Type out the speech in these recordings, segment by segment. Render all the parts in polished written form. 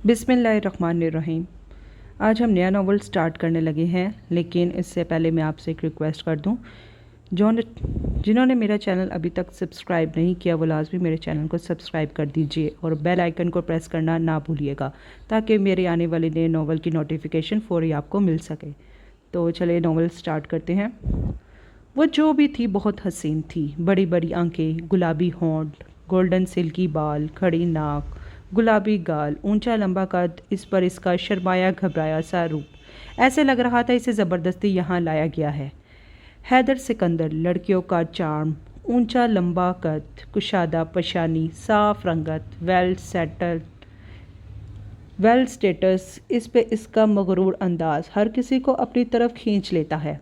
बिस्मिल्लाहिर्रहमानिर्रहीम। आज हम नया नावल स्टार्ट करने लगे हैं, लेकिन इससे पहले मैं आपसे एक रिक्वेस्ट कर दूं, जो जिन्होंने मेरा चैनल अभी तक सब्सक्राइब नहीं किया वो लाजमी मेरे चैनल को सब्सक्राइब कर दीजिए और बेल आइकन को प्रेस करना ना भूलिएगा, ताकि मेरे आने वाले नए नावल की नोटिफिकेशन फ़ौरी आपको मिल सके। तो चलिए नावल स्टार्ट करते हैं। वो जो भी थी बहुत हसीन थी। बड़ी बड़ी आंखें, गुलाबी होंठ, गोल्डन सिल्की बाल, खड़ी नाक, गुलाबी गाल, ऊंचा लंबा कद, इस पर इसका शर्माया घबराया सा रूप। ऐसे लग रहा था इसे ज़बरदस्ती यहाँ लाया गया है। हैदर सिकंदर, लड़कियों का चार्म, ऊंचा लंबा कद, कुशादा पशानी, साफ रंगत, वेल स्टेटस, इस पे इसका मगरूर अंदाज हर किसी को अपनी तरफ खींच लेता है।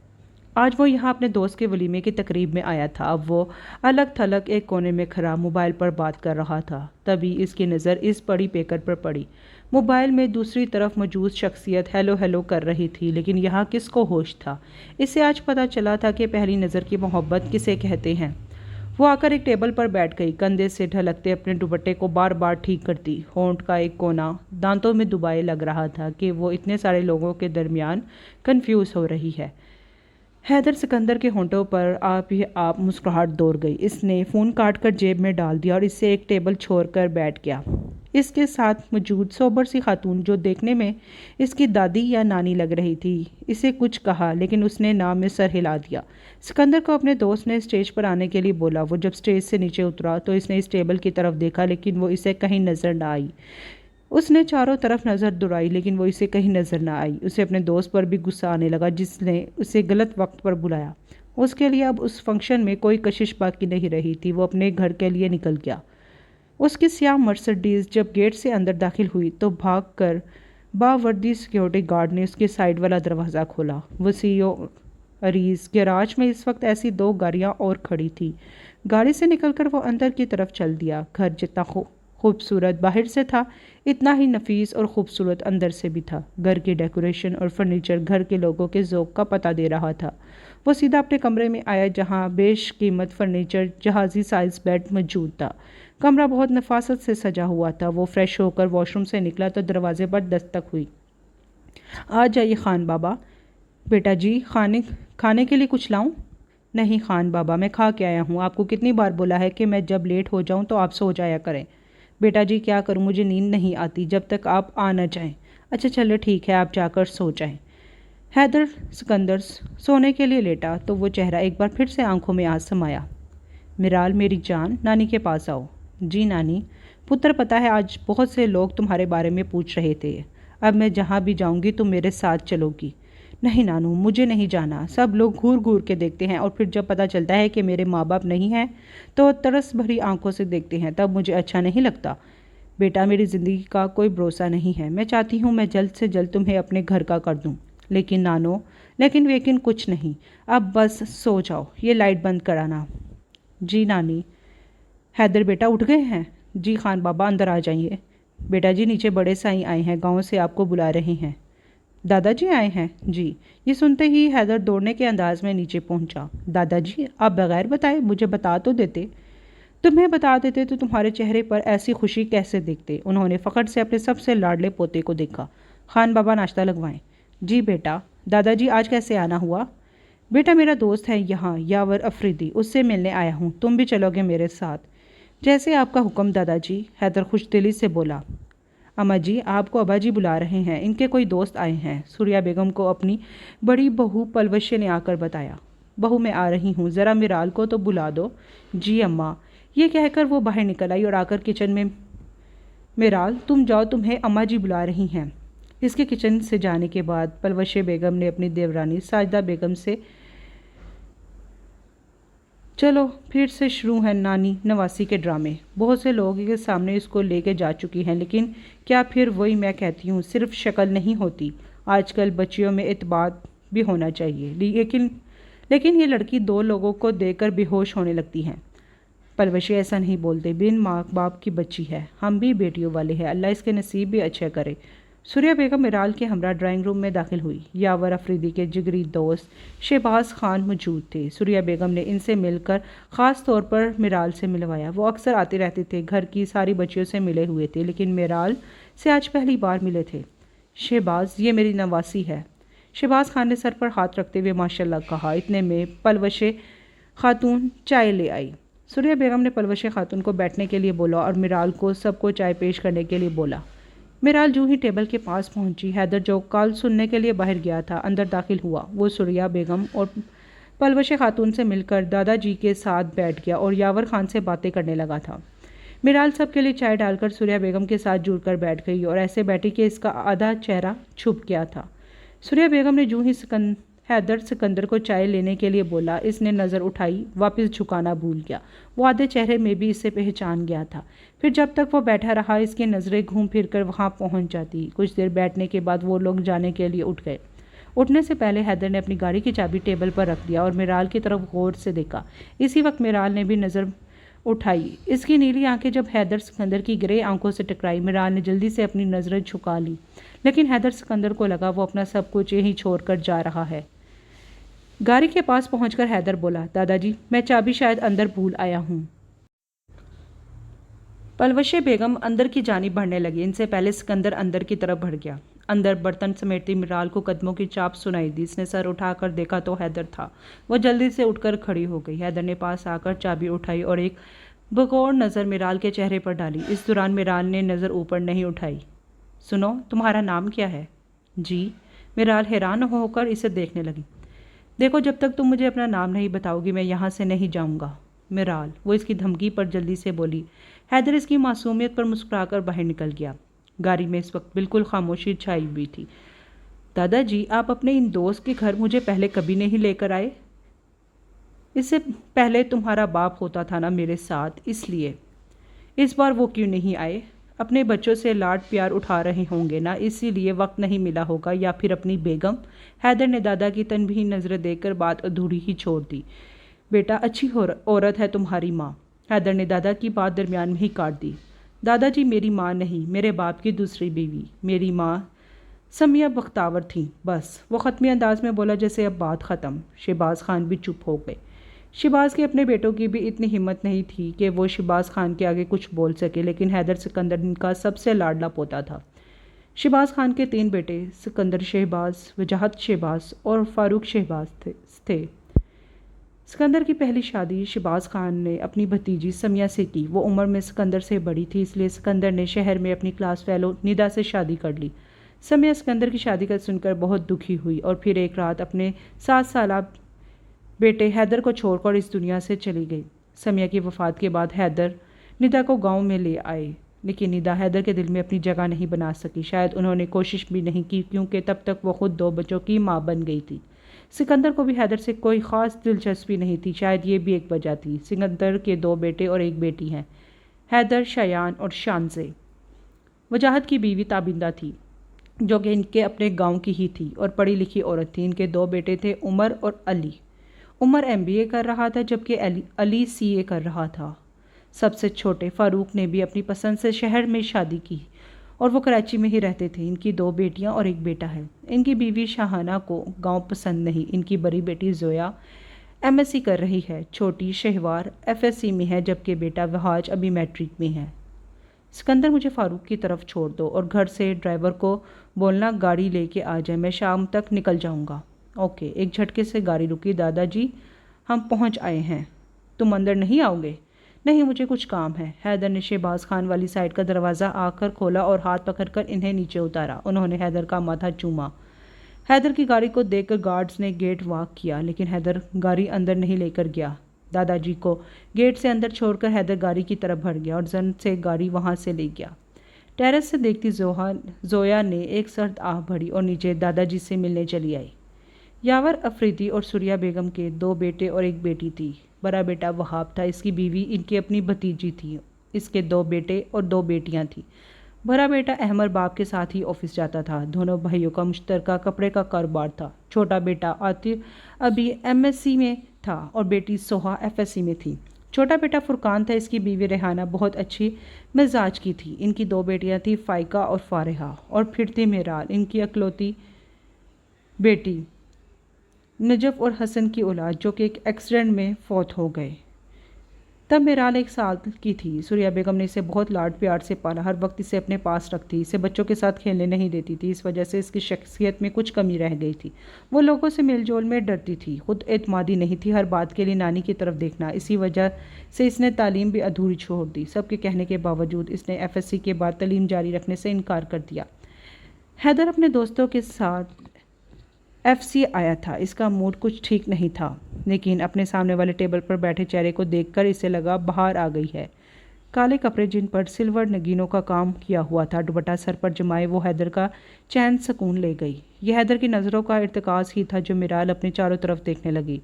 आज वो यहाँ अपने दोस्त के वलीमे की तकरीब में आया था। अब वो अलग थलग एक कोने में खड़ा मोबाइल पर बात कर रहा था। तभी इसकी नज़र इस बड़ी पेकर पर पड़ी। मोबाइल में दूसरी तरफ मौजूद शख्सियत हेलो हेलो कर रही थी, लेकिन यहाँ किसको होश था। इससे आज पता चला था कि पहली नज़र की मोहब्बत किसे कहते हैं। वो आकर एक टेबल पर बैठ गई, कंधे से ढलकते अपने दुपट्टे को बार बार ठीक करती। होंठ का एक कोना दांतों में दुबाए लग रहा था कि वो इतने सारे लोगों के दरमियान कंफ्यूज हो रही है। हैदर सिकंदर के होंठों पर आप ही आप मुस्कुराहट दौड़ गई। इसने फ़ोन काट कर जेब में डाल दिया और इससे एक टेबल छोड़कर बैठ गया। इसके साथ मौजूद सोबर सी खातून, जो देखने में इसकी दादी या नानी लग रही थी, इसे कुछ कहा, लेकिन उसने ना में सर हिला दिया। सिकंदर को अपने दोस्त ने स्टेज पर आने के लिए बोला। वो जब स्टेज से नीचे उतरा तो इसने इस टेबल की तरफ देखा, लेकिन वो इसे कहीं नज़र न आई। उसने चारों तरफ नज़र दौड़ाई, लेकिन वो इसे कहीं नज़र ना आई। उसे अपने दोस्त पर भी गुस्सा आने लगा, जिसने उसे गलत वक्त पर बुलाया। उसके लिए अब उस फंक्शन में कोई कशिश बाकी नहीं रही थी। वो अपने घर के लिए निकल गया। उसकी स्याह मर्सिडीज़ जब गेट से अंदर दाखिल हुई तो भागकर बावर्दी सिक्योरिटी गार्ड ने उसके साइड वाला दरवाज़ा खोला। वसीओ अरीज गैराज में इस वक्त ऐसी दो गाड़ियाँ और खड़ी थी। गाड़ी से निकलकर वो अंदर की तरफ चल दिया। घर जितना खूबसूरत बाहर से था, इतना ही नफीस और ख़ूबसूरत अंदर से भी था। घर की डेकोरेशन और फर्नीचर घर के लोगों के ज़ौक़ का पता दे रहा था। वो सीधा अपने कमरे में आया, जहाँ बेशकीमत फर्नीचर, जहाज़ी साइज़ बेड मौजूद था। कमरा बहुत नफासत से सजा हुआ था। वो फ्रेश होकर वॉशरूम से निकला तो दरवाजे पर दस्तक हुई। आ जाइए खान बाबा। बेटा जी, खाने के लिए कुछ लाऊं? नहीं खान बाबा, मैं खा के आया हूँ। आपको कितनी बार बोला है कि मैं जब लेट हो जाऊँ तो आप सो जाया करें। बेटा जी क्या करूं, मुझे नींद नहीं आती जब तक आप आ न जाएं। अच्छा चलो ठीक है, आप जाकर सो जाएं। हैदर सिकंदर सोने के लिए लेटा तो वो चेहरा एक बार फिर से आंखों में आ समाया। मिराल मेरी जान, नानी के पास आओ। जी नानी। पुत्र, पता है आज बहुत से लोग तुम्हारे बारे में पूछ रहे थे। अब मैं जहाँ भी जाऊँगी तुम मेरे साथ चलोगी। नहीं नानू, मुझे नहीं जाना। सब लोग घूर घूर के देखते हैं और फिर जब पता चलता है कि मेरे माँ बाप नहीं हैं तो तरस भरी आंखों से देखते हैं, तब मुझे अच्छा नहीं लगता। बेटा, मेरी ज़िंदगी का कोई भरोसा नहीं है। मैं चाहती हूँ मैं जल्द से जल्द तुम्हें अपने घर का कर दूँ, लेकिन नानो, लेकिन कुछ नहीं। अब बस सो जाओ। ये लाइट बंद कराना। जी नानी। हैदर बेटा उठ गए हैं? जी खान बाबा, अंदर आ जाइए। बेटा जी, नीचे बड़े साईं आए हैं, गाँव से आपको बुला रहे हैं। दादाजी आए हैं? जी। ये सुनते ही हैदर दौड़ने के अंदाज में नीचे पहुंचा। दादाजी, आप बगैर बताए मुझे बता तो देते। तुम्हें बता देते तो तुम्हारे चेहरे पर ऐसी खुशी कैसे देखते। उन्होंने फ़खर से अपने सबसे लाडले पोते को देखा। खान बाबा नाश्ता लगवाएं। जी बेटा। दादाजी, आज कैसे आना हुआ? बेटा, मेरा दोस्त है यहाँ, यावर अफरीदी, उससे मिलने आया हूँ। तुम भी चलोगे मेरे साथ? जैसे आपका हुक्म दादाजी, हैदर खुशदिली से बोला। अम्मा जी, आपको अब्बा जी बुला रहे हैं, इनके कोई दोस्त आए हैं। सूर्या बेगम को अपनी बड़ी बहू पलवशे ने आकर बताया। बहू मैं आ रही हूँ, ज़रा मिराल को तो बुला दो। जी अम्मा। ये कहकर वो बाहर निकल आई और आकर किचन में, मिराल तुम जाओ, तुम्हें अम्मा जी बुला रही हैं। इसके किचन से जाने के बाद पलवशे बेगम ने अपनी देवरानी साजदा बेगम से, चलो फिर से शुरू है नानी नवासी के ड्रामे। बहुत से लोगों के सामने इसको लेके जा चुकी हैं, लेकिन क्या फिर वही मैं कहती हूँ, सिर्फ शक्ल नहीं होती। आजकल बच्चियों में इत्बार भी होना चाहिए। लेकिन ये लड़की दो लोगों को देखकर बेहोश होने लगती हैं। परवशे ऐसा नहीं बोलते, बिन माँ बाप की बच्ची है। हम भी बेटियों वाले हैं, अल्लाह इसके नसीब भी अच्छे करे। सूर्या बेगम मिराल के हमरा ड्राइंग रूम में दाखिल हुई। यावर अफरीदी के जिगरी दोस्त शहबाज खान मौजूद थे। सूर्या बेगम ने इनसे मिलकर ख़ास तौर पर मिराल से मिलवाया। वो अक्सर आते रहते थे, घर की सारी बच्चियों से मिले हुए थे, लेकिन मिराल से आज पहली बार मिले थे। शहबाज, ये मेरी नवासी है। शहबाज खान ने सर पर हाथ रखते हुए माशाल्लाह कहा। इतने में पलवशे खातून चाय ले आई। सूर्या बेगम ने पलवशे खातून को बैठने के लिए बोला और मिराल को सबको चाय पेश करने के लिए बोला। मिराल जूँ ही टेबल के पास पहुंची, हैदर जो कॉल सुनने के लिए बाहर गया था अंदर दाखिल हुआ। वो सूर्या बेगम और पलवशे खातून से मिलकर दादाजी के साथ बैठ गया और यावर खान से बातें करने लगा था। मिराल सबके लिए चाय डालकर सूर्या बेगम के साथ जुड़कर बैठ गई और ऐसे बैठी कि इसका आधा चेहरा छुप गया था। सूर्या बेगम ने जूँ ही हैदर सिकंदर को चाय लेने के लिए बोला। इसने नज़र उठाई, वापस झुकाना भूल गया। वो आधे चेहरे में भी इसे पहचान गया था। फिर जब तक वो बैठा रहा, इसकी नज़रें घूम फिर कर वहाँ पहुँच जाती। कुछ देर बैठने के बाद वो लोग जाने के लिए उठ गए। उठने से पहले हैदर ने अपनी गाड़ी की चाबी टेबल पर रख दिया और मिराल की तरफ गौर से देखा। इसी वक्त मिराल ने भी नज़र उठाई। इसकी नीली आंखें जब हैदर सिकंदर की ग्रे आंखों से टकराई, मिराल ने जल्दी से अपनी नज़रें झुका ली, लेकिन हैदर सिकंदर को लगा वो अपना सब कुछ यहीं छोड़कर जा रहा है। गाड़ी के पास पहुंचकर हैदर बोला, दादाजी, मैं चाबी शायद अंदर भूल आया हूँ। पलवशे बेगम अंदर की जानिब बढ़ने लगी। इनसे पहले सिकंदर अंदर की तरफ बढ़ गया। अंदर बर्तन समेटती मिराल को कदमों की चाप सुनाई दी। इसने सर उठाकर देखा तो हैदर था। वह जल्दी से उठकर खड़ी हो गई। हैदर ने पास आकर चाबी उठाई और एक बगौर नज़र मिराल के चेहरे पर डाली। इस दौरान मिराल ने नज़र ऊपर नहीं उठाई। सुनो, तुम्हारा नाम क्या है? जी। मिराल हैरान होकर इसे देखने लगी। देखो, जब तक तुम मुझे अपना नाम नहीं बताओगी मैं यहाँ से नहीं जाऊँगा। मिराल, वो इसकी धमकी पर जल्दी से बोली। हैदर इसकी मासूमियत पर मुस्कुराकर बाहर निकल गया। गाड़ी में इस वक्त बिल्कुल खामोशी छाई हुई थी। दादाजी, आप अपने इन दोस्त के घर मुझे पहले कभी नहीं लेकर आए? इससे पहले तुम्हारा बाप होता था ना मेरे साथ, इसलिए। इस बार वो क्यों नहीं आए? अपने बच्चों से लाड प्यार उठा रहे होंगे ना, इसीलिए वक्त नहीं मिला होगा, या फिर अपनी बेगम। हैदर ने दादा की तनबीही नज़रें देखकर बात अधूरी ही छोड़ दी। बेटा, अच्छी औरत है तुम्हारी माँ। हैदर ने दादा की बात दरमियान में ही काट दी। दादाजी, मेरी माँ नहीं, मेरे बाप की दूसरी बीवी। मेरी माँ समिया बख्तावर थी, बस। वो ख़त्मी अंदाज में बोला जैसे अब बात ख़त्म। शहबाज खान भी चुप हो गए। शहबाज के अपने बेटों की भी इतनी हिम्मत नहीं थी कि वो शहबाज खान के आगे कुछ बोल सके, लेकिन हैदर सिकंदर इनका सबसे लाडला पोता था। शहबाज खान के 3 बेटे सिकंदर शहबाज, वजाहत शहबाज और फारूक शहबाज थे। सिकंदर की पहली शादी शहबाज खान ने अपनी भतीजी समिया से की। वो उम्र में सिकंदर से बड़ी थी, इसलिए सिकंदर ने शहर में अपनी क्लास फेलो निदा से शादी कर ली। समिया सिकंदर की शादी का सुनकर बहुत दुखी हुई और फिर एक रात अपने 7 साल बेटे हैदर को छोड़कर इस दुनिया से चली गई। समिया की वफ़ात के बाद हैदर निदा को गांव में ले आए, लेकिन निदा हैदर के दिल में अपनी जगह नहीं बना सकी। शायद उन्होंने कोशिश भी नहीं की, क्योंकि तब तक वो खुद 2 बच्चों की माँ बन गई थी। सिकंदर को भी हैदर से कोई ख़ास दिलचस्पी नहीं थी। शायद ये भी एक वजह थी। सिकंदर के 2 बेटे और 1 बेटी हैं, हैदर, शयान और शानज़े। वजाहत की बीवी ताबिंदा थी, जो कि इनके अपने गाँव की ही थी और पढ़ी लिखी औरत थी। इनके 2 बेटे थे, उमर और अली। उमर MBA कर रहा था, जबकि अली CA कर रहा था। सबसे छोटे फारूक ने भी अपनी पसंद से शहर में शादी की और वो कराची में ही रहते थे। इनकी 2 बेटियां और 1 बेटा है। इनकी बीवी शाहाना को गांव पसंद नहीं। इनकी बड़ी बेटी जोया MSc कर रही है, छोटी शहवार FSC में है, जबकि बेटा वहाज अभी मैट्रिक में है। सिकंदर, मुझे फ़ारूक की तरफ छोड़ दो और घर से ड्राइवर को बोलना गाड़ी लेके आ जाए, मैं शाम तक निकल जाऊँगा। ओके। एक झटके से गाड़ी रुकी। दादाजी, हम पहुंच आए हैं, तुम अंदर नहीं आओगे? नहीं, मुझे कुछ काम है। हैदर ने शहबाज खान वाली साइड का दरवाज़ा आकर खोला और हाथ पकड़कर इन्हें नीचे उतारा। उन्होंने हैदर का माथा चूमा। हैदर की गाड़ी को देखकर गार्ड्स ने गेट वॉक किया, लेकिन हैदर गाड़ी अंदर नहीं लेकर गया। दादाजी को गेट से अंदर छोड़कर हैदर गाड़ी की तरफ बढ़ गया और जन से गाड़ी वहाँ से ले गया। टेरेस से देखती जोया ने एक सर्द आह भरी और नीचे दादाजी से मिलने चली आई। यावर अफरीदी और सूर्या बेगम के 2 बेटे और 1 बेटी थी। बड़ा बेटा वहाब था, इसकी बीवी इनकी अपनी भतीजी थी। इसके 2 बेटे और 2 बेटियां थीं। बड़ा बेटा अहमद बाप के साथ ही ऑफिस जाता था। दोनों भाइयों का मुश्तरका कपड़े का कारोबार था। छोटा बेटा आतिफ अभी MSc में था और बेटी सोहा FSC में थी। छोटा बेटा फुरकान था, इसकी बीवी रेहाना बहुत अच्छी मिजाज की थी। इनकी दो बेटियां थी, फ़ाइका और फ़ारिहा, और फिर थी मेराल, इनकी अकलौती बेटी। नजफ़ और हसन की औलाद जो कि एक एक्सीडेंट में फौत हो गए। तब मेराल 1 साल की थी। सूर्या बेगम ने इसे बहुत लाड प्यार से पाला, हर वक्त इसे अपने पास रखती, इसे बच्चों के साथ खेलने नहीं देती थी। इस वजह से इसकी शख्सियत में कुछ कमी रह गई थी। वो लोगों से मेलजोल में डरती थी, खुद एतमादी नहीं थी, हर बात के लिए नानी की तरफ देखना। इसी वजह से इसने तालीम भी अधूरी छोड़ दी। सबके कहने के बावजूद इसने FSC के बाद तालीम जारी रखने से इनकार कर दिया। हैदर अपने दोस्तों के साथ FC आया था। इसका मूड कुछ ठीक नहीं था, लेकिन अपने सामने वाले टेबल पर बैठे चेहरे को देखकर इसे लगा बाहर आ गई है। काले कपड़े जिन पर सिल्वर नगीनों का काम किया हुआ था, दुपट्टा सर पर जमाए, वो हैदर का चैन सुकून ले गई। यह हैदर की नज़रों का इर्तिकाज़ ही था जो मिराल अपने चारों तरफ देखने लगी।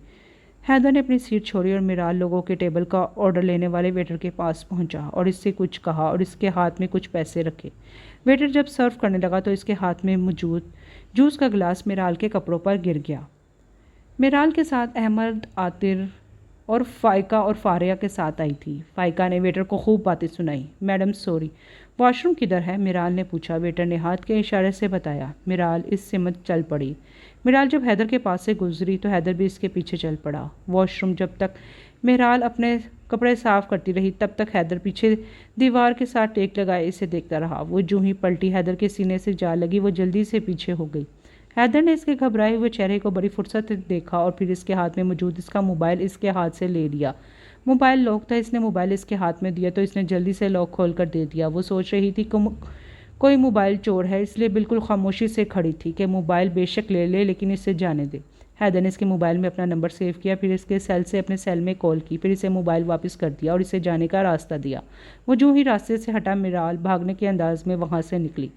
हैदर ने अपनी सीट छोड़ी और मिराल लोगों के टेबल का ऑर्डर लेने वाले वेटर के पास पहुंचा और इससे कुछ कहा और इसके हाथ में कुछ पैसे रखे। वेटर जब सर्व करने लगा तो इसके हाथ में मौजूद जूस का गिलास मिराल के कपड़ों पर गिर गया। मिराल के साथ अहमद, आतिर और फ़ाइका और फ़ारिया के साथ आई थी। फ़ाइका ने वेटर को खूब बातें सुनाई। मैडम सॉरी, वॉशरूम किधर है? मिराल ने पूछा। वेटर ने हाथ के इशारे से बताया। मिराल इससे मत चल पड़ी। मिराल जब हैदर के पास से गुजरी तो हैदर भी इसके पीछे चल पड़ा। वॉशरूम जब तक मिराल अपने कपड़े साफ करती रही तब तक हैदर पीछे दीवार के साथ टेक लगाए इसे देखता रहा। वो जूं ही पलटी हैदर के सीने से जा लगी, वो जल्दी से पीछे हो गई। हैदर ने इसके घबराए हुए चेहरे को बड़ी फुर्सत से देखा और फिर इसके हाथ में मौजूद इसका मोबाइल इसके हाथ से ले लिया। मोबाइल लॉक था। इसने मोबाइल इसके हाथ में दिया तो इसने जल्दी से लॉक खोल कर दे दिया। वो सोच रही थी कि कोई मोबाइल चोर है, इसलिए बिल्कुल खामोशी से खड़ी थी कि मोबाइल बेशक ले ले लेकिन इसे जाने दे। हैदर ने इसके मोबाइल में अपना नंबर सेव किया, फिर इसके सेल से अपने सेल में कॉल की, फिर इसे मोबाइल वापस कर दिया और इसे जाने का रास्ता दिया। वो जूं ही रास्ते से हटा, मिराल भागने के अंदाज में वहाँ से निकली।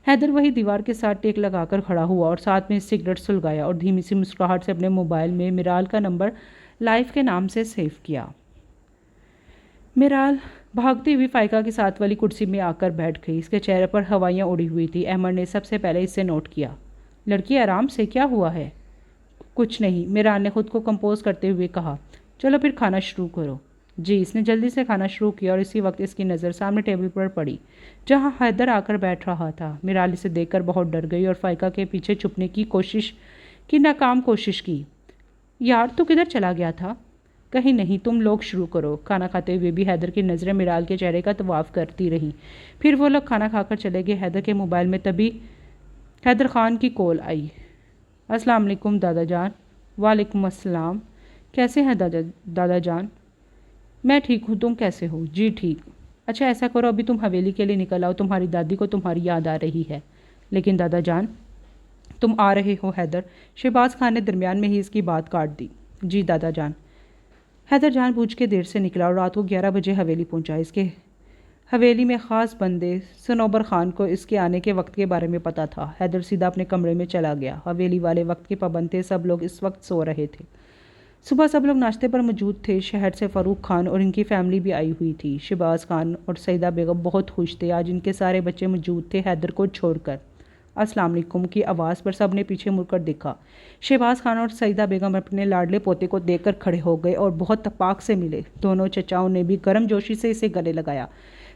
हैदर वही दीवार के साथ टेक लगाकर खड़ा हुआ और साथ में सिगरेट सुलगाया और धीमी सी मुस्कुराहट से अपने मोबाइल में मिराल का नंबर लाइफ के नाम से सेव किया। मिराल भागती हुई फ़ाइका के साथ वाली कुर्सी में आकर बैठ गई। इसके चेहरे पर हवाइयाँ उड़ी हुई थी। अहमद ने सबसे पहले इसे नोट किया। लड़की आराम से, क्या हुआ है? कुछ नहीं, मिराल ने खुद को कंपोज करते हुए कहा। चलो फिर खाना शुरू करो। जी। इसने जल्दी से खाना शुरू किया और इसी वक्त इसकी नज़र सामने टेबल पर पड़ी जहां हैदर आकर बैठ रहा था। मिराल इसे देखकर बहुत डर गई और फ़ाइका के पीछे छुपने की नाकाम कोशिश की। यार तू किधर चला गया था? कहीं नहीं, तुम लोग शुरू करो। खाना खाते हुए भी हैदर की नज़रें मिराल के चेहरे का तवाफ करती रहीं। फिर वो लोग खाना खाकर चले गए। हैदर के मोबाइल में तभी हैदर खान की कॉल आई। अस्सलाम वालेकुम दादा जान। वालेकुम अस्सलाम। कैसे हैं दादा जान? मैं ठीक हूँ, तुम कैसे हो? जी ठीक। अच्छा ऐसा करो, अभी तुम हवेली के लिए निकल आओ, तुम्हारी दादी को तुम्हारी याद आ रही है। लेकिन दादा जान, तुम आ रहे हो? हैदर, शहबाज खान ने दरमियान में ही इसकी बात काट दी। जी दादा जान। हैदर जानबूझ के देर से निकला और रात को 11 बजे हवेली पहुंचा। इसके हवेली में ख़ास बंदे सनोबर खान को इसके आने के वक्त के बारे में पता था। हैदर सीधा अपने कमरे में चला गया। हवेली वाले वक्त के पाबंद थे, सब लोग इस वक्त सो रहे थे। सुबह सब लोग नाश्ते पर मौजूद थे। शहर से फ़ारूक खान और इनकी फैमिली भी आई हुई थी। शहबाज खान और सईदा बेगम बहुत खुश थे। आज इनके सारे बच्चे मौजूद थे हैदर को छोड़कर। अस्सलाम वालेकुम की आवाज़ पर सब ने पीछे मुड़कर देखा। शहबाज खान और सईदा बेगम अपने लाडले पोते को देखकर खड़े हो गए और बहुत तपाक से मिले। दोनों चचाओं ने भी गर्मजोशी से इसे गले लगाया।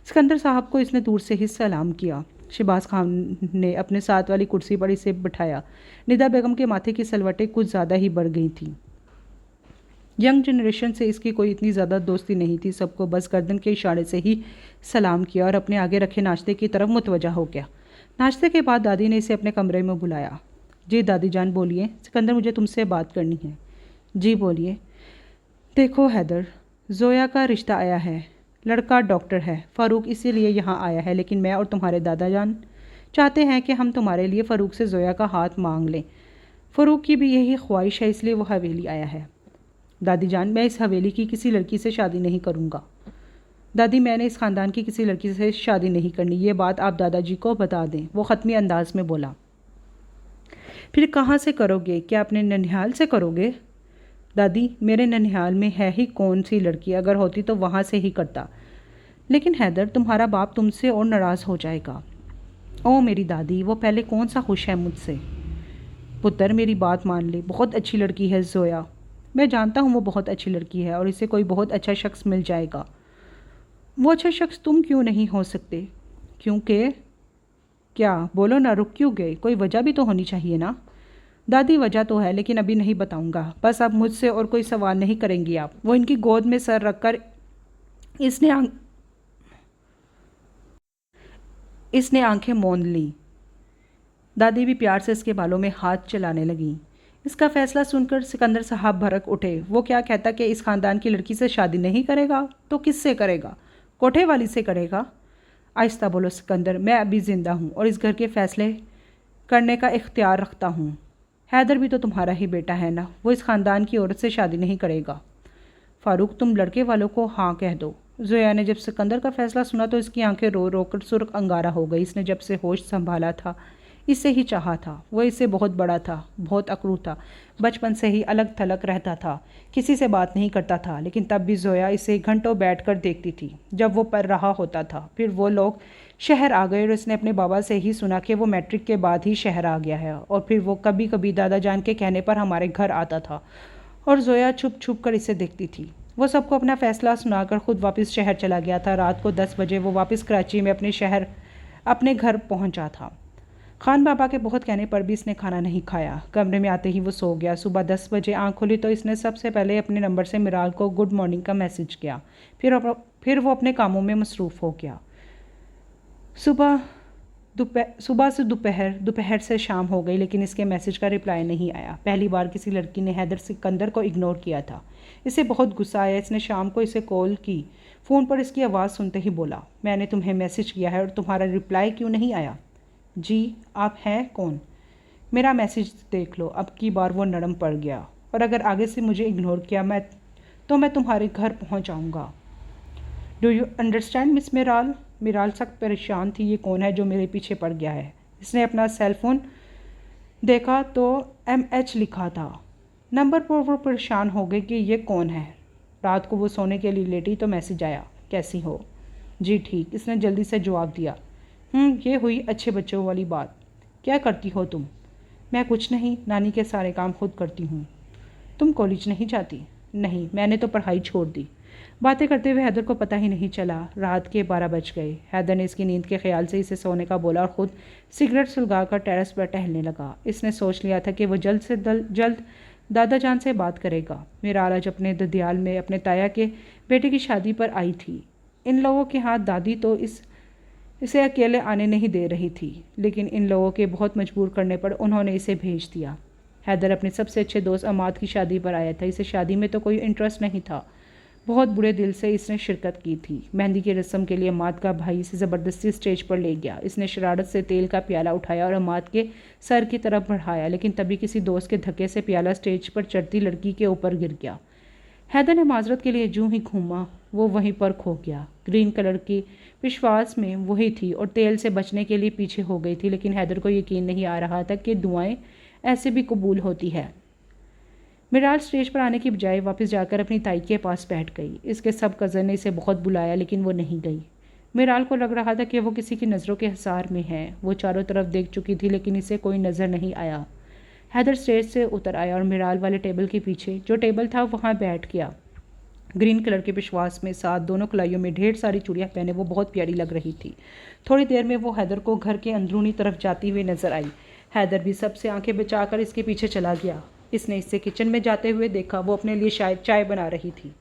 सिकंदर साहब को इसने दूर से ही सलाम किया। शहबाज खान ने अपने साथ वाली कुर्सी पर इसे बिठाया। निदा बेगम के माथे की सलवटें कुछ ज़्यादा ही बढ़ गई थीं। यंग जनरेशन से इसकी कोई इतनी ज़्यादा दोस्ती नहीं थी। सबको बस गर्दन के इशारे से ही सलाम किया और अपने आगे रखे नाश्ते की तरफ मुतवजा हो गया। नाश्ते के बाद दादी ने इसे अपने कमरे में बुलाया। जी दादी जान बोलिए। सिकंदर, मुझे तुमसे बात करनी है। जी बोलिए। देखो हैदर, जोया का रिश्ता आया है। लड़का डॉक्टर है। फ़ारूक इसीलिए यहाँ आया है, लेकिन मैं और तुम्हारे दादा जान चाहते हैं कि हम तुम्हारे लिए फ़ारूक से जोया का हाथ मांग लें। फ़ारूक की भी यही ख्वाहिश है, इसलिए वो हवेली आया है। दादी जान, मैं इस हवेली की किसी लड़की से शादी नहीं करूँगा। दादी, मैंने इस ख़ानदान की किसी लड़की से शादी नहीं करनी। ये बात आप दादाजी को बता दें। वो ख़त्मी अंदाज में बोला। फिर कहाँ से करोगे? क्या अपने ननिहाल से करोगे? दादी, मेरे ननिहाल में है ही कौन सी लड़की? अगर होती तो वहाँ से ही करता। लेकिन हैदर, तुम्हारा बाप तुमसे और नाराज़ हो जाएगा। ओ मेरी दादी, वो पहले कौन सा खुश है मुझसे? पुत्र, मेरी बात मान ले, बहुत अच्छी लड़की है जोया। मैं जानता हूँ वो बहुत अच्छी लड़की है और इसे कोई बहुत अच्छा शख्स मिल जाएगा। वो अच्छा शख्स तुम क्यों नहीं हो सकते? क्योंकि क्या? बोलो ना, रुक क्यों गए? कोई वजह भी तो होनी चाहिए ना। दादी वजह तो है, लेकिन अभी नहीं बताऊंगा। बस अब मुझसे और कोई सवाल नहीं करेंगी आप। वो इनकी गोद में सर रखकर इसने आंख इसने आंखें मूंद लीं। दादी भी प्यार से इसके बालों में हाथ चलाने लगीं। इसका फैसला सुनकर सिकंदर साहब भड़क उठे। वो क्या कहता कि इस खानदान की लड़की से शादी नहीं करेगा तो किससे करेगा? कोठे वाली से करेगा? आहिस्ता बोलो सिकंदर, मैं अभी जिंदा हूँ और इस घर के फैसले करने का इख्तियार रखता हूँ। हैदर भी तो तुम्हारा ही बेटा है ना, वो इस खानदान की औरत से शादी नहीं करेगा। फारूक, तुम लड़के वालों को हाँ कह दो। जोया ने जब सिकंदर का फैसला सुना तो इसकी आंखें रो रो कर सुर्ख अंगारा हो गई। इसने जब से होश संभाला था इससे ही चाहा था। वो इससे बहुत बड़ा था, बहुत अकड़ू था, बचपन से ही अलग थलग रहता था, किसी से बात नहीं करता था। लेकिन तब भी जोया इसे घंटों बैठकर देखती थी जब वो पढ़ रहा होता था। फिर वो लोग शहर आ गए और इसने अपने बाबा से ही सुना कि वो मैट्रिक के बाद ही शहर आ गया है। और फिर वो कभी कभी दादा जान के कहने पर हमारे घर आता था और जोया छुप छुप कर इसे देखती थी। वो सबको अपना फैसला सुनाकर खुद वापस शहर चला गया था। रात को 10 बजे वो वापस कराची में अपने घर पहुंचा था। खान बाबा के बहुत कहने पर भी इसने खाना नहीं खाया। कमरे में आते ही वो सो गया। सुबह 10 बजे आंख खुली तो इसने सबसे पहले अपने नंबर से मिराल को गुड मॉर्निंग का मैसेज किया। फिर वो अपने कामों में मसरूफ़ हो गया। सुबह से दोपहर से शाम हो गई, लेकिन इसके मैसेज का रिप्लाई नहीं आया। पहली बार किसी लड़की ने हैदर सिकंदर को इग्नोर किया था। इसे बहुत गुस्सा आया। इसने शाम को इसे कॉल की। फ़ोन पर इसकी आवाज़ सुनते ही बोला, मैंने तुम्हें मैसेज किया है और तुम्हारा रिप्लाई क्यों नहीं आया? जी, आप हैं कौन? मेरा मैसेज देख लो। अब की बार वो नरम पड़ गया। और अगर आगे से मुझे इग्नोर किया तो मैं तुम्हारे घर पहुंच जाऊंगा। Do you understand miss मिराल? मिराल सख्त परेशान थी। ये कौन है जो मेरे पीछे पड़ गया है? इसने अपना सेलफोन देखा तो MH लिखा था। नंबर पर वो परेशान हो गई कि ये कौन है। रात को वो सोने के लिए लेटी तो मैसेज आया, कैसी हो? जी ठीक, इसने जल्दी से जवाब दिया। ये हुई अच्छे बच्चों वाली बात। क्या करती हो तुम? मैं कुछ नहीं, नानी के सारे काम खुद करती हूँ। तुम कॉलेज नहीं जाती? नहीं, मैंने तो पढ़ाई छोड़ दी। बातें करते हुए हैदर को पता ही नहीं चला रात के 12 बज गए। हैदर ने इसकी नींद के ख्याल से इसे सोने का बोला और ख़ुद सिगरेट सुलगाकर टेरेस पर टहलने लगा। इसने सोच लिया था कि वो जल्द से जल्द दादा जान से बात करेगा। मेरा आज अपने ददियाल में अपने ताया के बेटे की शादी पर आई थी। इन लोगों के हाथ दादी तो इसे अकेले आने नहीं दे रही थी, लेकिन इन लोगों के बहुत मजबूर करने पर उन्होंने इसे भेज दिया। हैदर अपने सबसे अच्छे दोस्त अमाद की शादी पर आया था। इसे शादी में तो कोई इंटरेस्ट नहीं था। बहुत बुरे दिल से इसने शिरकत की थी। मेहंदी की रस्म के लिए अमाद का भाई इसे ज़बरदस्ती स्टेज पर ले गया। इसने शरारत से तेल का प्याला उठाया और अमाद के सर की तरफ बढ़ाया, लेकिन तभी किसी दोस्त के धक्के से प्याला स्टेज पर चढ़ती लड़की के ऊपर गिर गया। हैदर ने माजरत के लिए जूं ही घूमा, वो वहीं पर खो गया। ग्रीन कलर की विश्वास में वही थी और तेल से बचने के लिए पीछे हो गई थी, लेकिन हैदर को यकीन नहीं आ रहा था कि दुआएं ऐसे भी कबूल होती है। मिराल स्टेज पर आने की बजाय वापस जाकर अपनी ताई के पास बैठ गई। इसके सब कज़न ने इसे बहुत बुलाया, लेकिन वो नहीं गई। मिराल को लग रहा था कि वो किसी की नज़रों के हिसार में है। वो चारों तरफ देख चुकी थी, लेकिन इसे कोई नज़र नहीं आया। हैदर स्टेज से उतर आया और मिराल वाले टेबल के पीछे जो टेबल था वहाँ बैठ गया। ग्रीन कलर के विश्वास में साथ दोनों कलाइयों में ढेर सारी चूड़ियाँ पहने वो बहुत प्यारी लग रही थी। थोड़ी देर में वो हैदर को घर के अंदरूनी तरफ जाती हुई नजर आई। हैदर भी सबसे आंखें बचाकर इसके पीछे चला गया। इसने इससे किचन में जाते हुए देखा। वो अपने लिए शायद चाय बना रही थी।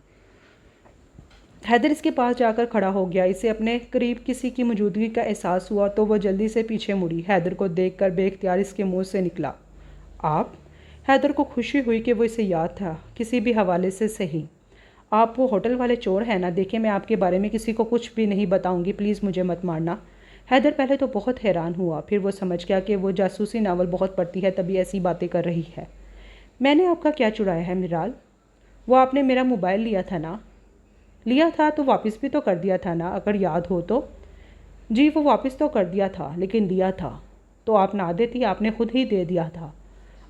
हैदर इसके पास जाकर खड़ा हो गया। इसे अपने करीब किसी की मौजूदगी का एहसास हुआ तो वो जल्दी से पीछे मुड़ी। हैदर को देखकर बेख्तियार इसके मुंह से निकला, आप? हैदर को खुशी हुई कि वो इसे याद था, किसी भी हवाले से सही। आप वो होटल वाले चोर हैं ना? देखिए, मैं आपके बारे में किसी को कुछ भी नहीं बताऊंगी, प्लीज़ मुझे मत मारना। हैदर पहले तो बहुत हैरान हुआ, फिर वो समझ गया कि वो जासूसी नावल बहुत पढ़ती है, तभी ऐसी बातें कर रही है। मैंने आपका क्या चुराया है मिराल? वो आपने मेरा मोबाइल लिया था ना? लिया था तो वापस भी तो कर दिया था ना, अगर याद हो तो। जी, वो वापस तो कर दिया था, लेकिन लिया था तो आप ना देती, आपने खुद ही दे दिया था।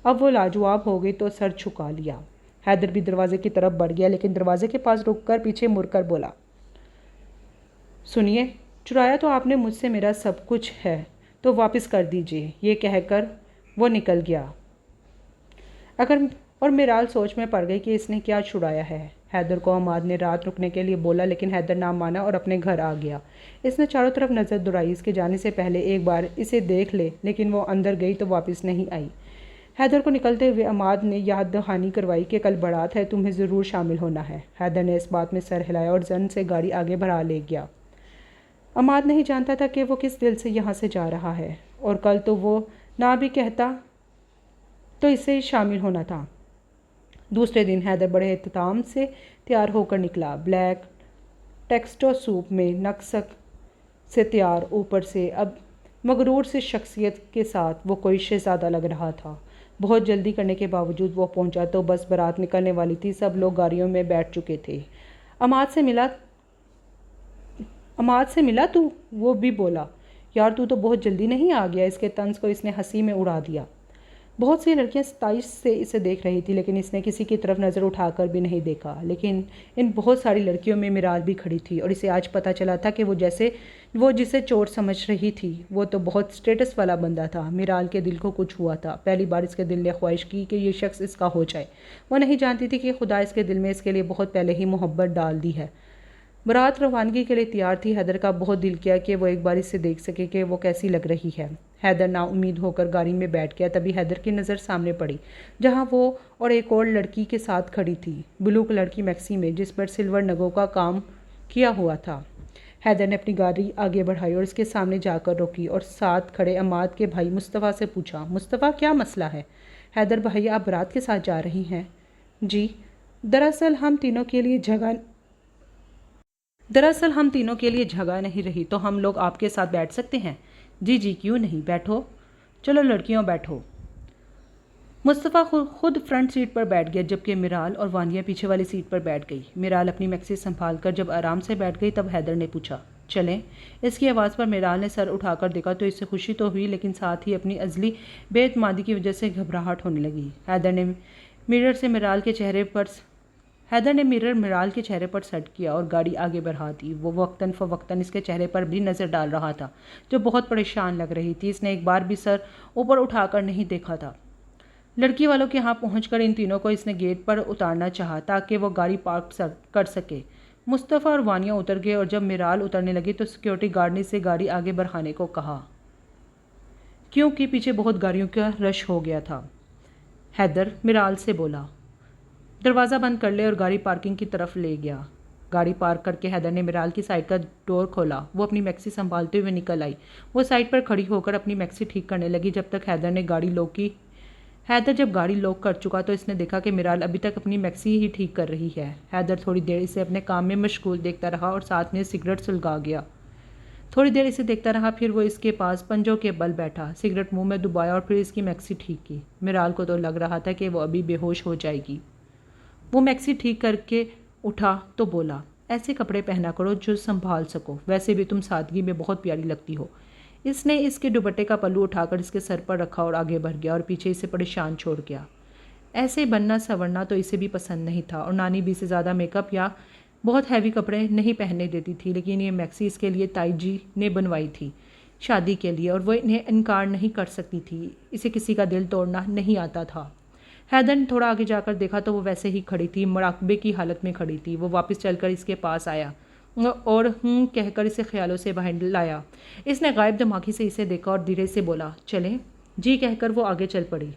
अब वो लाजवाब हो गई तो सर झुका लिया। हैदर भी दरवाजे की तरफ बढ़ गया, लेकिन दरवाजे के पास रुककर पीछे मुड़कर बोला, सुनिए, चुराया तो आपने मुझसे मेरा सब कुछ है, तो वापस कर दीजिए। ये कहकर वो निकल गया। अगर और मिराल सोच में पड़ गई कि इसने क्या छुड़ाया है। हैदर को अमाद ने रात रुकने के लिए बोला, लेकिन हैदर ना माना और अपने घर आ गया। इसने चारों तरफ नज़र दौड़ाई, इसके जाने से पहले एक बार इसे देख ले, लेकिन वो अंदर गई तो वापस नहीं आई। हैदर को निकलते हुए अमाद ने याद दहानी करवाई कि कल बारात है, तुम्हें ज़रूर शामिल होना है। हैदर ने इस बात में सर हिलाया और जन से गाड़ी आगे बढ़ा ले गया। अमाद नहीं जानता था कि वो किस दिल से यहाँ से जा रहा है, और कल तो वो ना भी कहता तो इसे शामिल होना था। दूसरे दिन हैदर बड़े एहतमाम से तैयार होकर निकला। ब्लैक टेक्सटो सूप में नक्सक से तैयार, ऊपर से अब मगरूर से शख्सियत के साथ वो कोई शहजादा लग रहा था। बहुत जल्दी करने के बावजूद वो पहुंचा तो बस बारात निकलने वाली थी। सब लोग गाड़ियों में बैठ चुके थे। अमाद से मिला तू? वो भी बोला, यार तू तो बहुत जल्दी नहीं आ गया। इसके तंज को इसने हंसी में उड़ा दिया। बहुत सी लड़कियां 27 से इसे देख रही थी, लेकिन इसने किसी की तरफ नज़र उठाकर भी नहीं देखा। लेकिन इन बहुत सारी लड़कियों में मिराल भी खड़ी थी, और इसे आज पता चला था कि वो जिसे चोट समझ रही थी वो तो बहुत स्टेटस वाला बंदा था। मिराल के दिल को कुछ हुआ था। पहली बार इसके दिल ने ख्वाहिश की कि ये शख्स इसका हो जाए। वो नहीं जानती थी कि खुदा इसके दिल में इसके लिए बहुत पहले ही मोहब्बत डाल दी है। बारात रवानगी के लिए तैयार थी। हैदर का बहुत दिल किया कि वो एक बार इससे देख सके कि वो कैसी लग रही है। हैदर नाउम्मीद होकर गाड़ी में बैठ गया। तभी हैदर की नज़र सामने पड़ी, जहां वो और एक और लड़की के साथ खड़ी थी, ब्लू कलर की मैक्सी में जिस पर सिल्वर नगों का काम किया हुआ था। हैदर ने अपनी गाड़ी आगे बढ़ाई और इसके सामने जाकर रोकी और साथ खड़े अमाद के भाई मुस्तफ़ा से पूछा, मुस्तफ़ा क्या मसला है? हैदर भाई, आप बारात के साथ जा रही हैं? जी, दरअसल हम तीनों के लिए जगह नहीं रही, तो हम लोग आपके साथ बैठ सकते हैं? जी जी, क्यों नहीं, बैठो। चलो लड़कियों बैठो। मुस्तफ़ा खुद फ्रंट सीट पर बैठ गया, जबकि मिराल और वानिया पीछे वाली सीट पर बैठ गई। मिराल अपनी मैक्सी संभाल कर जब आराम से बैठ गई तब हैदर ने पूछा, चलें? इसकी आवाज़ पर मिराल ने सर उठाकर देखा तो इससे खुशी तो हुई, लेकिन साथ ही अपनी अजली बेएतमादी की वजह से घबराहट होने लगी। हैदर ने मिरर मिराल के चेहरे पर सेट किया और गाड़ी आगे बढ़ा दी। वो वक्तन फ़वक्तन इसके चेहरे पर भी नज़र डाल रहा था, जो बहुत परेशान लग रही थी। इसने एक बार भी सर ऊपर उठाकर नहीं देखा था। लड़की वालों के यहाँ पहुंचकर इन तीनों को इसने गेट पर उतारना चाहा ताकि वो गाड़ी पार्क कर सके। मुस्तफ़ा और वानिया उतर गए और जब मिराल उतरने लगी तो सिक्योरिटी गार्ड ने इसे गाड़ी आगे बढ़ाने को कहा, क्योंकि पीछे बहुत गाड़ियों का रश हो गया था। हैदर मिराल से बोला, दरवाज़ा बंद कर ले, और गाड़ी पार्किंग की तरफ ले गया। गाड़ी पार्क करके हैदर ने मिराल की साइड का डोर खोला। वो अपनी मैक्सी संभालते हुए निकल आई। वो साइड पर खड़ी होकर अपनी मैक्सी ठीक करने लगी जब तक हैदर जब गाड़ी लॉक कर चुका तो इसने देखा कि मिराल अभी तक अपनी मैक्सी ही ठीक कर रही है। हैदर थोड़ी देर इसे अपने काम में मशगूल देखता रहा और साथ में सिगरेट सुलगा गया। थोड़ी देर इसे देखता रहा, फिर वो इसके पास पंजों के बल बैठा, सिगरेट मुंह में दबाया और फिर इसकी मैक्सी ठीक की। मिराल को तो लग रहा था कि वो अभी बेहोश हो जाएगी। वो मैक्सी ठीक करके उठा तो बोला, ऐसे कपड़े पहना करो जो संभाल सको, वैसे भी तुम सादगी में बहुत प्यारी लगती हो। इसने इसके दुपट्टे का पल्लू उठाकर इसके सर पर रखा और आगे बढ़ गया और पीछे इसे परेशान छोड़ गया। ऐसे बनना संवरना तो इसे भी पसंद नहीं था, और नानी भी इसे ज़्यादा मेकअप या बहुत हैवी कपड़े नहीं पहनने देती थी, लेकिन ये मैक्सी इसके लिए ताई जी ने बनवाई थी शादी के लिए, और वो इन्हें इनकार नहीं कर सकती थी। इसे किसी का दिल तोड़ना नहीं आता था। हैदर ने थोड़ा आगे जाकर देखा तो वो वैसे ही खड़ी थी, मुराकबे की हालत में खड़ी थी। वो वापस चलकर इसके पास आया और कहकर इसे ख्यालों से बाहर लाया। इसने गायब दिमागी से इसे देखा और धीरे से बोला, चलें? जी कहकर वो आगे चल पड़ी।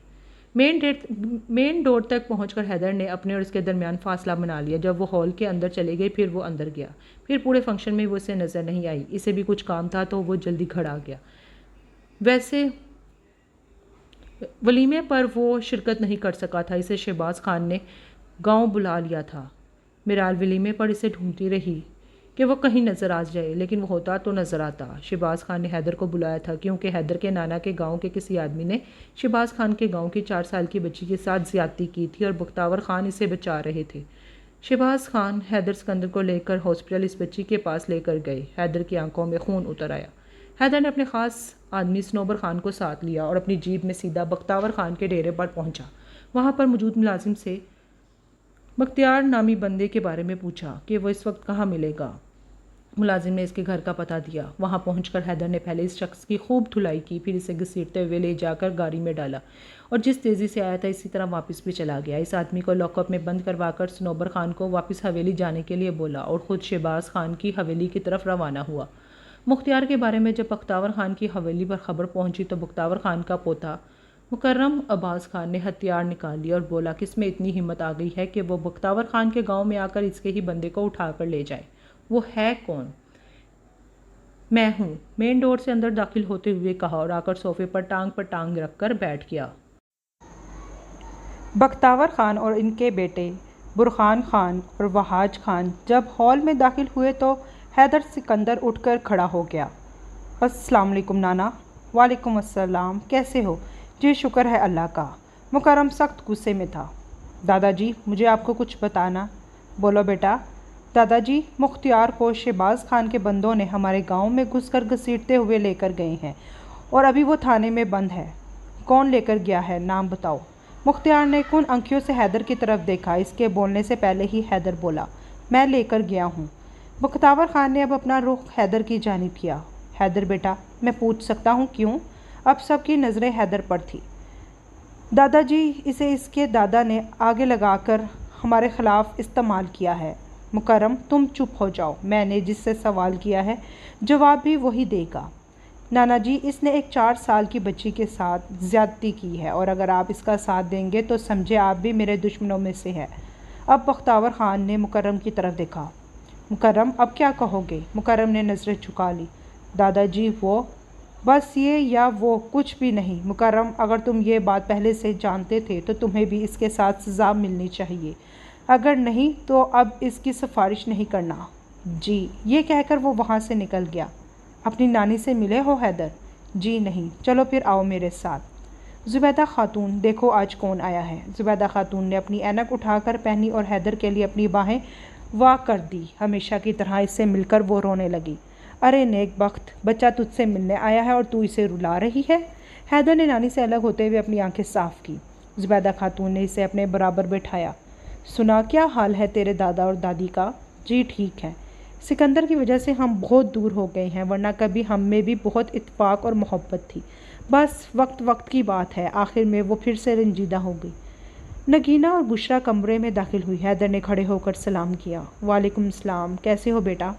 मेन डोर तक पहुंचकर हैदर ने अपने और इसके दरमियान फासला बना लिया। जब वो हॉल के अंदर चले गए फिर वो अंदर गया। फिर पूरे फंक्शन में वो इसे नज़र नहीं आई। इसे भी कुछ काम था तो वो जल्दी घर आ गया। वैसे वलीमे पर वो शिरकत नहीं कर सका था। इसे शहबाज खान ने गांव बुला लिया था। मिराल वलीमे पर इसे ढूंढती रही कि वो कहीं नज़र आ जाए, लेकिन वो होता तो नज़र आता। शहबाज खान ने हैदर को बुलाया था क्योंकि हैदर के नाना के गांव के किसी आदमी ने शहबाज खान के गांव की 4 साल की बच्ची के साथ ज़्यादती की थी और बख्तावर खान इसे बचा रहे थे। शहबाज खान हैदर सिकंदर को लेकर हॉस्पिटल इस बच्ची के पास लेकर गए। हैदर की आंखों में खून उतर आया। हैदर ने अपने ख़ास आदमी सनोबर खान को साथ लिया और अपनी जीप में सीधा बख्तावर खान के डेरे पर पहुंचा। वहां पर मौजूद मुलाजिम से बख्तियार नामी बंदे के बारे में पूछा कि वो इस वक्त कहाँ मिलेगा। मुलाजिम ने इसके घर का पता दिया। वहां पहुंचकर हैदर ने पहले इस शख्स की खूब धुलाई की, फिर इसे घसीटते हुए ले जाकर गाड़ी में डाला और जिस तेज़ी से आया था इसी तरह वापस भी चला गया। इस आदमी को लॉकअप में बंद करवाकर सनोबर खान को वापस हवेली जाने के लिए बोला और ख़ुद शहबाज खान की हवेली की तरफ रवाना हुआ। मुख्तियार के बारे में जब बख्तावर खान की हवेली पर खबर पहुंची तो बख्तावर खान का पोता मुकर्रम अब्बास खान ने हथियार निकाल लिया और बोला कि इसमें इतनी हिम्मत आ गई है कि वो बख्तावर खान के गांव में आकर इसके ही बंदे को उठाकर ले जाए। वो है कौन? मैं हूँ, मेन डोर से अंदर दाखिल होते हुए कहा और आकर सोफे पर टांग रखकर बैठ गया। बख्तावर खान और इनके बेटे बुरहान खान और वहाज खान जब हॉल में दाखिल हुए तो हैदर सिकंदर उठकर खड़ा हो गया। अस्सलाम वालेकुम नाना। वालेकुम अस्सलाम, कैसे हो? जी शुक्र है अल्लाह का। मुकर्रम सख्त गुस्से में था। दादाजी मुझे आपको कुछ बताना। बोलो बेटा। दादाजी, मुख्तियार को शहबाज खान के बंदों ने हमारे गांव में घुसकर घसीटते हुए लेकर गए हैं और अभी वो थाने में बंद है। कौन लेकर गया है, नाम बताओ। मुख्तियार ने कुन आंखों से हैदर की तरफ देखा। इसके बोलने से पहले ही हैदर बोला, मैं लेकर गया हूँ। बख्तावर खान ने अब अपना रुख हैदर की जानिब किया। हैदर बेटा, मैं पूछ सकता हूँ क्यों? अब सबकी नज़रें हैदर पर थी। दादाजी, इसे इसके दादा ने आगे लगाकर हमारे ख़िलाफ़ इस्तेमाल किया है। मुकर्रम, तुम चुप हो जाओ। मैंने जिससे सवाल किया है जवाब भी वही देगा। नाना जी, इसने एक 4 साल की बच्ची के साथ ज़्यादती की है और अगर आप इसका साथ देंगे तो समझे आप भी मेरे दुश्मनों में से है। अब बख्तावर खान ने मुकर्रम की तरफ देखा। मुकर्रम, अब क्या कहोगे? मुकर्रम ने नज़रें झुका ली। दादाजी, वो बस ये या वो कुछ भी नहीं। मुकर्रम, अगर तुम ये बात पहले से जानते थे तो तुम्हें भी इसके साथ सज़ा मिलनी चाहिए, अगर नहीं तो अब इसकी सिफारिश नहीं करना। जी। ये कहकर वो वहाँ से निकल गया। अपनी नानी से मिले हो हैदर? जी नहीं। चलो फिर आओ मेरे साथ। ज़ुबैदा खातून, देखो आज कौन आया है। ज़ुबैदा खातून ने अपनी ऐनक उठाकर पहनी और हैदर के लिए अपनी बाहें वाह कर दी। हमेशा की तरह इससे मिलकर वो रोने लगी। अरे नेक बख्त, बच्चा तुझसे मिलने आया है और तू इसे रुला रही है। हैदर ने नानी से अलग होते हुए अपनी आंखें साफ की। ज़ुबैदा खातून ने इसे अपने बराबर बैठाया। सुना, क्या हाल है तेरे दादा और दादी का? जी ठीक है। सिकंदर की वजह से हम बहुत दूर हो गए हैं, वरना कभी हम में भी बहुत इत्तेफाक और मोहब्बत थी। बस वक्त की बात है, आखिर में वो फिर से रंजीदा हो गई। नगीना और बुशरा कमरे में दाखिल हुई। हैदर ने खड़े होकर सलाम किया। वालेकुम सलाम, कैसे हो बेटा?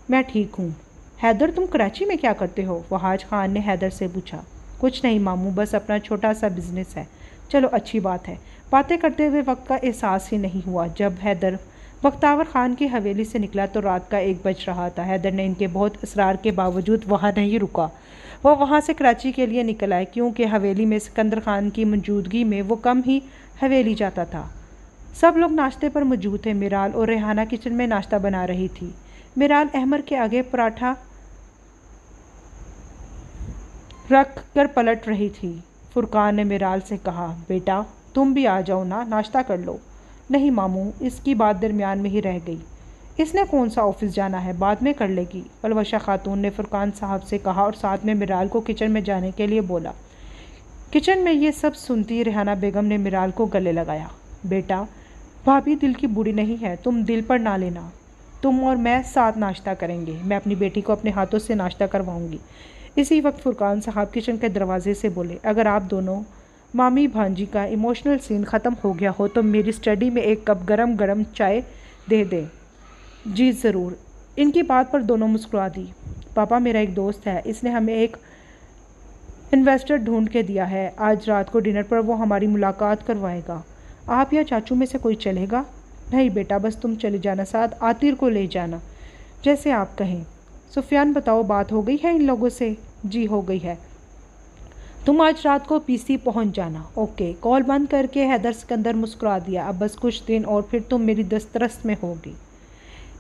मैं ठीक हूँ। हैदर, तुम कराची में क्या करते हो? वहाज खान ने हैदर से पूछा। कुछ नहीं मामू, बस अपना छोटा सा बिजनेस है। चलो अच्छी बात है। बातें करते हुए वक्त का एहसास ही नहीं हुआ। जब हैदर बख्तावर खान की हवेली से निकला तो रात का 1 बज रहा था। हैदर ने इनके बहुत असरार के बावजूद वहाँ नहीं रुका। वो वहाँ से कराची के लिए निकल आए, क्योंकि हवेली में सिकंदर खान की मौजूदगी में वो कम ही हवेली जाता था। सब लोग नाश्ते पर मौजूद थे। मिराल और रेहाना किचन में नाश्ता बना रही थी। मिराल अहमर के आगे पराठा रख कर पलट रही थी। फुरकान ने मिराल से कहा, बेटा तुम भी आ जाओ ना, नाश्ता कर लो। नहीं मामू, इसकी बात दरमियान में ही रह गई। इसने कौन सा ऑफिस जाना है, बाद में कर लेगी। अलवशा खातून ने फुरकान साहब से कहा और साथ में मिराल को किचन में जाने के लिए बोला। किचन में ये सब सुनती रेहाना बेगम ने मिराल को गले लगाया। बेटा, भाभी दिल की बुरी नहीं है, तुम दिल पर ना लेना। तुम और मैं साथ नाश्ता करेंगे। मैं अपनी बेटी को अपने हाथों से नाश्ता करवाऊंगी। इसी वक्त फुरकान साहब किचन के दरवाजे से बोले, अगर आप दोनों मामी भांजी का इमोशनल सीन ख़त्म हो गया हो तो मेरी स्टडी में 1 कप गरम गरम चाय दे दें। जी ज़रूर। इनकी बात पर दोनों मुस्कुरा दी। पापा, मेरा एक दोस्त है, इसने हमें एक इन्वेस्टर ढूंढ के दिया है। आज रात को डिनर पर वो हमारी मुलाकात करवाएगा। आप या चाचू में से कोई चलेगा? नहीं बेटा, बस तुम चले जाना, साथ आतिर को ले जाना, जैसे आप कहें। सुफियान, बताओ बात हो गई है इन लोगों से? जी हो गई है। तुम आज रात को पीसी पहुंच जाना। ओके। कॉल बंद करके हैदर सिकंदर मुस्कुरा दिया। अब बस कुछ दिन और फिर तुम मेरी दस्तरस में होगी।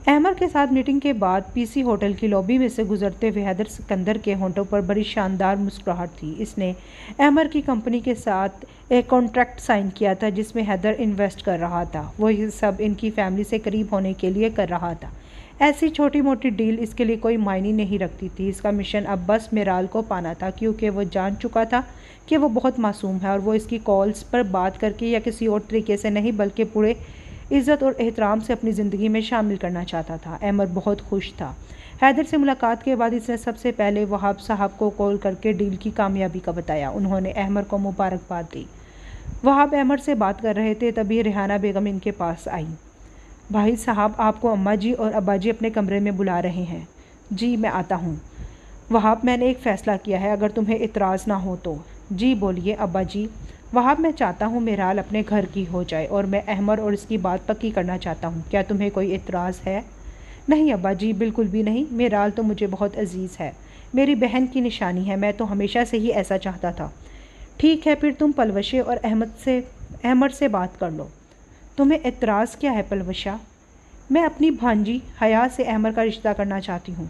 अहमर के साथ मीटिंग के बाद पीसी होटल की लॉबी में से गुजरते हुए हैदर सिकंदर के होंठों पर बड़ी शानदार मुस्कुराहट थी। इसने अहमर की कंपनी के साथ एक कॉन्ट्रैक्ट साइन किया था जिसमें हैदर इन्वेस्ट कर रहा था। वो ये सब इनकी फैमिली से करीब होने के लिए कर रहा था। ऐसी छोटी मोटी डील इसके लिए कोई मायने नहीं रखती थी। इसका मिशन अब बस मिराल को पाना था, क्योंकि वो जान चुका था कि वो बहुत मासूम है और वो इसकी कॉल्स पर बात करके या किसी और तरीके से नहीं बल्कि पूरे इज़्ज़त और एहतराम से अपनी ज़िंदगी में शामिल करना चाहता था। अहमर बहुत खुश था। हैदर से मुलाकात के बाद इसने सबसे पहले वहाब साहब को कॉल करके डील की कामयाबी का बताया। उन्होंने अहमद को मुबारकबाद दी। वहाब अहमद से बात कर रहे थे, तभी रेहाना बेगम इनके पास आई। भाई साहब, आपको अम्मा जी और अब्बा जी अपने कमरे में बुला रहे हैं। जी मैं आता हूँ। वहाब, मैंने एक फ़ैसला किया है, अगर तुम्हें इतराज़ ना हो तो। जी बोलिए अब्बा जी। वहाब, मैं चाहता हूँ मेराल अपने घर की हो जाए और मैं अहमद और इसकी बात पक्की करना चाहता हूँ। क्या तुम्हें कोई इतराज़ है? नहीं अब्बा जी, बिल्कुल भी नहीं। मेराल तो मुझे बहुत अजीज़ है, मेरी बहन की निशानी है। मैं तो हमेशा से ही ऐसा चाहता था। ठीक है, फिर तुम पलवशे और अहमद से बात कर लो। तुम्हें एतराज़ क्या है पलवशा? मैं अपनी भांजी हया से अहमद का रिश्ता करना चाहती हूँ।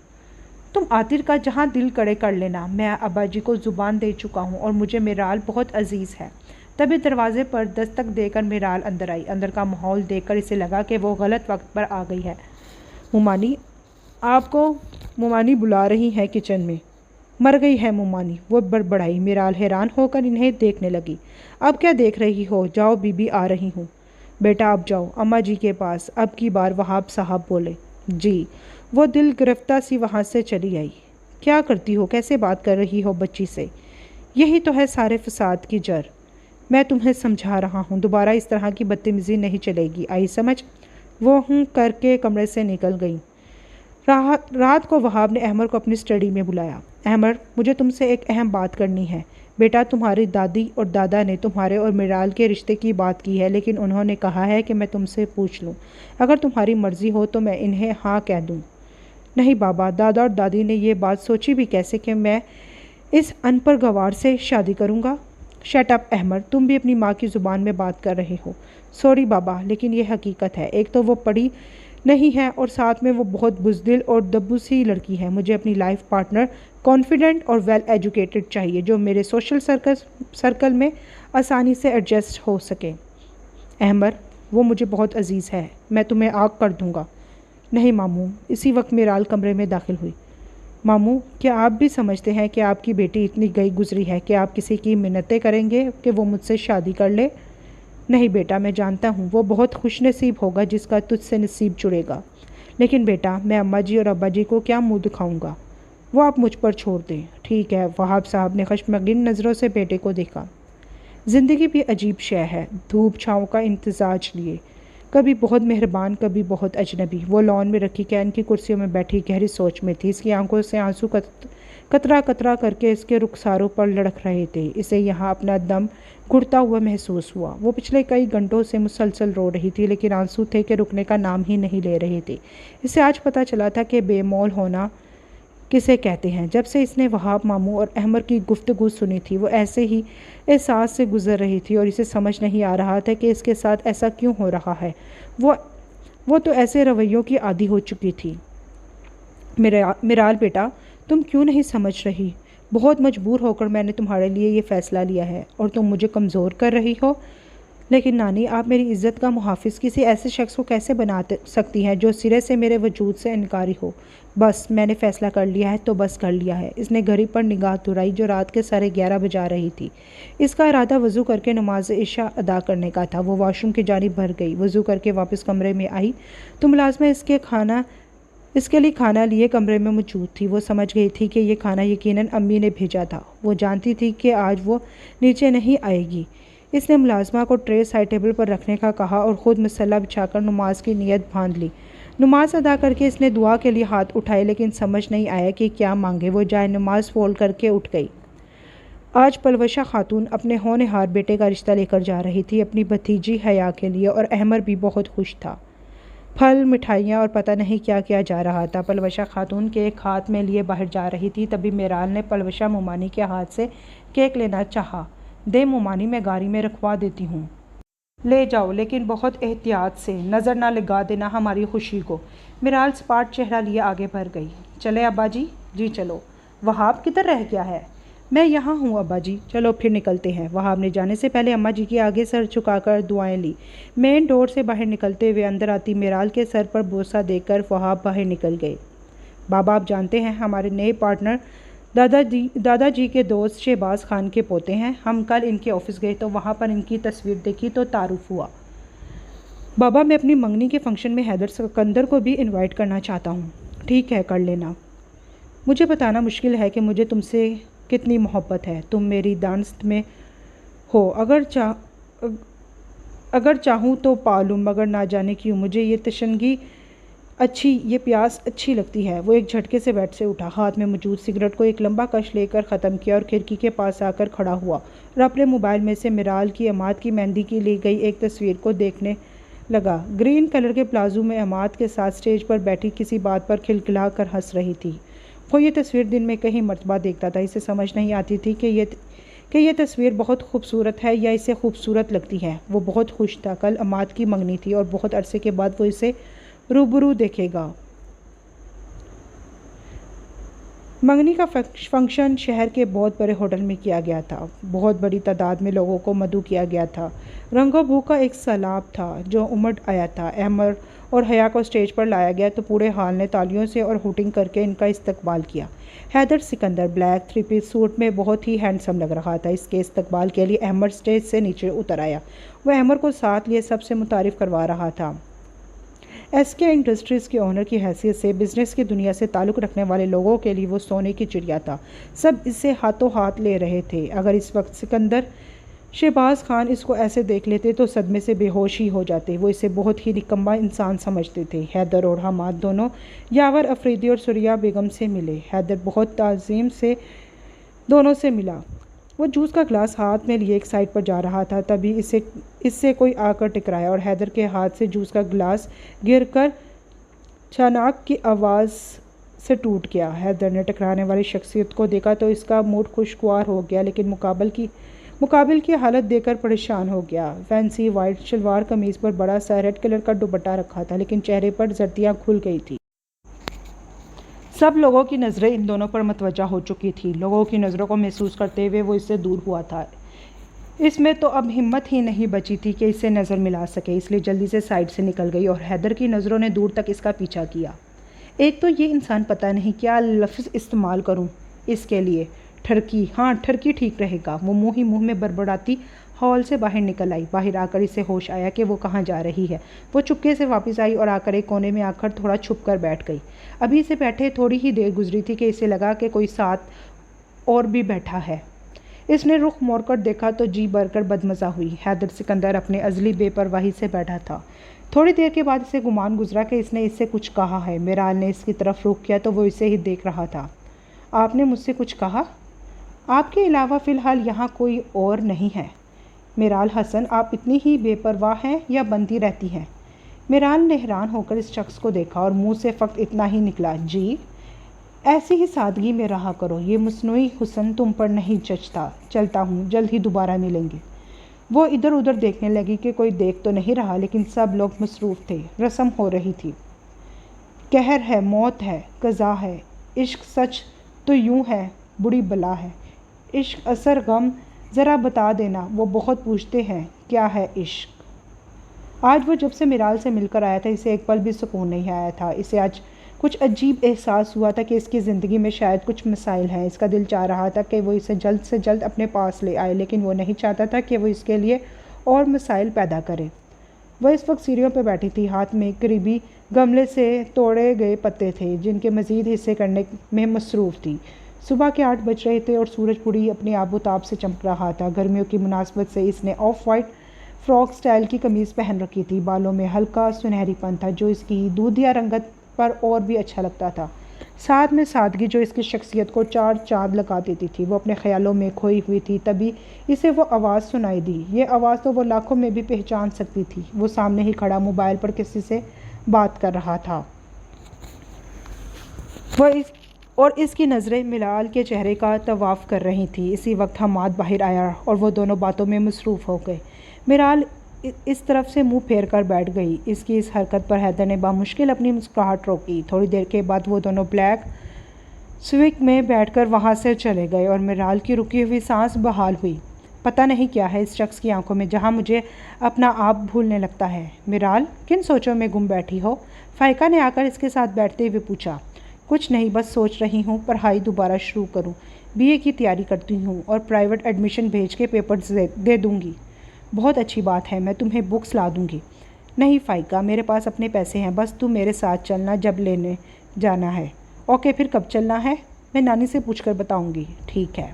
तुम आतिर का जहाँ दिल करे कर लेना। मैं अब्बा जी को ज़ुबान दे चुका हूँ और मुझे मेराल बहुत अजीज़ है। तभी दरवाजे पर दस्तक देकर मेराल अंदर आई। अंदर का माहौल देखकर इसे लगा कि वो गलत वक्त पर आ गई है। मुमानी, आपको मुमानी बुला रही है किचन में। मर गई है मुमानी, वो बड़बड़ाई। मेराल हैरान होकर इन्हें देखने लगी। अब क्या देख रही हो? जाओ, बीबी आ रही हूँ। बेटा अब जाओ अम्मा जी के पास। अब की बार वहाब साहब बोले। जी। वो दिल गिरफ्ता सी वहाँ से चली आई। क्या करती हो? कैसे बात कर रही हो बच्ची से? यही तो है सारे फसाद की जड़। मैं तुम्हें समझा रहा हूँ, दोबारा इस तरह की बदतमीज़ी नहीं चलेगी। आई समझ? वो हूँ करके कमरे से निकल गई। रात को वहाब ने अहमद को अपनी स्टडी में बुलाया। अहमद, मुझे तुमसे एक अहम बात करनी है। बेटा, तुम्हारी दादी और दादा ने तुम्हारे और मिराल के रिश्ते की बात की है, लेकिन उन्होंने कहा है कि मैं तुमसे पूछ लूँ। अगर तुम्हारी मर्ज़ी हो तो मैं इन्हें हाँ कह दूँ। नहीं बाबा, दादा और दादी ने ये बात सोची भी कैसे कि मैं इस अनपढ़ गवार से शादी करूँगा? शट अप अहमद, तुम भी अपनी माँ की ज़ुबान में बात कर रहे हो। सॉरी बाबा, लेकिन ये हकीकत है। एक तो वो पढ़ी नहीं है और साथ में वो बहुत बुज़दिल और दब्बू सी लड़की है। मुझे अपनी लाइफ पार्टनर कॉन्फिडेंट और वेल एजुकेटेड चाहिए, जो मेरे सोशल सर्कल में आसानी से एडजस्ट हो सके। अहमद, वो मुझे बहुत अजीज़ है, मैं तुम्हें आग कर दूँगा। नहीं मामू। इसी वक्त मेराल कमरे में दाखिल हुई। मामू, क्या आप भी समझते हैं कि आपकी बेटी इतनी गई गुजरी है कि आप किसी की मिन्नतें करेंगे कि वो मुझसे शादी कर ले? नहीं बेटा, मैं जानता हूँ वो बहुत खुशनसीब होगा जिसका तुझसे नसीब जुड़ेगा। लेकिन बेटा, मैं अम्मा जी और अब्बा जी को क्या मुँह दिखाऊँगा? वो आप मुझ पर छोड़ दें। ठीक है। वहाब साहब ने खश्मगीन नज़रों से बेटे को देखा। ज़िंदगी भी अजीब शय है, धूप छाँव का इंतजाज लिए, कभी बहुत मेहरबान, कभी बहुत अजनबी। वो लॉन में रखी कैन की कुर्सियों में बैठी गहरी सोच में थी। इसकी आंखों से आंसू कतरा कतरा करके इसके रुखसारों पर लड़क रहे थे। इसे यहाँ अपना दम घुटता हुआ महसूस हुआ। वो पिछले कई घंटों से मुसलसल रो रही थी, लेकिन आंसू थे कि रुकने का नाम ही नहीं ले रहे थे। इसे आज पता चला था कि बेमौल होना किसे कहते हैं। जब से इसने वहाब मामू और अहमद की गुफ्तगू सुनी थी, वो ऐसे ही एहसास से गुजर रही थी और इसे समझ नहीं आ रहा था कि इसके साथ ऐसा क्यों हो रहा है। वो तो ऐसे रवैयों की आदी हो चुकी थी। मिराल बेटा, तुम क्यों नहीं समझ रही? बहुत मजबूर होकर मैंने तुम्हारे लिए ये फ़ैसला लिया है और तुम मुझे कमज़ोर कर रही हो। लेकिन नानी, आप मेरी इज़्ज़त का मुहाफ़िज़ किसी ऐसे शख्स को कैसे बना सकती हैं जो सिरे से मेरे वजूद से इनकारी हो? बस मैंने फ़ैसला कर लिया है तो बस कर लिया है। इसने घड़ी पर निगाह दुराई जो रात के 11:30 बजा रही थी। इसका इरादा वज़ू करके नमाज इशा अदा करने का था। वो वॉशरूम की जानिब भर गई। वज़ू करके वापस कमरे में आई तो मुलाज़िमा इसके लिए खाना लिए कमरे में मौजूद थी। वो समझ गई थी कि ये खाना यकीनन अम्मी ने भेजा था। वो जानती थी कि आज वो नीचे नहीं आएगी। इसने मुलाज़िमा को ट्रे साइड टेबल पर रखने का कहा और ख़ुद मसल्ला बिछाकर नमाज की नीयत बांध ली। नमाज अदा करके इसने दुआ के लिए हाथ उठाए, लेकिन समझ नहीं आया कि क्या मांगे। वो जाए नमाज फोल्ड करके उठ गई। आज पलवशा खातून अपने होनहार बेटे का रिश्ता लेकर जा रही थी, अपनी भतीजी हया के लिए, और अहमद भी बहुत खुश था। फल, मिठाइयाँ और पता नहीं क्या किया जा रहा था। पलवशा खातून केक हाथ में लिए बाहर जा रही थी, तभी मेराल ने पलवशा मुमानी के हाथ से केक लेना चाहा। दे मुमानी, मैं गाड़ी में रखवा देती हूँ। ले जाओ, लेकिन बहुत एहतियात से, नज़र ना लगा देना हमारी खुशी को। मिराल सपाट चेहरा लिए आगे बढ़ गई। चले अब्बा जी? जी चलो। वहाब किधर रह गया है? मैं यहाँ हूँ अब्बा जी। चलो फिर निकलते हैं। वहाब ने जाने से पहले अम्मा जी के आगे सर झुकाकर दुआएं ली। मेन डोर से बाहर निकलते हुए अंदर आती मिराल के सर पर बोसा देकर वहाब बाहर निकल गए। बाबा, आप जानते हैं हमारे नए पार्टनर दादाजी के दोस्त शहबाज खान के पोते हैं। हम कल इनके ऑफिस गए तो वहाँ पर इनकी तस्वीर देखी तो तारुफ हुआ। बाबा, मैं अपनी मंगनी के फंक्शन में हैदर सिकंदर को भी इनवाइट करना चाहता हूँ। ठीक है, कर लेना। मुझे बताना मुश्किल है कि मुझे तुमसे कितनी मोहब्बत है। तुम मेरी दानस्त में हो। अगर चाहूँ तो पा लूँ, मगर ना जाने क्यों मुझे ये प्यास अच्छी लगती है। वो एक झटके से बेड से उठा, हाथ में मौजूद सिगरेट को एक लंबा कश लेकर ख़त्म किया और खिड़की के पास आकर खड़ा हुआ और अपने मोबाइल में से मिराल की अमाद की मेहंदी की ली गई एक तस्वीर को देखने लगा। ग्रीन कलर के प्लाजो में अमाद के साथ स्टेज पर बैठी किसी बात पर खिलखिला कर हंस रही थी। वो ये तस्वीर दिन में कई मर्तबा देखता था। इसे समझ नहीं आती थी कि ये तस्वीर बहुत खूबसूरत है या इसे खूबसूरत लगती है। वो बहुत खुश था। कल अमाद की मंगनी थी और बहुत अरसे के बाद वो इसे रूबरू देखेगा। मंगनी का फंक्शन शहर के बहुत बड़े होटल में किया गया था। बहुत बड़ी तादाद में लोगों को मदऊ किया गया था। रंगो भू का एक सैलाब था जो उमड़ आया था। अहमर और हया को स्टेज पर लाया गया तो पूरे हाल ने तालियों से और हुटिंग करके इनका इस्तकबाल किया। Haider Sikandar black 3 piece suit में बहुत ही हैंडसम लग रहा था। इसके इस्तकबाल के लिए अहमर स्टेज से नीचे उतर आया। वह अहमर को साथ लिए सबसे मुतारिफ करवा रहा था। एसके इंडस्ट्रीज़ के ओनर की हैसियत से बिजनेस की दुनिया से ताल्लुक़ रखने वाले लोगों के लिए वो सोने की चिड़िया था। सब इससे हाथों हाथ ले रहे थे। अगर इस वक्त सिकंदर शहबाज खान इसको ऐसे देख लेते तो सदमे से बेहोश ही हो जाते। वो इसे बहुत ही निकम्मा इंसान समझते थे। हैदर और हमाद दोनों यावर अफरीदी और सुरिया बेगम से मिले। हैदर बहुत ताज़ीम से दोनों से मिला। वो जूस का ग्लास हाथ में लिए एक साइड पर जा रहा था, तभी इससे कोई आकर टकराया और हैदर के हाथ से जूस का गिलास गिरकर छनाक की आवाज़ से टूट गया। हैदर ने टकराने वाली शख्सियत को देखा तो इसका मूड खुशगवार हो गया, लेकिन मुकाबिल की हालत देखकर परेशान हो गया। फैंसी वाइट शलवार कमीज़ पर बड़ा सा रेड कलर का दुपट्टा रखा था, लेकिन चेहरे पर जर्दियाँ खुल गई थी। सब लोगों की नज़रें इन दोनों पर मतवज्जा हो चुकी थी। लोगों की नज़रों को महसूस करते हुए वो इससे दूर हुआ था। इसमें तो अब हिम्मत ही नहीं बची थी कि इससे नज़र मिला सके, इसलिए जल्दी से साइड से निकल गई और हैदर की नज़रों ने दूर तक इसका पीछा किया। एक तो ये इंसान, पता नहीं क्या लफ्ज़ इस्तेमाल करूं इसके लिए, ठरकी, हाँ ठरकी ठीक रहेगा। वो मुँह ही मुँह में बड़बड़ाती हॉल से बाहर निकल आई। बाहर आकर इसे होश आया कि वो कहाँ जा रही है। वो चुपके से वापस आई और आकर एक कोने में आकर थोड़ा छुप कर बैठ गई। अभी इसे बैठे थोड़ी ही देर गुजरी थी कि इसे लगा कि कोई साथ और भी बैठा है। इसने रुख मोड़कर देखा तो जी भरकर बदमज़ा हुई। हैदर सिकंदर अपने अजली बेपरवाही से बैठा था। थोड़ी देर के बाद इसे गुमान गुजरा कि इसने इससे कुछ कहा है। मिराल ने इसकी तरफ रुख किया तो वो इसे ही देख रहा था। आपने मुझसे कुछ कहा? आपके अलावा फ़िलहाल यहाँ कोई और नहीं है। मिराल हसन, आप इतनी ही बेपरवाह हैं या बनती रहती हैं? मिराल ने हैरान होकर इस शख्स को देखा और मुंह से फ़क्त इतना ही निकला, जी। ऐसी ही सादगी में रहा करो, ये मसनूई हुस्न तुम पर नहीं जचता। चलता हूँ, जल्द ही दोबारा मिलेंगे। वो इधर उधर देखने लगी कि कोई देख तो नहीं रहा, लेकिन सब लोग मसरूफ़ थे। रस्म हो रही थी। कहर है, मौत है, कज़ा है। इश्क सच तो यूँ है, बुरी बला है। इश्क असर गम, ज़रा बता देना। वो बहुत पूछते हैं, क्या है इश्क? आज वो जब से मिराल से मिलकर आया था, इसे एक पल भी सुकून नहीं आया था। इसे आज कुछ अजीब एहसास हुआ था कि इसकी ज़िंदगी में शायद कुछ मसाइल हैं। इसका दिल चाह रहा था कि वो इसे जल्द से जल्द अपने पास ले आए, लेकिन वो नहीं चाहता था कि वो इसके लिए और मसाइल पैदा करे। वह इस वक्त सीढ़ियों पर बैठी थी। हाथ में करीबी गमले से तोड़े गए पत्ते थे, जिनके मज़ीद हिस्से करने में मसरूफ़ थी। सुबह के 8 बज रहे थे और सूरज पूरी अपनी आबोताब से चमक रहा था। गर्मियों की मुनासबत से इसने ऑफ वाइट फ्रॉक स्टाइल की कमीज़ पहन रखी थी। बालों में हल्का सुनहरीपन था जो इसकी दूधिया रंगत पर और भी अच्छा लगता था। साथ में सादगी जो इसकी शख्सियत को 4 चाँद लगा देती थी। वो अपने ख्यालों में खोई हुई थी, तभी इसे वो आवाज़ सुनाई दी। ये आवाज़ तो वो लाखों में भी पहचान सकती थी। वो सामने ही खड़ा मोबाइल पर किसी से बात कर रहा था। और इसकी नज़रें मिलाल के चेहरे का तवाफ़ कर रही थी। इसी वक्त हमाद बाहर आया और वो दोनों बातों में मसरूफ़ हो गए। मिराल इस तरफ से मुंह फेर कर बैठ गई। इसकी इस हरकत पर हैदर ने बामुश्किल अपनी मुस्कुराहट रोकी। थोड़ी देर के बाद वो दोनों ब्लैक स्विक में बैठकर वहाँ से चले गए और मिराल की रुकी हुई सांस बहाल हुई। पता नहीं क्या है इस शख्स की आंखों में, जहाँ मुझे अपना आप भूलने लगता है। मिराल, किन सोचों में गुम बैठी हो? फ़ाइका ने आकर इसके साथ बैठते हुए पूछा। कुछ नहीं, बस सोच रही हूँ पढ़ाई दोबारा शुरू करूँ। बीए की तैयारी करती हूँ और प्राइवेट एडमिशन भेज के पेपर्स दे दूँगी। बहुत अच्छी बात है, मैं तुम्हें बुक्स ला दूँगी। नहीं फ़ाइका, मेरे पास अपने पैसे हैं, बस तुम मेरे साथ चलना। जब लेने जाना है। ओके, फिर कब चलना है? मैं नानी से पूछकर बताऊंगी। ठीक है।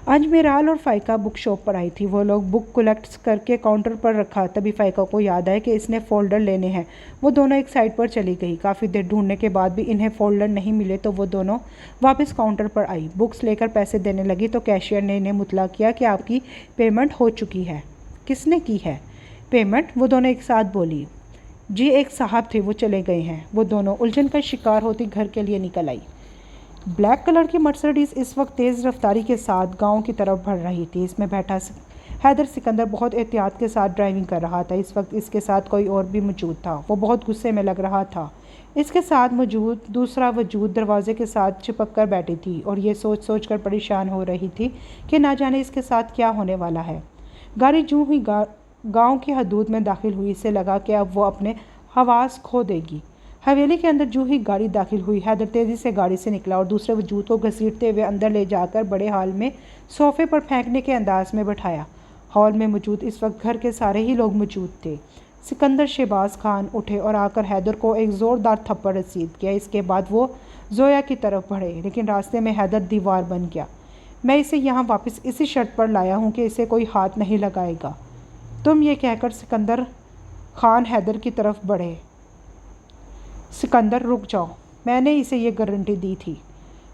आज मिराल और फ़ाइका बुक शॉप पर आई थी। वो लोग बुक कलेक्ट करके काउंटर पर रखा। तभी फ़ाइका को याद आया कि इसने फ़ोल्डर लेने हैं। वो दोनों एक साइड पर चली गई। काफ़ी देर ढूंढने के बाद भी इन्हें फ़ोल्डर नहीं मिले तो वो दोनों वापस काउंटर पर आई। बुक्स लेकर पैसे देने लगी तो कैशियर ने इन्हें मुतला किया कि आपकी पेमेंट हो चुकी है। किसने की है पेमेंट? वो दोनों एक साथ बोली। जी, एक साहब थे, वो चले गए हैं। वो दोनों उलझन का शिकार होती घर के लिए निकल आई। ब्लैक कलर की मर्सिडीज इस वक्त तेज़ रफ्तारी के साथ गांव की तरफ बढ़ रही थी। इसमें बैठा हैदर सिकंदर बहुत एहतियात के साथ ड्राइविंग कर रहा था। इस वक्त इसके साथ कोई और भी मौजूद था। वो बहुत गुस्से में लग रहा था। इसके साथ मौजूद दूसरा वजूद दरवाजे के साथ चिपक कर बैठी थी और ये सोच सोच कर परेशान हो रही थी कि ना जाने इसके साथ क्या होने वाला है। गाड़ी जूं ही गांव की हदूद में दाखिल हुई, इसे लगा कि अब वो अपने हवास खो देगी। हवेली के अंदर जूं ही गाड़ी दाखिल हुई, हैदर तेज़ी से गाड़ी से निकला और दूसरे वजूद को घसीटते हुए अंदर ले जाकर बड़े हॉल में सोफे पर फेंकने के अंदाज में बैठाया। हॉल में मौजूद इस वक्त घर के सारे ही लोग मौजूद थे। सिकंदर शहबाज खान उठे और आकर हैदर को एक ज़ोरदार थप्पड़ रसीद किया। इसके बाद वो जोया की तरफ बढ़े, लेकिन रास्ते में हैदर दीवार बन गया। मैं इसे यहाँ वापस इसी शर्त पर लाया हूँ कि इसे कोई हाथ नहीं लगाएगा। तुम ये कहकर सिकंदर खान हैदर की तरफ बढ़े। सिकंदर, रुक जाओ, मैंने इसे ये गारंटी दी थी।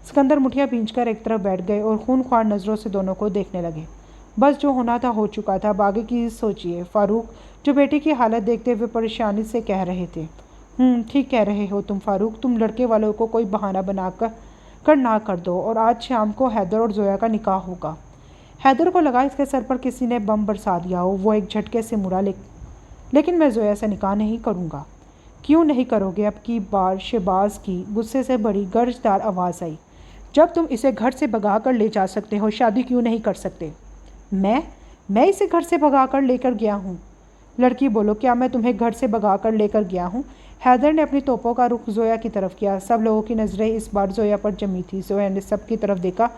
सिकंदर मुठियाँ भींचकर एक तरफ बैठ गए और खूनख्वार नज़रों से दोनों को देखने लगे। बस जो होना था हो चुका था, अब आगे की सोचिए। फारूक, जो बेटी की हालत देखते हुए परेशानी से कह रहे थे। ठीक कह रहे हो तुम फारूक। तुम लड़के वालों को कोई बहाना बनाकर ना कर दो और आज शाम को हैदर और जोया का निकाह होगा। हैदर को लगा इसके सर पर किसी ने बम बरसा दिया हो। वो एक झटके से मुड़ा, लेकिन मैं जोया से निकाह नहीं करूँगा। क्यों नहीं करोगे? अब की बार शहबाज की गुस्से से बड़ी गर्जदार आवाज़ आई। जब तुम इसे घर से भगा कर ले जा सकते हो, शादी क्यों नहीं कर सकते? मैं इसे घर से भगा कर लेकर गया हूँ। लड़की बोलो, क्या मैं तुम्हें घर से भगा कर लेकर गया हूँ? हैदर ने अपनी तोपों का रुख जोया की तरफ किया। सब लोगों की नज़रें इस बार जोया पर जमी थी। जोया ने सब की तरफ देखा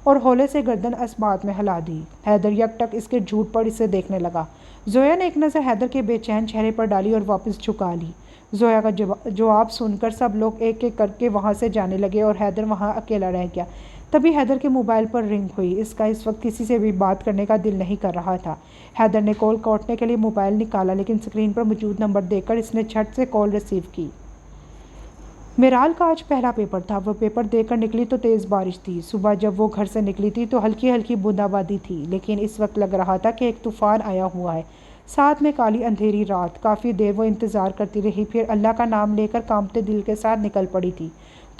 और हौले से गर्दन असबात में हिला दी। हैदर यकटक इसके झूठ पर इसे देखने लगा। जोया ने एक नज़र हैदर के बेचैन चेहरे पर डाली और वापस झुका ली। जोया का जवाब सुनकर सब लोग एक एक करके वहाँ से जाने लगे और हैदर वहाँ अकेला रह गया। तभी हैदर के मोबाइल पर रिंग हुई। इसका इस वक्त किसी से भी बात करने का दिल नहीं कर रहा था। हैदर ने कॉल काटने के लिए मोबाइल निकाला, लेकिन स्क्रीन पर मौजूद नंबर देखकर इसने झट से कॉल रिसीव की। मिराल का आज पहला पेपर था। वह पेपर देकर निकली तो तेज़ बारिश थी। सुबह जब वो घर से निकली थी तो हल्की हल्की बूंदाबांदी थी, लेकिन इस वक्त लग रहा था कि एक तूफ़ान आया हुआ है। साथ में काली अंधेरी रात। काफ़ी देर वो इंतज़ार करती रही, फिर अल्लाह का नाम लेकर कांपते दिल के साथ निकल पड़ी थी।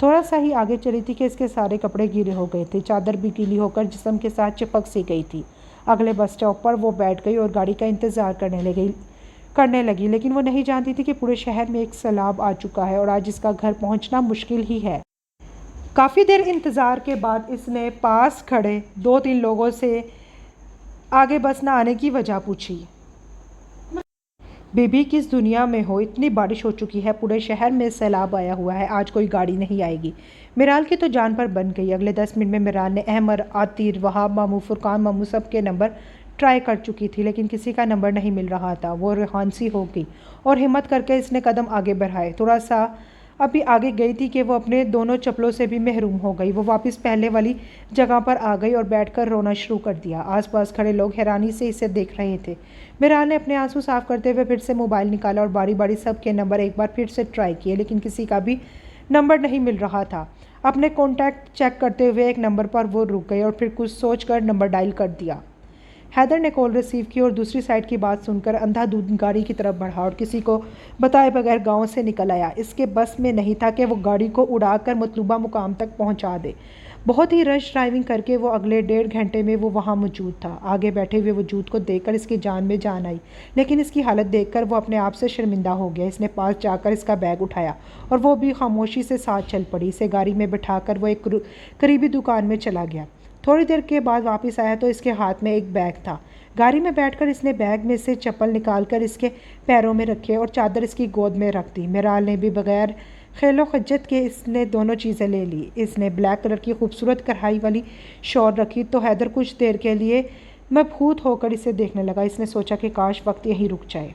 थोड़ा सा ही आगे चली थी कि इसके सारे कपड़े गीले हो गए थे। चादर भी गीली होकर जिस्म के साथ चिपक सी गई थी। अगले बस स्टॉप पर वो बैठ गई और गाड़ी का इंतज़ार करने लगी, लेकिन वो नहीं जानती थी कि पूरे शहर में एक सैलाब आ चुका है और आज इसका घर पहुंचना मुश्किल ही है। काफ़ी देर इंतज़ार के बाद इसने पास खड़े 2-3 लोगों से आगे बस ना आने की वजह पूछी। बेबी, किस दुनिया में हो? इतनी बारिश हो चुकी है, पूरे शहर में सैलाब आया हुआ है, आज कोई गाड़ी नहीं आएगी। मिराल की तो जान पर बन गई। अगले 10 मिनट में मिराल ने अहमद, आतिर, वहाब मामू, फुरकान मामू सब के नंबर ट्राई कर चुकी थी, लेकिन किसी का नंबर नहीं मिल रहा था। वो रेहानसी हो गई और हिम्मत करके इसने कदम आगे बढ़ाए। थोड़ा सा अभी आगे गई थी कि वो अपने दोनों चप्पलों से भी महरूम हो गई। वो वापस पहले वाली जगह पर आ गई और बैठकर रोना शुरू कर दिया। आसपास खड़े लोग हैरानी से इसे देख रहे थे। मिराल ने अपने आंसू साफ करते हुए फिर से मोबाइल निकाला और बारी बारी सब के नंबर एक बार फिर से ट्राई किए, लेकिन किसी का भी नंबर नहीं मिल रहा था। अपने कॉन्टैक्ट चेक करते हुए एक नंबर पर वो रुक गए और फिर कुछ सोचकर नंबर डायल कर दिया। हैदर ने कॉल रिसीव की और दूसरी साइड की बात सुनकर अंधाधुंध गाड़ी की तरफ बढ़ा और किसी को बताए बगैर गांव से निकल आया। इसके बस में नहीं था कि वो गाड़ी को उड़ाकर मतलूबा मुकाम तक पहुंचा दे। बहुत ही रश ड्राइविंग करके वो अगले 1.5 घंटे में वो वहाँ मौजूद था। आगे बैठे हुए वजूद को देखकर इसकी जान में जान आई, लेकिन इसकी हालत देखकर वो अपने आप से शर्मिंदा हो गया। इसने पास जाकर इसका बैग उठाया और वो भी खामोशी से साथ चल पड़ी। इसे गाड़ी में बिठाकर वो एक करीबी दुकान में चला गया। थोड़ी देर के बाद वापस आया तो इसके हाथ में एक बैग था। गाड़ी में बैठकर इसने बैग में से चप्पल निकालकर इसके पैरों में रखे और चादर इसकी गोद में रख दी। मिराल ने भी बगैर खेलो खज्जत के इसने दोनों चीज़ें ले ली। इसने ब्लैक कलर की खूबसूरत कढ़ाई वाली शॉल रखी तो हैदर कुछ देर के लिए मबहूत होकर इसे देखने लगा। इसने सोचा कि काश वक्त यहीं रुक जाए।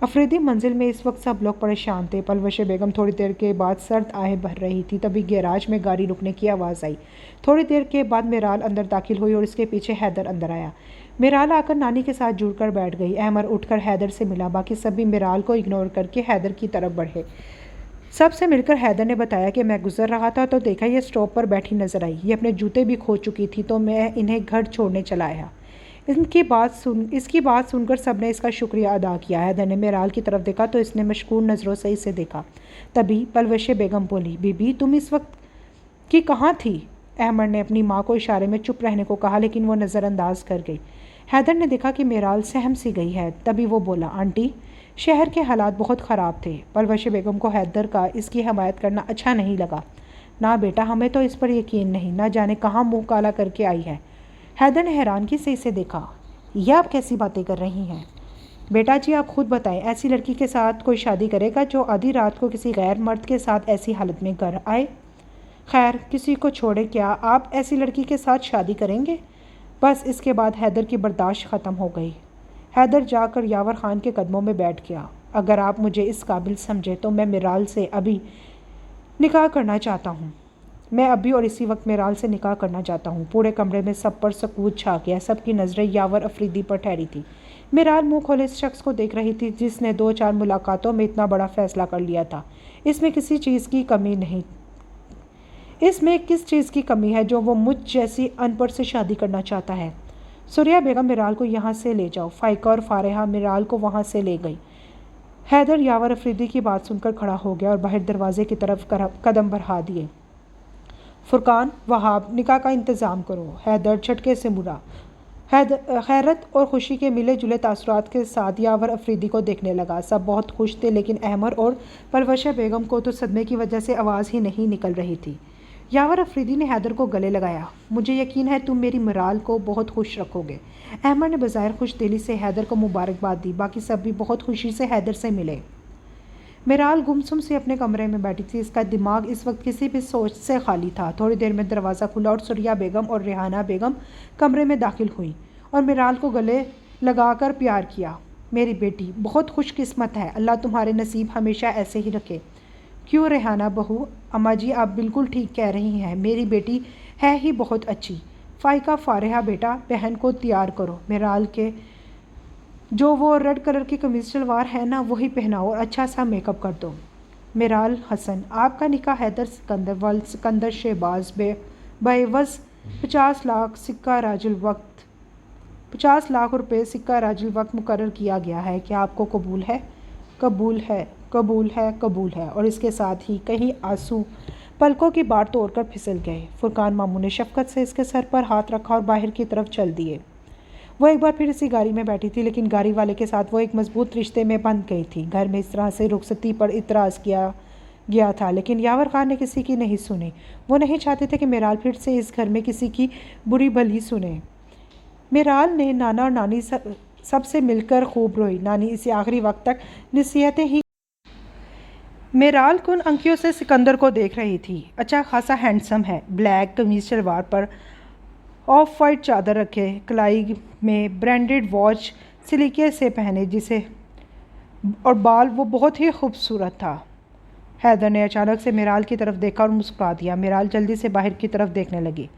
अफरीदी मंजिल में इस वक्त सब लोग परेशान थे। पलवश बेगम थोड़ी देर के बाद सर्द आहें भर रही थी। तभी गैराज में गाड़ी रुकने की आवाज़ आई। थोड़ी देर के बाद मिराल अंदर दाखिल हुई और इसके पीछे हैदर अंदर आया। मिराल आकर नानी के साथ जुड़कर बैठ गई। अहमर उठकर हैदर से मिला। बाकी सभी मिराल को इग्नोर करके हैदर की तरफ बढ़े। सबसे मिलकर हैदर ने बताया कि मैं गुजर रहा था तो देखा ये स्टॉप पर बैठी नजर आई। ये अपने जूते भी खो चुकी थी तो मैं इन्हें घर छोड़ने चला आया। इसकी बात सुनकर सबने इसका शुक्रिया अदा किया। हैदर ने मिराल की तरफ देखा तो इसने मशकूर नज़रों से इसे देखा। तभी पलवश बेगम बोली, बीबी तुम इस वक्त की कहाँ थी? अहमद ने अपनी माँ को इशारे में चुप रहने को कहा लेकिन वो नज़रअंदाज कर गई। हैदर ने देखा कि मिराल सहम सी गई है। तभी वो बोला, आंटी शहर के हालात बहुत ख़राब थे। पलवश बेगम को हैदर का इसकी हमायत करना अच्छा नहीं लगा। ना बेटा, हमें तो इस पर यकीन नहीं, ना जाने कहाँ मुँह काला करके आई है। हैदर ने हैरानगी से इसे देखा। यह आप कैसी बातें कर रही हैं? बेटा जी आप खुद बताएं, ऐसी लड़की के साथ कोई शादी करेगा जो आधी रात को किसी गैर मर्द के साथ ऐसी हालत में घर आए? खैर किसी को छोड़े, क्या आप ऐसी लड़की के साथ शादी करेंगे? बस इसके बाद हैदर की बर्दाश्त ख़त्म हो गई। हैदर जाकर यावर ख़ान के कदमों में बैठ गया। अगर आप मुझे इस काबिल समझे तो मैं मिराल से अभी निकाह करना चाहता हूँ। मैं अभी और इसी वक्त मिराल से निकाह करना चाहता हूँ। पूरे कमरे में सब पर सकूत छा गया। सबकी नज़रें यावर अफरीदी पर ठहरी थी। मिराल मुंह खोले इस शख्स को देख रही थी जिसने 2-4 मुलाकातों में इतना बड़ा फैसला कर लिया था। इसमें किस चीज़ की कमी है जो वो मुझ जैसी अनपढ़ से शादी करना चाहता है? सुरिया बेगम, मिराल को यहाँ से ले जाओ। फ़ाइका और फारेहा मिराल को वहाँ से ले गई। हैदर यावर अफरीदी की बात सुनकर खड़ा हो गया और बाहर दरवाजे की तरफ कदम बढ़ा दिए। फुरकान, वहाब, निकाह का इंतज़ाम करो। हैदर झटके से मुड़ा। हैरत और खुशी के मिले जुले तासुरात के साथ यावर अफरीदी को देखने लगा। सब बहुत खुश थे लेकिन अहमर और परवशा बेगम को तो सदमे की वजह से आवाज़ ही नहीं निकल रही थी। यावर अफरीदी ने हैदर को गले लगाया। मुझे यकीन है तुम मेरी मिराल को बहुत खुश रखोगे। अहमर ने बज़ाहिर खुश दिली से हैदर को मुबारकबाद दी। बाकी सब भी बहुत खुशी से हैदर से मिले। मिराल गुमसुम से अपने कमरे में बैठी थी। इसका दिमाग इस वक्त किसी भी सोच से खाली था। थोड़ी देर में दरवाज़ा खुला और सुरिया बेगम और रेहाना बेगम कमरे में दाखिल हुई और मिराल को गले लगाकर प्यार किया। मेरी बेटी बहुत खुशकिस्मत है, अल्लाह तुम्हारे नसीब हमेशा ऐसे ही रखे। क्यों रेहाना बहू? अम्मा जी आप बिल्कुल ठीक कह रही हैं, मेरी बेटी है ही बहुत अच्छी। फ़ाइका, फारेहा बेटा बहन को तैयार करो। मिराल के जो वो रेड कलर की कमीज़ शलवार है ना वही पहनाओ और अच्छा सा मेकअप कर दो। मिराल हसन, आपका निकाह हैदर सिकंदर वल सिकंदर शहबाज बेवज़ 50 लाख सिक्का राजुल वक्त 50 लाख रुपए सिक्का राजुल वक्त मुकर्रर किया गया है। क्या आपको कबूल है? कबूल है, कबूल है, कबूल है। और इसके साथ ही कहीं आंसू पलकों की बार तोड़कर फिसल गए। फुरकान मामू ने शफकत से इसके सर पर हाथ रखा और बाहर की तरफ चल दिए। वो एक बार फिर इसी गाड़ी में बैठी थी लेकिन गाड़ी वाले के साथ वो एक मजबूत रिश्ते में बंध गई थी। घर में इस तरह से रुखसती पर इतराज़ किया गया था लेकिन यावर खान ने किसी की नहीं सुनी। वो नहीं चाहते थे कि मिराल फिर से इस घर में किसी की बुरी भली सुने। मिराल ने नाना और नानी सबसे मिलकर खूब रोई। नानी इसे आखिरी वक्त तक नसीहतें ही। मिराल कुन अंकियों से सिकंदर को देख रही थी। अच्छा खासा हैंडसम है, ब्लैक कमीज शलवार पर ऑफ वाइट चादर रखे, कलाई में ब्रांडेड वॉच सिलिके से पहने जिसे और बाल वो बहुत ही खूबसूरत था। हैदर ने अचानक से मिराल की तरफ देखा और मुस्कुरा दिया। मिराल जल्दी से बाहर की तरफ देखने लगी।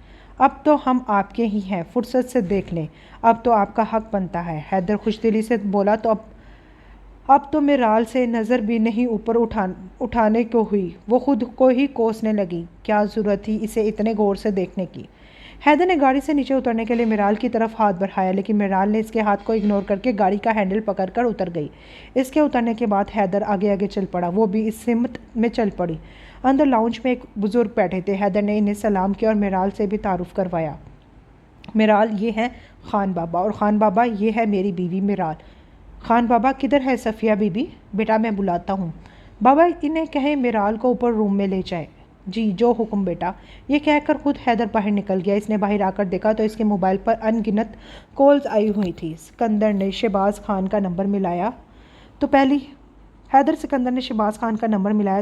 अब तो हम आपके ही हैं, फुर्सत से देख लें, अब तो आपका हक बनता है। हैदर खुशदिली से बोला तो अब तो मिराल से नज़र भी नहीं ऊपर उठाने को हुई। वो खुद को ही कोसने लगी। क्या ज़रूरत थी इसे इतने गौर से देखने की। हैदर ने गाड़ी से नीचे उतरने के लिए मिराल की तरफ हाथ बढ़ाया लेकिन मिराल ने इसके हाथ को इग्नोर करके गाड़ी का हैंडल पकड़कर उतर गई। इसके उतरने के बाद हैदर आगे आगे चल पड़ा। वो भी इस सिमत में चल पड़ी। अंदर लाउंज में एक बुज़ुर्ग बैठे थे। हैदर ने इन्हें सलाम किया और मिराल से भी तारुफ करवाया। मिराल, ये हैं खान बाबा, और खान बाबा ये है मेरी बीवी मिराल। खान बाबा, किधर है सफ़िया बीबी? बेटा मैं बुलाता हूँ। बाबा इन्हें कहें मिराल को ऊपर रूम में ले जाए। जी जो हुक्म बेटा। ये कहकर खुद हैदर बाहर निकल गया। इसने बाहर आकर देखा तो इसके मोबाइल पर अनगिनत कॉल्स आई हुई थी। सिकंदर ने शहबाज खान का नंबर मिलाया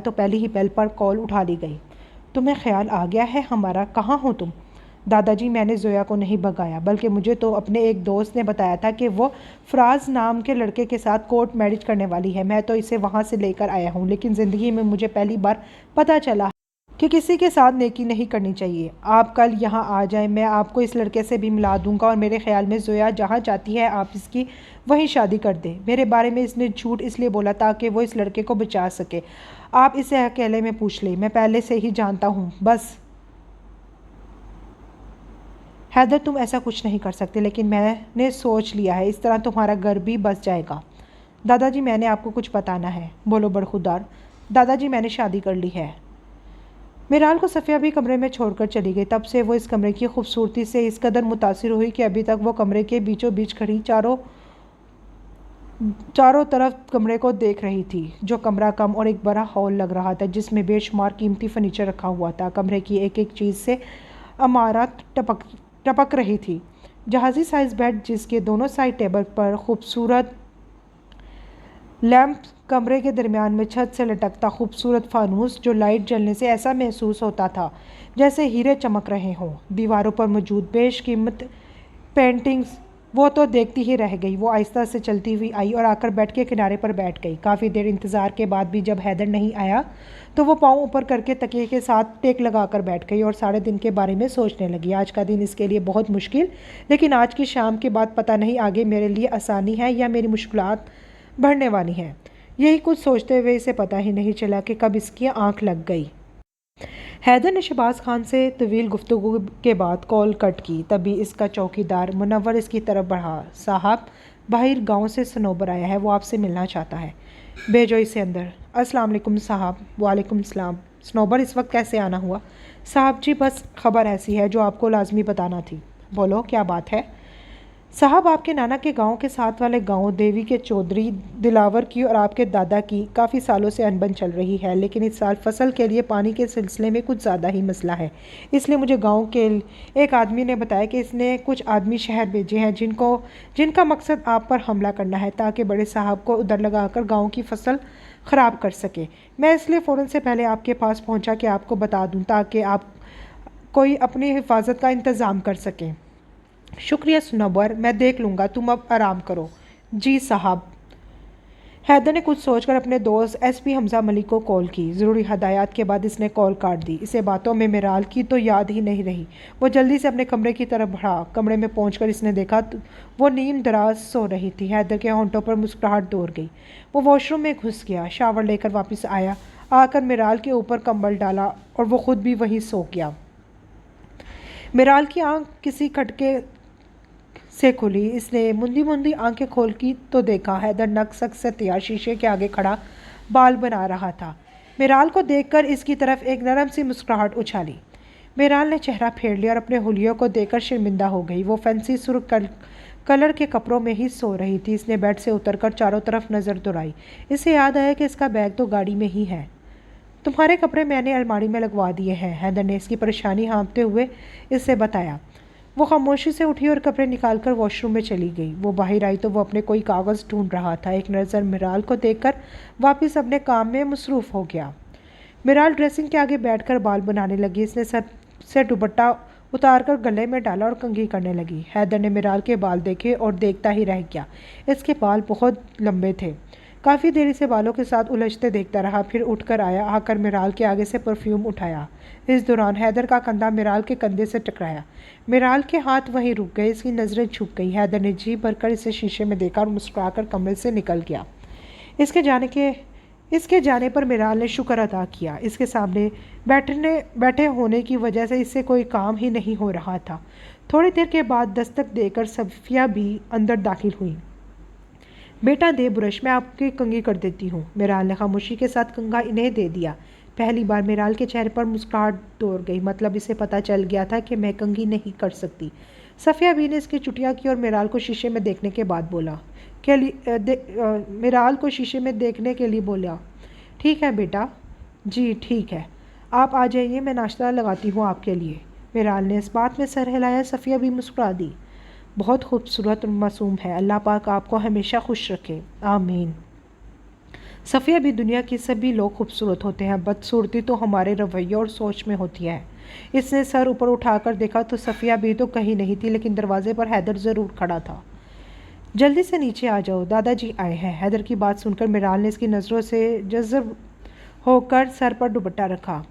तो पहली ही बेल पर कॉल उठा ली गई। तुम्हें ख्याल आ गया है हमारा? कहाँ हो तुम? दादाजी, मैंने जोया को नहीं भगाया, बल्कि मुझे तो अपने एक दोस्त ने बताया था कि वो फराज नाम के लड़के के साथ कोर्ट मैरिज करने वाली है। मैं तो इसे वहाँ से लेकर आया हूँ, लेकिन ज़िंदगी में मुझे पहली बार पता चला कि किसी के साथ नेकी नहीं करनी चाहिए। आप कल यहाँ आ जाएं, मैं आपको इस लड़के से भी मिला दूंगा और मेरे ख्याल में जोया जहाँ चाहती है आप इसकी वहीं शादी कर दें। मेरे बारे में इसने झूठ इसलिए बोला ताकि वो इस लड़के को बचा सके। आप इसे अकेले में पूछ लें, मैं पहले से ही जानता हूँ। बस हैदर, तुम ऐसा कुछ नहीं कर सकते, लेकिन मैंने सोच लिया है, इस तरह तुम्हारा घर भी बस जाएगा। दादाजी, मैंने आपको कुछ बताना है। बोलो बरखुरदार। दादाजी, मैंने शादी कर ली है। मिराल को सफ़िया भी कमरे में छोड़कर चली गई। तब से वो इस कमरे की खूबसूरती से इस कदर मुतासिर हुई कि अभी तक वो कमरे के बीचों बीच खड़ी चारों तरफ कमरे को देख रही थी। जो कमरा कम और एक बड़ा हॉल लग रहा था, जिसमें बेशुमार कीमती फर्नीचर रखा हुआ था। कमरे की एक एक चीज़ से इमारत टपक रही थी। जहाज़ी साइज बेड, जिसके दोनों साइड टेबल पर खूबसूरत लैंप, कमरे के दरमियान में छत से लटकता खूबसूरत फानूस, जो लाइट जलने से ऐसा महसूस होता था जैसे हीरे चमक रहे हों। दीवारों पर मौजूद बेशकीमत पेंटिंग्स, वो तो देखती ही रह गई। वो आहिस्ता से चलती हुई आई और आकर बेड के किनारे पर बैठ गई। काफ़ी देर इंतज़ार के बाद भी जब हैदर नहीं आया तो वो पाँव ऊपर करके तकिए के साथ टेक लगाकर बैठ गई और सारे दिन के बारे में सोचने लगी। आज का दिन इसके लिए बहुत मुश्किल, लेकिन आज की शाम के बाद पता नहीं आगे मेरे लिए आसानी है या मेरी मुश्किलात बढ़ने वाली हैं। यही कुछ सोचते हुए इसे पता ही नहीं चला कि कब इसकी आंख लग गई। हैदर ने शहबाज खान से तवील गुफ्तगू के बाद कॉल कट की। तभी इसका चौकीदार मुनव्वर इसकी तरफ बढ़ा। साहब, बाहर गांव से सनोबर आया है, वो आपसे मिलना चाहता है, भेजो इसे अंदर। अस्सलाम वालेकुम साहब। वालेकुम सलाम। सनोबर, इस वक्त कैसे आना हुआ? साहब जी, बस खबर ऐसी है जो आपको लाजमी बताना थी। बोलो, क्या बात है? साहब, आपके नाना के गांव के साथ वाले गांव देवी के चौधरी दिलावर की और आपके दादा की काफ़ी सालों से अनबन चल रही है, लेकिन इस साल फसल के लिए पानी के सिलसिले में कुछ ज़्यादा ही मसला है। इसलिए मुझे गांव के एक आदमी ने बताया कि इसने कुछ आदमी शहर भेजे हैं जिनका मकसद आप पर हमला करना है, ताकि बड़े साहब को उधर लगाकर गाँव की फसल ख़राब कर सके। मैं इसलिए फ़ौरन से पहले आपके पास पहुँचा कि आपको बता दूँ, ताकि आप कोई अपनी हिफाजत का इंतज़ाम कर सकें। शुक्रिया सुनबर, मैं देख लूँगा, तुम अब आराम करो। जी साहब। हैदर ने कुछ सोचकर अपने दोस्त एसपी हमजा मलिक को कॉल की। ज़रूरी हदायत के बाद इसने कॉल काट दी। इसे बातों में मिराल की तो याद ही नहीं रही। वो जल्दी से अपने कमरे की तरफ बढ़ा। कमरे में पहुंचकर इसने देखा तो वो नीम दराज सो रही थी। हैदर के होंठों पर मुस्कुराहट दौड़ गई। वो वॉशरूम में घुस गया, शावर लेकर वापस आया। आकर मिराल के ऊपर कंबल डाला और वो खुद भी वहीं सो गया। मिराल की आंख किसी खटके से खुली। इसने मुंदी मुंदी आंखें खोल की तो देखा हैदर नक सक से तैयार शीशे के आगे खड़ा बाल बना रहा था। मिराल को देखकर इसकी तरफ एक नरम सी मुस्कुराहट उछाली। मिराल ने चेहरा फेर लिया और अपने हुलियों को देखकर शर्मिंदा हो गई। वो फैंसी सुर्ख कलर के कपड़ों में ही सो रही थी। इसने बेड से उतरकर चारों तरफ नज़र दौड़ाई। इसे याद आया कि इसका बैग तो गाड़ी में ही है। तुम्हारे कपड़े मैंने अलमारी में लगवा दिए हैं, हैदर ने इसकी परेशानी हाँफते हुए इससे बताया। वो खामोशी से उठी और कपड़े निकालकर वॉशरूम में चली गई। वो बाहर आई तो वो अपने कोई कागज़ ढूंढ रहा था। एक नज़र मिराल को देखकर वापस अपने काम में मसरूफ़ हो गया। मिराल ड्रेसिंग के आगे बैठकर बाल बनाने लगी। इसने सर से दुपट्टा उतारकर गले में डाला और कंघी करने लगी। हैदर ने मिराल के बाल देखे और देखता ही रह गया। इसके बाल बहुत लंबे थे। काफ़ी देर से बालों के साथ उलझते देखता रहा, फिर उठकर आया। आकर मिराल के आगे से परफ्यूम उठाया। इस दौरान हैदर का कंधा मिराल के कंधे से टकराया। मिराल के हाथ वहीं रुक गए। इसकी नज़रें छुप गई। हैदर ने जी भरकर इसे शीशे में देखा और मुस्कुराकर कमरे से निकल गया। इसके जाने पर मिराल ने शुक्र अदा किया। इसके सामने बैठे होने की वजह से इससे कोई काम ही नहीं हो रहा था। थोड़ी देर के बाद दस्तक देकर सफ़िया भी अंदर दाखिल हुई। बेटा दे ब्रश, मैं आपकी कंघी कर देती हूँ। मिराल ने खामोशी के साथ कंघा इन्हें दे दिया। पहली बार मिराल के चेहरे पर मुस्कुराहट दौड़ गई। मतलब इसे पता चल गया था कि मैं कंघी नहीं कर सकती। सफ़िया भी ने इसकी चुटिया की और मिराल को शीशे में देखने के बाद बोला मिराल को शीशे में देखने के लिए बोला, ठीक है बेटा। जी ठीक है, आप आ जाइए, मैं नाश्ता लगाती हूँ आपके लिए। मिराल ने इस बात में सर हिलाया। सफ़िया भी मुस्कुरा दी। बहुत खूबसूरत और मासूम है। अल्लाह पाक आपको हमेशा खुश रखे, आमीन। सफ़िया भी, दुनिया के सभी लोग खूबसूरत होते हैं, बदसूरती तो हमारे रवैये और सोच में होती है। इसने सर ऊपर उठाकर देखा तो सफ़िया भी तो कहीं नहीं थी, लेकिन दरवाजे पर हैदर ज़रूर खड़ा था। जल्दी से नीचे आ जाओ, दादाजी आए हैं। हैदर की बात सुनकर मिराल ने इसकी नज़रों से जज़ब होकर सर पर दुपट्टा रखा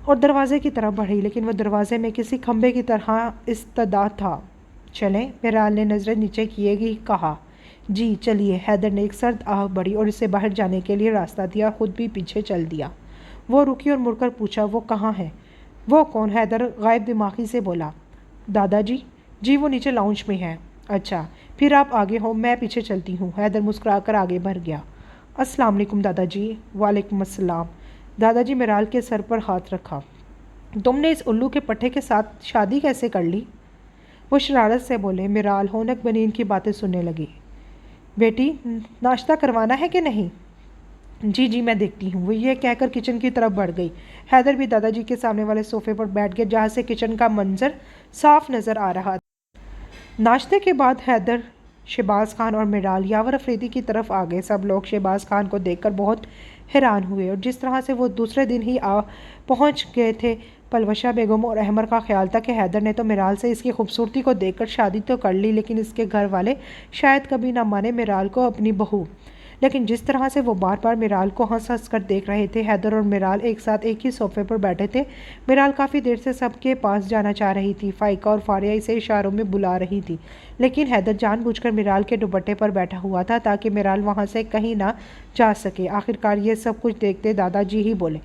और दरवाजे की तरफ बढ़ी, लेकिन वह दरवाजे में किसी खंबे की तरह इस्तदा था। चलें, मिराल ने नज़रें नीचे किए ही कहा। जी चलिए। हैदर ने एक सर्द आह बढ़ी और इसे बाहर जाने के लिए रास्ता दिया, खुद भी पीछे चल दिया। वो रुकी और मुड़कर पूछा, वो कहाँ है? वो कौन? हैदर गायब दिमागी से बोला। दादाजी? जी वो नीचे लाउंज में है। अच्छा, फिर आप आगे हो, मैं पीछे चलती हूँ। हैदर मुस्कुराकर आगे बढ़ गया। अस्सलाम वालेकुम दादाजी। वालेकुम अस्सलाम। दादाजी मिराल के सर पर हाथ रखा। तुमने इस उल्लू के पट्टे के साथ शादी कैसे कर ली? वो शरारत से बोले। मिराल होनक बनी इनकी बातें सुनने लगी। बेटी, नाश्ता करवाना है कि नहीं? जी जी मैं देखती हूँ। वो ये कहकर किचन की तरफ बढ़ गई। हैदर भी दादाजी के सामने वाले सोफे पर बैठ गया, जहाँ से किचन का मंजर साफ नज़र आ रहा था। नाश्ते के बाद हैदर, शहबाज खान और मिराल यावर अफरीदी की तरफ आ गए। सब लोग शहबाज खान को देखकर बहुत हैरान हुए और जिस तरह से वो दूसरे दिन ही पहुंच गए थे। पलवशा बेगम और अहमर का ख्याल था कि हैदर ने तो मिराल से इसकी खूबसूरती को देखकर शादी तो कर ली, लेकिन इसके घर वाले शायद कभी ना माने मिराल को अपनी बहू। लेकिन जिस तरह से वो बार बार मिराल को हंस हंस कर देख रहे थे। हैदर और मिराल एक साथ एक ही सोफे पर बैठे थे। मिराल काफ़ी देर से सबके पास जाना चाह रही थी। फ़ाइका और फारिया इसे इशारों में बुला रही थी, लेकिन हैदर जानबूझकर मिराल के दुपट्टे पर बैठा हुआ था ताकि मिराल वहाँ से कहीं ना जा सके। आखिरकार ये सब कुछ देखते दादाजी ही बोले,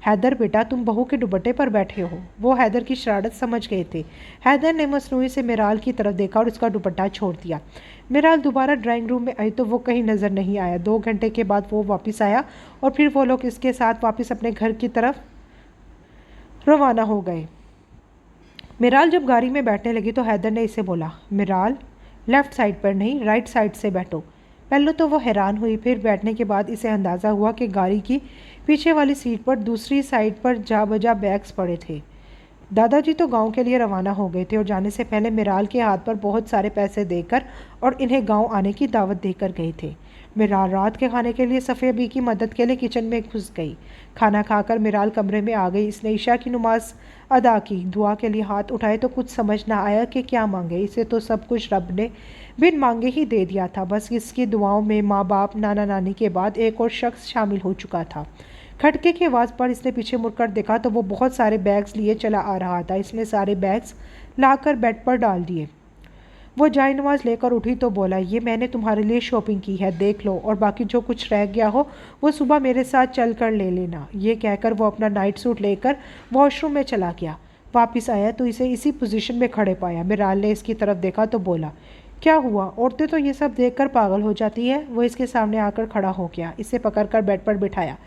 हैदर बेटा, तुम बहू के दुपट्टे पर बैठे हो। वो हैदर की शरारत समझ गए थे। हैदर ने मसनूई से मिराल की तरफ देखा और उसका दुपट्टा छोड़ दिया। मिराल दोबारा ड्राइंग रूम में आई तो वो कहीं नज़र नहीं आया। 2 घंटे के बाद वो वापस आया और फिर वो लोग इसके साथ वापस अपने घर की तरफ रवाना हो गए। मिराल जब गाड़ी में बैठने लगी तो हैदर ने इसे बोला, मिराल, लेफ़्ट साइड पर नहीं, राइट साइड से बैठो। पहले तो वो हैरान हुई, फिर बैठने के बाद इसे अंदाज़ा हुआ कि गाड़ी की पीछे वाली सीट पर दूसरी साइड पर जा बजा बैग्स पड़े थे। दादाजी तो गांव के लिए रवाना हो गए थे और जाने से पहले मिराल के हाथ पर बहुत सारे पैसे देकर और इन्हें गांव आने की दावत देकर गए थे। मिराल रात के खाने के लिए सफ़िया बी की मदद के लिए किचन में घुस गई। खाना खाकर मिराल कमरे में आ गई। इसने ईशा की नमाज अदा की। दुआ के लिए हाथ उठाए तो कुछ समझ ना आया कि क्या मांगे। इसे तो सब कुछ रब ने बिन मांगे ही दे दिया था। बस इसकी दुआओं में माँ बाप, नाना नानी के बाद एक और शख्स शामिल हो चुका था। खटके की आवाज़ पर इसने पीछे मुड़कर देखा तो वो बहुत सारे बैग्स लिए चला आ रहा था। इसने सारे बैग्स लाकर बेड पर डाल दिए। वो जाए नमाज लेकर उठी तो बोला, ये मैंने तुम्हारे लिए शॉपिंग की है, देख लो, और बाकी जो कुछ रह गया हो वो सुबह मेरे साथ चल कर ले लेना। ये कहकर वो अपना नाइट सूट लेकर वॉशरूम में चला गया। वापस आया तो इसे इसी पोजीशन में खड़े पाया। मिराल ने इसकी तरफ देखा तो बोला, क्या हुआ? औरतें तो ये सब देखकर पागल हो जाती है। वो इसके सामने आकर खड़ा हो गया। इसे पकड़कर बेड पर बिठाया।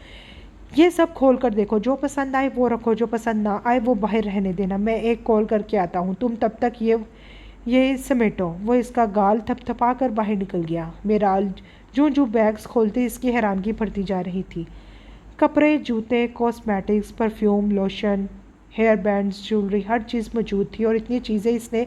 ये सब खोल कर देखो, जो पसंद आए वो रखो, जो पसंद ना आए वो बाहर रहने देना। मैं एक कॉल करके आता हूँ, तुम तब तक ये समेटो। वो इसका गाल थपथपा कर बाहर निकल गया। मिराल जो जो बैग्स खोलते इसकी हैरानगी बढ़ती जा रही थी। कपड़े, जूते, cosmetics, perfume, lotion, hair bands, jewellery, हर चीज़ मौजूद थी और इतनी चीज़ें इसने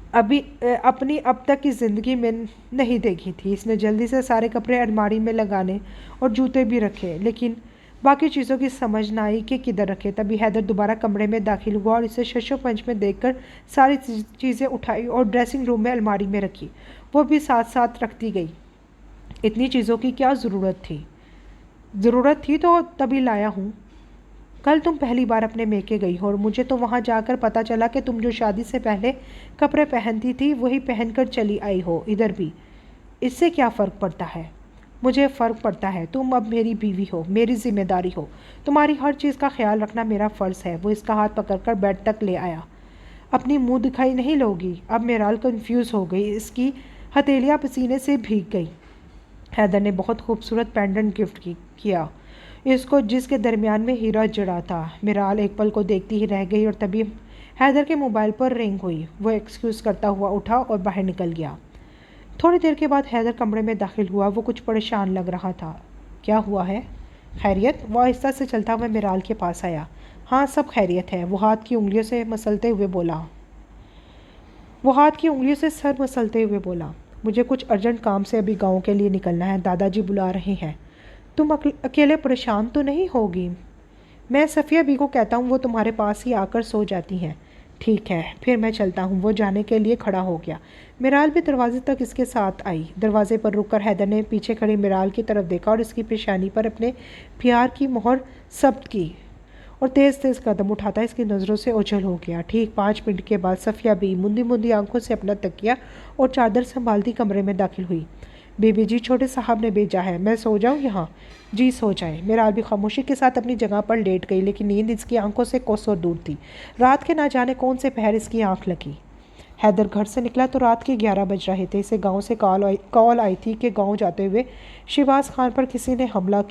अपनी अब तक की ज़िंदगी में नहीं देखी थी। इसने जल्दी से सारे कपड़े अलमारी में लगाने और जूते भी रखे, लेकिन बाकी चीज़ों की समझ ना आई कि किधर रखे। तभी हैदर दोबारा कमरे में दाखिल हुआ और इसे शशो पंच में देखकर सारी चीज़ें उठाई और ड्रेसिंग रूम में अलमारी में रखी। वो भी साथ साथ रखती गई। इतनी चीज़ों की क्या ज़रूरत थी? ज़रूरत थी तो तभी लाया हूँ। कल तुम पहली बार अपने मेके गई हो और मुझे तो वहाँ जाकर पता चला कि तुम जो शादी से पहले कपड़े पहनती थी वही पहनकर चली आई हो इधर भी। इससे क्या फ़र्क पड़ता है? मुझे फ़र्क पड़ता है। तुम अब मेरी बीवी हो, मेरी जिम्मेदारी हो। तुम्हारी हर चीज़ का ख्याल रखना मेरा फ़र्ज़ है। वो इसका हाथ पकड़कर बेड तक ले आया। अपनी मुँह दिखाई नहीं लोगी? अब मिराल कन्फ्यूज़ हो गई। इसकी हथेलियाँ पसीने से भीग गई। हैदर ने बहुत खूबसूरत पेंडेंट गिफ्ट किया इसको, जिसके दरमियान में हीरा जड़ा था। मिराल एक पल को देखती ही रह गई और तभी हैदर के मोबाइल पर रिंग हुई। वो एक्सक्यूज़ करता हुआ उठा और बाहर निकल गया। थोड़ी देर के बाद हैदर कमरे में दाखिल हुआ। वो कुछ परेशान लग रहा था। क्या हुआ है? खैरियत? वो आहिस्ता से चलता हुआ मिराल के पास आया। हाँ, सब खैरियत है। वो हाथ की उंगलियों से सर मसलते हुए बोला, मुझे कुछ अर्जेंट काम से अभी गाँव के लिए निकलना है। दादाजी बुला रहे हैं। तुम अकेले परेशान तो नहीं होगी? मैं सफ़िया बी को कहता हूँ वो तुम्हारे पास ही आकर सो जाती हैं। ठीक है, फिर मैं चलता हूँ। वो जाने के लिए खड़ा हो गया। मिराल भी दरवाजे तक इसके साथ आई। दरवाजे पर रुककर हैदर ने पीछे खड़ी मिराल की तरफ देखा और इसकी पेशानी पर अपने प्यार की मोहर जब्त की और तेज़ तेज़ कदम उठाता इसकी नज़रों से ओझल हो गया। ठीक 5 मिनट के बाद सफ़िया बी मुंदी मुंदी आंखों से अपना तकिया और चादर संभालती कमरे में दाखिल हुई। बीबी जी, छोटे साहब ने भेजा है, मैं सो जाऊं यहाँ? जी सो जाए। मिराल भी खामोशी के साथ अपनी जगह पर लेट गई, लेकिन नींद इसकी आंखों से कोसों दूर थी। रात के ना जाने कौन से पहर इसकी आंख लगी। हैदर घर से निकला तो रात के 11 बज रहे थे। इसे गांव से कॉल आई थी कि गांव जाते हुए शिबाज खान पर किसी ने हमला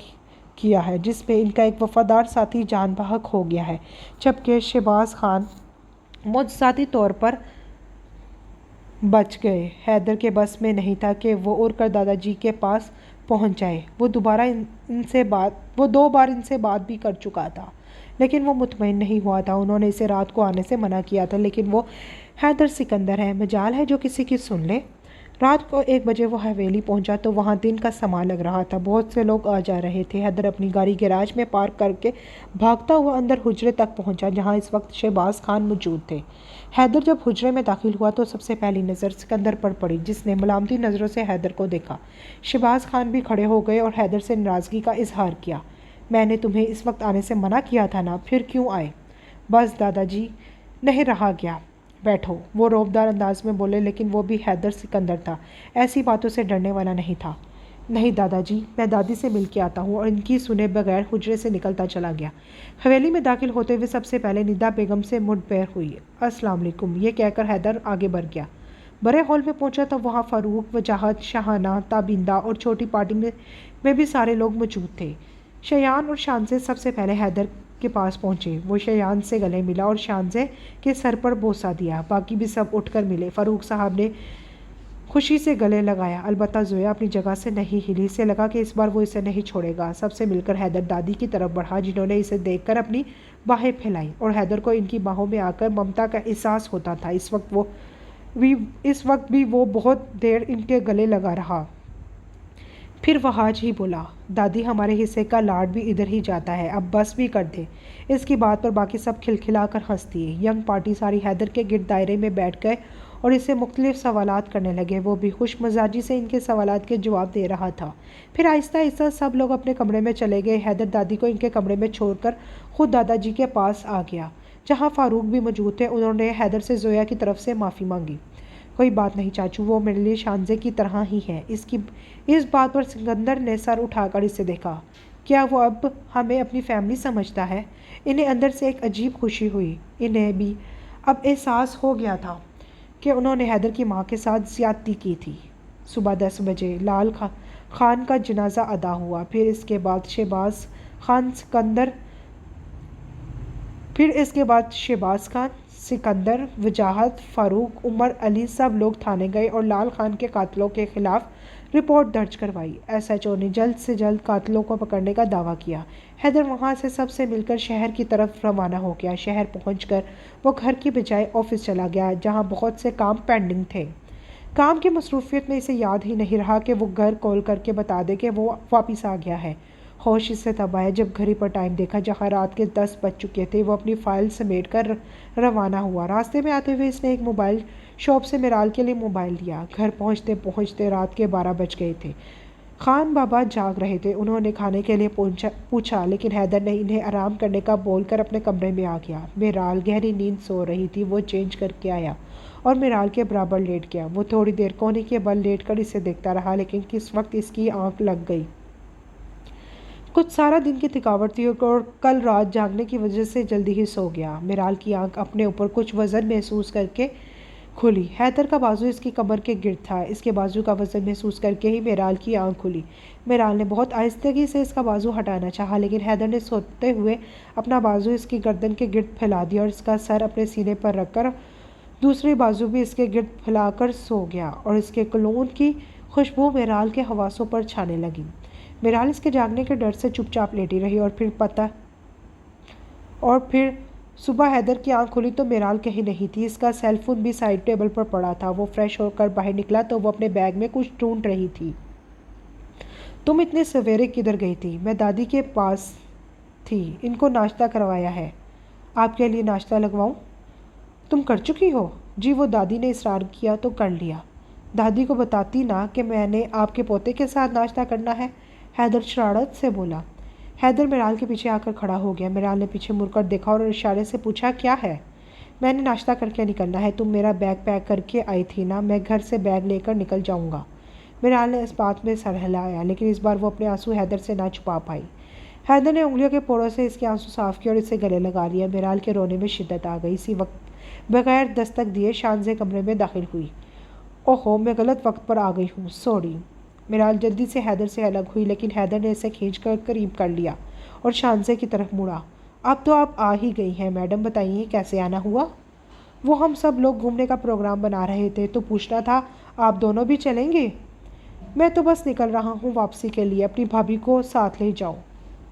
किया है, जिसमें इनका एक वफादार साथी जान बहक हो गया है, जबकि शिबाज खान मुतज़ाती तौर पर बच गए। हैदर के बस में नहीं था कि वो उड़कर दादाजी के पास पहुंच जाए। वो 2 बार इनसे बात भी कर चुका था, लेकिन वो मुतमईन नहीं हुआ था। उन्होंने इसे रात को आने से मना किया था, लेकिन वो हैदर सिकंदर है, मजाल है जो किसी की सुन ले। रात को 1 बजे वो हवेली पहुंचा तो वहाँ दिन का समा लग रहा था। बहुत से लोग आ जा रहे थे। हैदर अपनी गाड़ी गैराज में पार्क करके भागता हुआ अंदर हुजरे तक पहुंचा, जहाँ इस वक्त शहबाज खान मौजूद थे। हैदर जब हुजरे में दाखिल हुआ तो सबसे पहली नज़र सिकंदर पर पड़ी, जिसने मलामती नज़रों से हैदर को देखा। शहबाज खान भी खड़े हो गए और हैदर से नाराज़गी का इजहार किया। मैंने तुम्हें इस वक्त आने से मना किया था ना, फिर क्यों आए? बस दादाजी, नहीं रहा गया, बैठो। वो रौबदार अंदाज में बोले, लेकिन वो भी हैदर सिकंदर था, ऐसी बातों से डरने वाला नहीं था। नहीं दादाजी, मैं दादी से मिल के आता हूँ। और इनकी सुने बगैर हुजरे से निकलता चला गया। हवेली में दाखिल होते हुए सबसे पहले निदा बेगम से मुठभेड़ हुई। अस्सलाम वालेकुम, ये कहकर हैदर आगे बढ़ गया। बड़े हॉल में पहुंचा तो वहाँ फ़ारूक, वजाहत, शाहाना, ताबिंदा और छोटी पार्टी में भी सारे लोग मौजूद थे। शयान और शानजे सबसे पहले हैदर के पास पहुंचे। वो शयान से गले मिला और शानजे के सर पर बोसा दिया। बाकी भी सब उठकर मिले। फ़ारूक साहब ने खुशी से गले लगाया। अलबत्ता जोया अपनी जगह से नहीं हिली। इसे लगा कि इस बार वो इसे नहीं छोड़ेगा। सबसे मिलकर हैदर दादी की तरफ बढ़ा, जिन्होंने इसे देखकर अपनी बाहें फैलाई, और हैदर को इनकी बाहों में आकर ममता का एहसास होता था। इस वक्त भी वो बहुत देर इनके गले लगा रहा। फिर वहाज ही बोला, दादी, हमारे हिस्से का लाड भी इधर ही जाता है, अब बस भी कर दे। इसकी बात पर बाकी सब खिलखिलाकर हंस दिए। यंग पार्टी सारी हैदर के गिर्द दायरे में बैठ गए और इससे मुख्तलिफ सवालात करने लगे। वो भी खुश मजाजी से इनके सवालात के जवाब दे रहा था। फिर आहिस्ता आहिस्ता सब लोग अपने कमरे में चले गए। हैदर दादी को इनके कमरे में छोड़कर खुद दादाजी के पास आ गया, जहाँ फ़ारूक भी मौजूद थे। उन्होंने हैदर से जोया की तरफ से माफ़ी मांगी। कोई बात नहीं चाचू, वो मेरे लिए शानजे की तरह ही है। इस बात पर सिकंदर ने सर उठाकर इसे देखा। क्या वो अब हमें अपनी फैमिली समझता है? इन्हें अंदर से एक अजीब खुशी हुई। इन्हें भी अब एहसास हो गया था कि उन्होंने हैदर की माँ के साथ ज़्यादती की थी। सुबह 10 बजे लाल खान का जनाजा अदा हुआ। फिर इसके बाद शहबाज खान, सिकंदर, वजाहत, फ़ारूक, उमर अली सब लोग थाने गए और लाल खान के कातलों के खिलाफ रिपोर्ट दर्ज करवाई। एसएचओ ने जल्द से जल्द कातलों को पकड़ने का दावा किया। हैदर वहाँ से सबसे मिलकर शहर की तरफ रवाना हो गया। शहर पहुंचकर वो घर की बजाय ऑफिस चला गया, जहाँ बहुत से काम पेंडिंग थे। काम की मसरूफियत में इसे याद ही नहीं रहा कि वो घर कॉल करके बता दे कि वो वापस आ गया है। होश इससे तब आया जब घड़ी पर टाइम देखा, जहाँ रात के 10 बज चुके थे। वो अपनी फ़ाइल समेट कर रवाना हुआ। रास्ते में आते हुए इसने एक मोबाइल शॉप से मिराल के लिए मोबाइल लिया। घर पहुँचते पहुँचते रात के 12 बज गए थे। खान बाबा जाग रहे थे। उन्होंने खाने के लिए पूछा, लेकिन हैदर ने इन्हें आराम करने का बोलकर अपने कमरे में आ गया। मिराल गहरी नींद सो रही थी। वो चेंज करके आया और मिराल के बराबर लेट गया। वो थोड़ी देर कोने के बल लेट कर इसे देखता रहा, लेकिन किस वक्त इसकी आंख लग गई। कुछ सारा दिन की थकावट थी और कल रात जागने की वजह से जल्दी ही सो गया। मिराल की आंख अपने ऊपर कुछ वज़न महसूस करके खुली। हैदर का बाजू इसकी कमर के गिर्द था। इसके बाजू का वज़न महसूस करके ही मिराल की आंख खुली। मिराल ने बहुत आहिस्तगी से इसका बाजू हटाना चाहा, लेकिन हैदर ने सोते हुए अपना बाजू इसकी गर्दन के गिर्द फैला दिया और इसका सर अपने सीने पर रखकर दूसरी बाजू भी इसके गिर्द फैलाकर सो गया, और इसके कलोन की खुशबू मिराल के हवासों पर छाने लगी। मिराल इसके जागने के डर से चुपचाप लेटी रही और फिर सुबह हैदर की आंख खुली तो मिराल कहीं नहीं थी। इसका सेलफोन भी साइड टेबल पर पड़ा था। वो फ्रेश होकर बाहर निकला तो वो अपने बैग में कुछ ढूंढ रही थी। तुम इतने सवेरे किधर गई थी? मैं दादी के पास थी, इनको नाश्ता करवाया है। आपके लिए नाश्ता लगवाऊं? तुम कर चुकी हो? जी, वो दादी ने इसरार किया तो कर लिया। दादी को बताती ना कि मैंने आपके पोते के साथ नाश्ता करना है, हैदर शरारत से बोला। हैदर मिराल के पीछे आकर खड़ा हो गया। मिराल ने पीछे मुड़कर देखा और इशारे से पूछा, क्या है? मैंने नाश्ता करके निकलना है। तुम मेरा बैग पैक करके आई थी ना, मैं घर से बैग लेकर निकल जाऊंगा। मिराल ने इस बात में सर हिलाया, लेकिन इस बार वो अपने आंसू हैदर से ना छुपा पाई। हैदर ने उंगलियों के पोरों से इसके आंसू साफ किए और इसे गले लगा लिया। मिराल के रोने में शिद्दत आ गई। इसी वक्त बगैर दस्तक दिए शान से कमरे में दाखिल हुई। ओहो, मैं गलत वक्त पर आ गई हूँ, सॉरी। मिराल जल्दी से हैदर से अलग हुई, लेकिन हैदर ने इसे खींचकर करीब कर लिया और शानजे की तरफ मुड़ा। अब तो आप आ ही गई हैं मैडम, बताइए कैसे आना हुआ? वो हम सब लोग घूमने का प्रोग्राम बना रहे थे तो पूछना था आप दोनों भी चलेंगे? मैं तो बस निकल रहा हूँ वापसी के लिए, अपनी भाभी को साथ ले जाओ।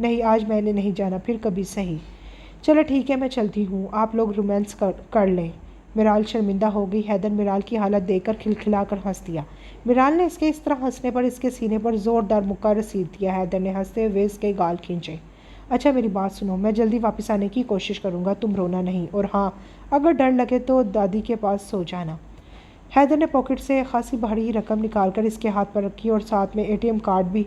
नहीं, आज मैंने नहीं जाना, फिर कभी सही। चलो ठीक है, मैं चलती हूँ, आप लोग रोमांस कर लें। मिराल शर्मिंदा हो गई। हैदर मिराल की हालत देखकर खिलखिलाकर हंस दिया। मिराल ने इसके इस तरह हंसने पर इसके सीने पर जोरदार मुक्का रसीद दिया। हैदर ने हंसते हुए इसके गाल खींचे। अच्छा मेरी बात सुनो, मैं जल्दी वापस आने की कोशिश करूँगा, तुम रोना नहीं, और हाँ, अगर डर लगे तो दादी के पास सो जाना। हैदर ने पॉकेट से खासी भारी रकम निकालकर इसके हाथ पर रखी और साथ में एटीएम कार्ड भी।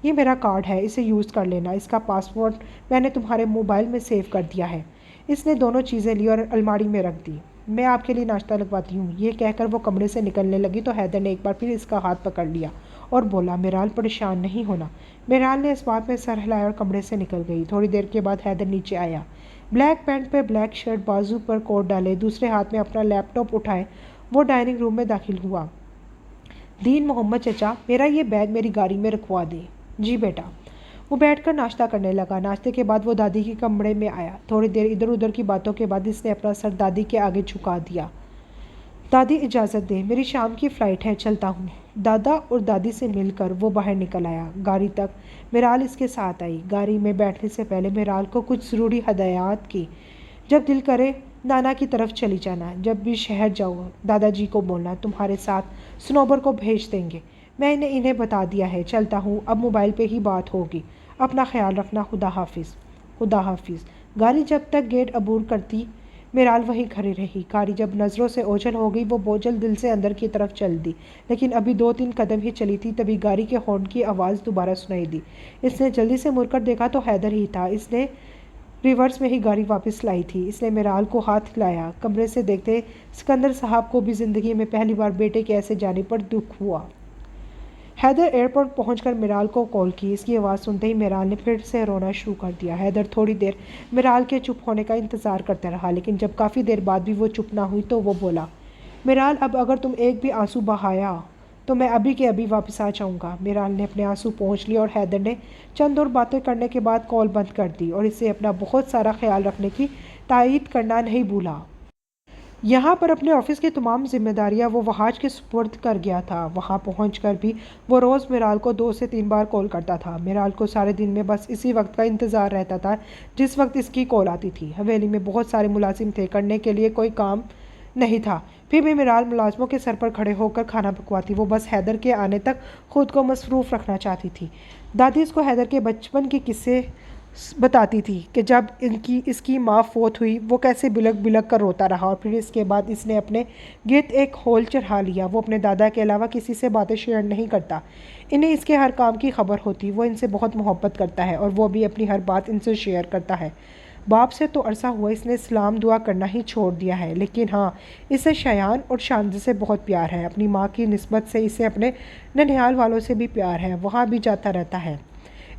ये मेरा कार्ड है, इसे यूज़ कर लेना, इसका पासवर्ड मैंने तुम्हारे मोबाइल में सेव कर दिया है। इसने दोनों चीज़ें ली और अलमारी में रख दी। मैं आपके लिए नाश्ता लगवाती हूँ। ये कहकर वो कमरे से निकलने लगी तो हैदर ने एक बार फिर इसका हाथ पकड़ लिया और बोला, मिराल परेशान नहीं होना। मिराल ने इस बात में सर हिलाया और कमरे से निकल गई। थोड़ी देर के बाद हैदर नीचे आया। ब्लैक पैंट पर ब्लैक शर्ट, बाजू पर कोट डाले, दूसरे हाथ में अपना लैपटॉप उठाए वो डाइनिंग रूम में दाखिल हुआ। दीन मोहम्मद चचा, मेरा ये बैग मेरी गाड़ी में रखवा दे। जी बेटा। वो बैठकर नाश्ता करने लगा। नाश्ते के बाद वो दादी के कमरे में आया। थोड़ी देर इधर उधर की बातों के बाद इसने अपना सर दादी के आगे झुका दिया। दादी इजाज़त दे, मेरी शाम की फ़्लाइट है, चलता हूँ। दादा और दादी से मिलकर वो बाहर निकल आया। गाड़ी तक मिराल इसके साथ आई। गाड़ी में बैठने से पहले मिराल को कुछ ज़रूरी हदायत की। जब दिल करे नाना की तरफ चली जाना, जब भी शहर जाओ दादाजी को बोलना तुम्हारे साथ स्नोबर को भेज देंगे। मैंने इन्हें बता दिया है, चलता हूँ, अब मोबाइल पे ही बात होगी। अपना ख्याल रखना, खुदा हाफिज़। खुदा हाफिज़। गाड़ी जब तक गेट अबूर करती मिराल वहीं खड़ी रही। गाड़ी जब नज़रों से ओझल हो गई वो बोझल दिल से अंदर की तरफ चल दी, लेकिन अभी 2-3 कदम ही चली थी तभी गाड़ी के हॉर्न की आवाज़ दोबारा सुनाई दी। इसने जल्दी से मुड़कर देखा तो हैदर ही था। इसने रिवर्स में ही गाड़ी वापस लाई थी। इसने मिराल को हाथ हिलाया। कमरे से देखते सिकंदर साहब को भी ज़िंदगी में पहली बार बेटे के ऐसे जाने पर दुख हुआ। हैदर एयरपोर्ट पहुंचकर मिराल को कॉल की। इसकी आवाज़ सुनते ही मिराल ने फिर से रोना शुरू कर दिया। हैदर थोड़ी देर मिराल के चुप होने का इंतज़ार करता रहा, लेकिन जब काफ़ी देर बाद भी वो चुप ना हुई तो वो बोला, मिराल अब अगर तुम एक भी आंसू बहाया तो मैं अभी के अभी वापस आ जाऊंगा। मिराल ने अपने आंसू पोंछ लिए और हैदर ने चंद और बातें करने के बाद कॉल बंद कर दी और इसे अपना बहुत सारा ख्याल रखने की तायीद करना नहीं भूला। यहाँ पर अपने ऑफिस की तमाम जिम्मेदारियाँ वो वहाज के सुपुर्द कर गया था। वहाँ पहुँचकर भी वो रोज़ मिराल को 2 से 3 बार कॉल करता था। मिराल को सारे दिन में बस इसी वक्त का इंतज़ार रहता था जिस वक्त इसकी कॉल आती थी। हवेली में बहुत सारे मुलाजिम थे, करने के लिए कोई काम नहीं था, फिर भी मिराल मुलाजमों के सर पर खड़े होकर खाना पकवाती। वो बस हैदर के आने तक खुद को मसरूफ़ रखना चाहती थी। दादी इसको हैदर के बचपन के किस्से बताती थी कि जब इसकी माँ फोत हुई वो कैसे बिलक बिलक कर रोता रहा, और फिर इसके बाद इसने अपने गिर्द एक होल चढ़ा लिया। वो अपने दादा के अलावा किसी से बातें शेयर नहीं करता। इन्हें इसके हर काम की खबर होती। वो इनसे बहुत मोहब्बत करता है और वो भी अपनी हर बात इनसे शेयर करता है। बाप से तो अरसा हुआ इसने सलाम दुआ करना ही छोड़ दिया है, लेकिन हाँ, इसे शयान और शानद से बहुत प्यार है। अपनी माँ की निस्बत से इसे अपने ननिहाल वालों से भी प्यार है, वहाँ भी जाता रहता है।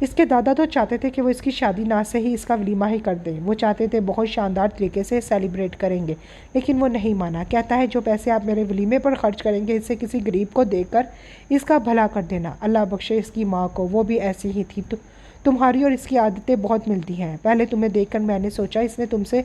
इसके दादा तो चाहते थे कि वो इसकी शादी ना से ही इसका वलीमा ही कर दें। वो चाहते थे बहुत शानदार तरीके से सेलिब्रेट करेंगे, लेकिन वो नहीं माना। कहता है जो पैसे आप मेरे वलीमे पर खर्च करेंगे इससे किसी गरीब को देकर इसका भला कर देना। अल्लाह बख्शे इसकी माँ को, वो भी ऐसी ही थी। तुम्हारी और इसकी आदतें बहुत मिलती हैं। पहले तुम्हें देखकर मैंने सोचा इसने तुमसे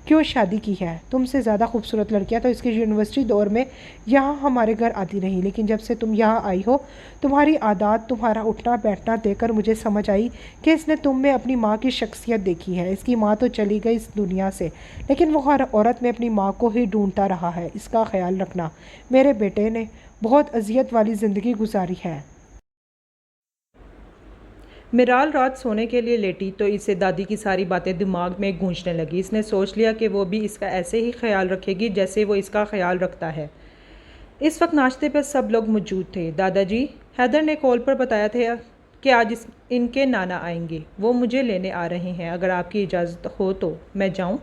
क्यों शादी की है। तुमसे ज़्यादा खूबसूरत लड़कियां तो इसकी यूनिवर्सिटी दौर में यहाँ हमारे घर आती रही, लेकिन जब से तुम यहाँ आई हो तुम्हारी आदत, तुम्हारा उठना बैठना देखकर मुझे समझ आई कि इसने तुम में अपनी माँ की शख्सियत देखी है। इसकी माँ तो चली गई इस दुनिया से, लेकिन वो हर औरत में अपनी माँ को ही ढूंढता रहा है। इसका ख्याल रखना, मेरे बेटे ने बहुत अजियत वाली ज़िंदगी गुजारी है। मिराल रात सोने के लिए लेटी तो इसे दादी की सारी बातें दिमाग में गूंजने लगी। इसने सोच लिया कि वो भी इसका ऐसे ही ख्याल रखेगी जैसे वो इसका ख्याल रखता है। इस वक्त नाश्ते पर सब लोग मौजूद थे। दादाजी, हैदर ने कॉल पर बताया था कि आज इनके नाना आएंगे। वो मुझे लेने आ रहे हैं। अगर आपकी इजाज़त हो तो मैं जाऊं?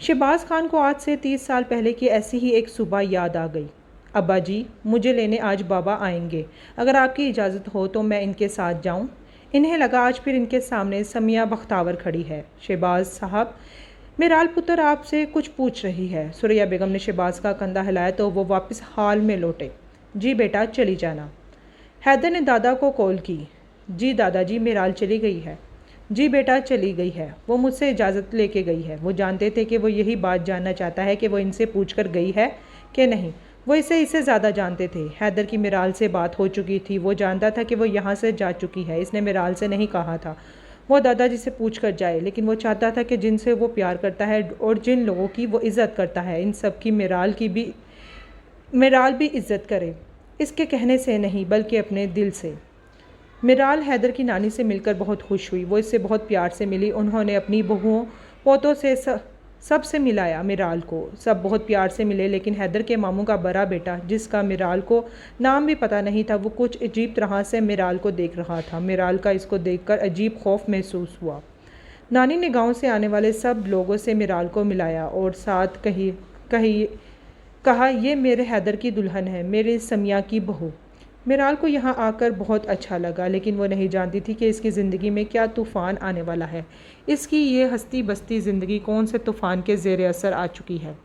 शहबाज खान को आज से 30 साल पहले की ऐसी ही एक सुबह याद आ गई। अब्बा जी, मुझे लेने आज बाबा आएंगे। अगर आपकी इजाज़त हो तो मैं इनके साथ जाऊं? इन्हें लगा आज फिर इनके सामने समिया बख्तावर खड़ी है। शहबाज साहब, मिराल पुत्र आपसे कुछ पूछ रही है। सुरैया बेगम ने शहबाज का कंधा हिलाया तो वो वापस हाल में लौटे। जी बेटा, चली जाना। हैदर ने दादा को कॉल की। जी दादाजी, मिराल चली गई है। जी बेटा, चली गई है। वो मुझसे इजाज़त लेके गई है। वो जानते थे कि वो यही बात जानना चाहता है कि वो इनसे पूछकर गई है कि नहीं। वो इससे ज़्यादा जानते थे। हैदर की मिराल से बात हो चुकी थी। वो जानता था कि वो यहाँ से जा चुकी है। इसने मिराल से नहीं कहा था वो दादाजी से पूछ कर जाए, लेकिन वो चाहता था कि जिनसे वो प्यार करता है और जिन लोगों की वो इज़्ज़त करता है, इन सब की मिराल भी इज़्ज़त करे। इसके कहने से नहीं बल्कि अपने दिल से। मिराल हैदर की नानी से मिलकर बहुत खुश हुई। वो इससे बहुत प्यार से मिली। उन्होंने अपनी बहुओं पोतों से सब से मिलाया मिराल को। सब बहुत प्यार से मिले, लेकिन हैदर के मामू का बड़ा बेटा, जिसका मिराल को नाम भी पता नहीं था, वो कुछ अजीब तरह से मिराल को देख रहा था। मिराल का इसको देखकर अजीब खौफ महसूस हुआ। नानी ने गांव से आने वाले सब लोगों से मिराल को मिलाया और साथ कहा, ये मेरे हैदर की दुल्हन है, मेरे समिया की बहू। मिराल को यहाँ आकर बहुत अच्छा लगा, लेकिन वो नहीं जानती थी कि इसकी ज़िंदगी में क्या तूफ़ान आने वाला है। इसकी ये हस्ती बस्ती ज़िंदगी कौन से तूफ़ान के ज़ेर असर आ चुकी है।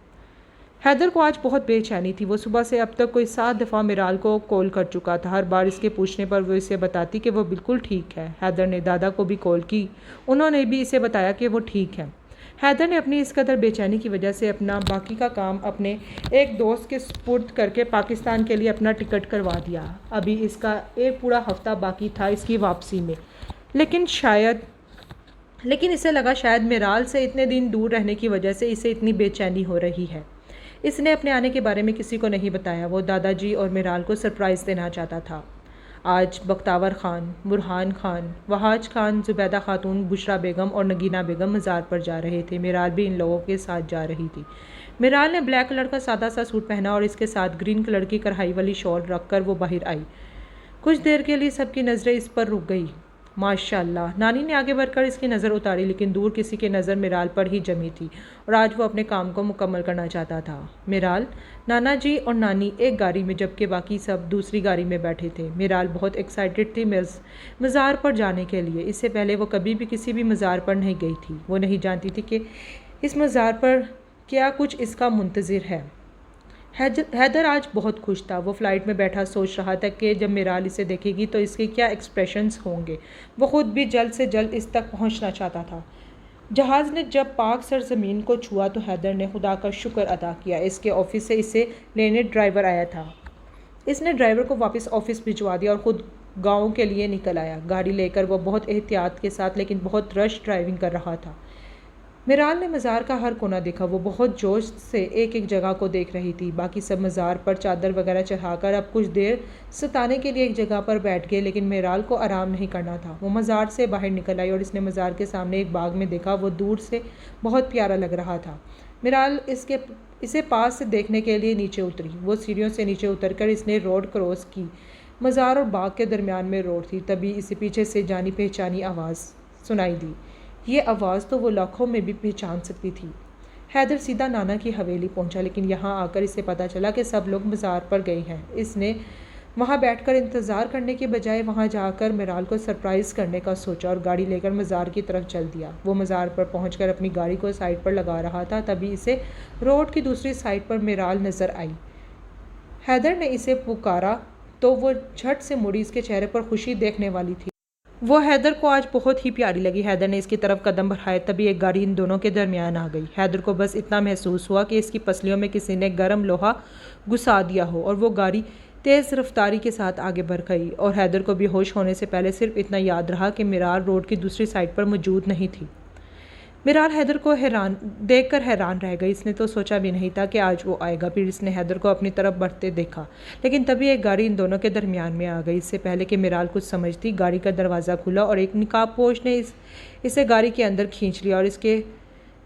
हैदर को आज बहुत बेचैनी थी। वो सुबह से अब तक कोई 7 दफ़ा मिराल को कॉल कर चुका था। हर बार इसके पूछने पर वो इसे बताती कि वो बिल्कुल ठीक है। हैदर ने दादा को भी कॉल की। उन्होंने भी इसे बताया कि वो ठीक है। हैदर ने अपनी इस कदर बेचैनी की वजह से अपना बाकी का काम अपने एक दोस्त के सुपुर्द करके पाकिस्तान के लिए अपना टिकट करवा दिया। अभी इसका एक पूरा हफ्ता बाकी था इसकी वापसी में, लेकिन इसे लगा शायद मिराल से इतने दिन दूर रहने की वजह से इसे इतनी बेचैनी हो रही है। इसने अपने आने के बारे में किसी को नहीं बताया। वो दादाजी और मिराल को सरप्राइज़ देना चाहता था। आज बख्तावर खान, बुरहान खान, वहाज खान, जुबैदा खातून, बुशरा बेगम और नगीना बेगम मज़ार पर जा रहे थे। मिराल भी इन लोगों के साथ जा रही थी। मिराल ने ब्लैक कलर का सादा सा सूट पहना और इसके साथ ग्रीन कलर की कढ़ाई वाली शॉल रखकर वो बाहर आई। कुछ देर के लिए सबकी नज़रें इस पर रुक गई। माशाल्लाह, नानी ने आगे बढ़कर इसकी नज़र उतारी, लेकिन दूर किसी की नज़र मिराल पर ही जमी थी और आज वो अपने काम को मुकम्मल करना चाहता था। मिराल, नाना जी और नानी एक गाड़ी में, जबकि बाकी सब दूसरी गाड़ी में बैठे थे। मिराल बहुत एक्साइटेड थी मज़ार पर जाने के लिए। इससे पहले वो कभी भी किसी भी मज़ार पर नहीं गई थी। वो नहीं जानती थी कि इस मज़ार पर क्या कुछ इसका मुंतज़िर है। हैदर आज बहुत खुश था। वो फ़्लाइट में बैठा सोच रहा था कि जब मिराल इसे देखेगी तो इसके क्या एक्सप्रेशंस होंगे। वो ख़ुद भी जल्द से जल्द इस तक पहुंचना चाहता था। जहाज़ ने जब पाक सरजमीन को छुआ तो हैदर ने खुदा का शुक्र अदा किया। इसके ऑफिस से इसे लेने ड्राइवर आया था। इसने ड्राइवर को वापस ऑफिस भिजवा दिया और ख़ुद गाँव के लिए निकल आया। गाड़ी लेकर वो बहुत एहतियात के साथ लेकिन बहुत रश ड्राइविंग कर रहा था। मिराल ने मज़ार का हर कोना देखा। वो बहुत जोश से एक एक जगह को देख रही थी। बाकी सब मज़ार पर चादर वगैरह चढ़ाकर अब कुछ देर सताने के लिए एक जगह पर बैठ गए, लेकिन मिराल को आराम नहीं करना था। वो मज़ार से बाहर निकल आई और इसने मज़ार के सामने एक बाग में देखा। वो दूर से बहुत प्यारा लग रहा था। मिराल इसे पास से देखने के लिए नीचे उतरी। वो सीढ़ियों से नीचे उतरकर इसने रोड क्रॉस की। मज़ार और बाग के दरमियान में रोड थी। तभी इसे पीछे से जानी पहचानी आवाज़ सुनाई दी। ये आवाज़ तो वो लाखों में भी पहचान सकती थी। हैदर सीधा नाना की हवेली पहुंचा, लेकिन यहाँ आकर इसे पता चला कि सब लोग मज़ार पर गए हैं। इसने वहाँ बैठकर इंतज़ार करने के बजाय वहाँ जाकर मिराल को सरप्राइज़ करने का सोचा और गाड़ी लेकर मज़ार की तरफ चल दिया। वो मज़ार पर पहुंचकर अपनी गाड़ी को साइड पर लगा रहा था, तभी इसे रोड की दूसरी साइड पर मिराल नज़र आई। हैदर ने इसे पुकारा तो वो झट से मुड़ी। इसके चेहरे पर खुशी देखने वाली थी। वो हैदर को आज बहुत ही प्यारी लगी। हैदर ने इसकी तरफ कदम बढ़ाए, तभी एक गाड़ी इन दोनों के दरमियान आ गई। हैदर को बस इतना महसूस हुआ कि इसकी पसलियों में किसी ने गर्म लोहा घुसा दिया हो और वो गाड़ी तेज़ रफ्तारी के साथ आगे बढ़ गई। और हैदर को बेहोश होने से पहले सिर्फ इतना याद रहा कि मिराल रोड की दूसरी साइड पर मौजूद नहीं थी। मिराल हैदर को देखकर हैरान रह गई। इसने तो सोचा भी नहीं था कि आज वो आएगा। फिर इसने हैदर को अपनी तरफ बढ़ते देखा, लेकिन तभी एक गाड़ी इन दोनों के दरमियान में आ गई। इससे पहले कि मिराल कुछ समझती, गाड़ी का दरवाज़ा खुला और एक निकाबपोश ने इसे गाड़ी के अंदर खींच लिया और इसके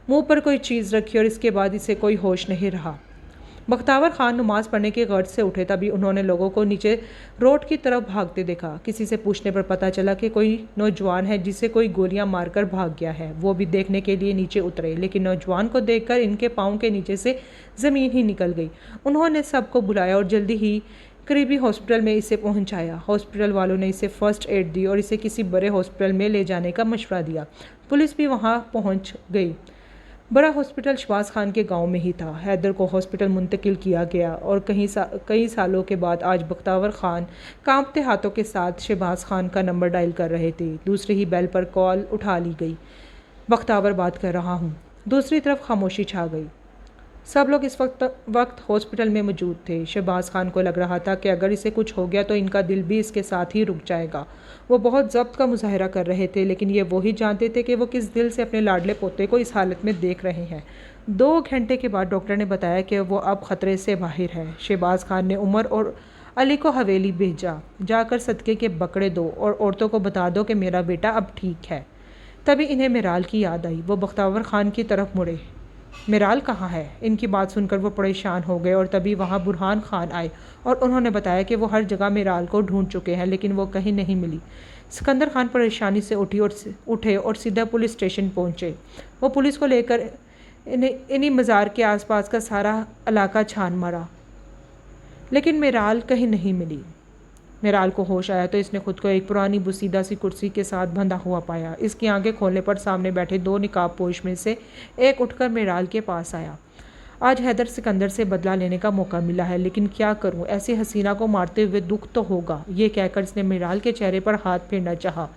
मुंह पर कोई चीज़ रखी और इसके बाद इसे कोई होश नहीं रहा। बख्तावर खान नमाज पढ़ने के गर्ज से उठे, तभी उन्होंने लोगों को नीचे रोड की तरफ भागते देखा। किसी से पूछने पर पता चला कि कोई नौजवान है जिसे कोई गोलियां मारकर भाग गया है। वो भी देखने के लिए नीचे उतरे, लेकिन नौजवान को देखकर इनके पाँव के नीचे से ज़मीन ही निकल गई। उन्होंने सबको बुलाया और जल्दी ही करीबी हॉस्पिटल में इसे पहुंचाया। हॉस्पिटल वालों ने इसे फर्स्ट एड दी और इसे किसी बड़े हॉस्पिटल में ले जाने का मशवरा दिया। पुलिस भी वहां पहुंच गई। बड़ा हॉस्पिटल शहबाज खान के गांव में ही था। हैदर को हॉस्पिटल मुंतकिल किया गया और कई सालों के बाद आज बख्तावर खान कांपते हाथों के साथ शहबाज खान का नंबर डायल कर रहे थे। दूसरी ही बेल पर कॉल उठा ली गई। बख्तावर बात कर रहा हूँ। दूसरी तरफ खामोशी छा गई। सब लोग इस वक्त हॉस्पिटल में मौजूद थे। शहबाज खान को लग रहा था कि अगर इसे कुछ हो गया तो इनका दिल भी इसके साथ ही रुक जाएगा। वो बहुत ज़ब्त का मुजाहरा कर रहे थे, लेकिन ये वही जानते थे कि वो किस दिल से अपने लाडले पोते को इस हालत में देख रहे हैं। 2 घंटे के बाद डॉक्टर ने बताया कि वो अब ख़तरे से बाहर है। शहबाज खान ने उमर और अली को हवेली भेजा, जाकर सदके के बकरे दो और औरतों को बता दो कि मेरा बेटा अब ठीक है। तभी इन्हें मिराल की याद आई। वो बख्तावर खान की तरफ मुड़े। मिराल कहाँ है? इनकी बात सुनकर वो परेशान हो गए और तभी वहाँ बुरहान खान आए और उन्होंने बताया कि वो हर जगह मिराल को ढूंढ चुके हैं, लेकिन वो कहीं नहीं मिली। सिकंदर खान परेशानी से उठे और सीधा पुलिस स्टेशन पहुँचे। वो पुलिस को लेकर इन्हीं मज़ार के आसपास का सारा इलाका छान मारा, लेकिन मिराल कहीं नहीं मिली। मिराल को होश आया तो इसने खुद को एक पुरानी बुसीदा सी कुर्सी के साथ बंधा हुआ पाया। इसकी आंखें खोलने पर सामने बैठे 2 निकाबपोश में से एक उठकर मिराल के पास आया। आज हैदर सिकंदर से बदला लेने का मौका मिला है, लेकिन क्या करूं, ऐसी हसीना को मारते हुए दुख तो होगा। ये कहकर इसने मिराल के चेहरे पर हाथ फेरना चाहा।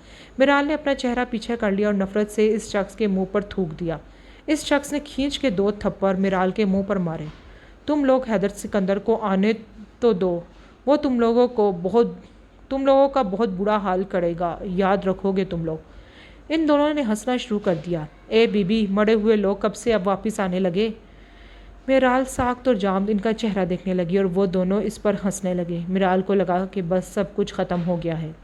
मिराल ने अपना चेहरा पीछे कर लिया और नफरत से इस शख्स के मुँह पर थूक दिया। इस शख्स ने खींच के 2 थप्पड़ मिराल के मुँह पर मारे। तुम लोग हैदर सिकंदर को आने तो दो, वो तुम लोगों का बहुत बुरा हाल करेगा, याद रखोगे तुम लोग। इन दोनों ने हंसना शुरू कर दिया। ए बीबी, मरे हुए लोग कब से अब वापस आने लगे? मिराल साख्त और जाम्द इनका चेहरा देखने लगी और वो दोनों इस पर हंसने लगे। मिराल को लगा कि बस सब कुछ ख़त्म हो गया है।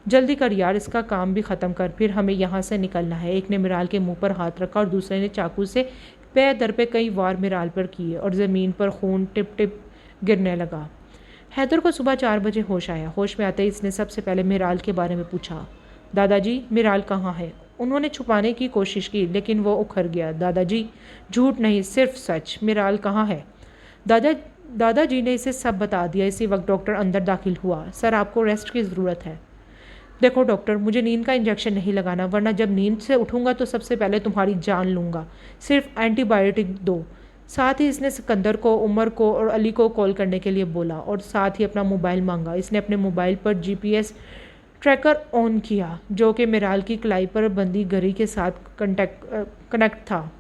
जल्दी कर यार, इसका काम भी ख़त्म कर, फिर हमें यहाँ से निकलना है। एक ने मिराल के मुंह पर हाथ रखा और दूसरे ने चाकू से पैर दर पे कई वार मिराल पर किए और ज़मीन पर खून टिप टिप गिरने लगा। हैदर को सुबह 4 बजे होश आया। होश में आते ही इसने सबसे पहले मिराल के बारे में पूछा। दादाजी, मिराल कहाँ है? उन्होंने छुपाने की कोशिश की, लेकिन वो उखड़ गया। दादाजी, झूठ नहीं, सिर्फ सच, मिराल कहाँ है? दादाजी ने इसे सब बता दिया। इसी वक्त डॉक्टर अंदर दाखिल हुआ। सर, आपको रेस्ट की ज़रूरत है। देखो डॉक्टर, मुझे नींद का इंजेक्शन नहीं लगाना, वरना जब नींद से उठूंगा तो सबसे पहले तुम्हारी जान लूँगा। सिर्फ एंटीबायोटिक दो। साथ ही इसने सिकंदर को, उमर को और अली को कॉल करने के लिए बोला और साथ ही अपना मोबाइल मांगा। इसने अपने मोबाइल पर GPS ट्रैकर ऑन किया, जो कि मिराल की कलाई पर बंदी घड़ी के साथ कनेक्ट था।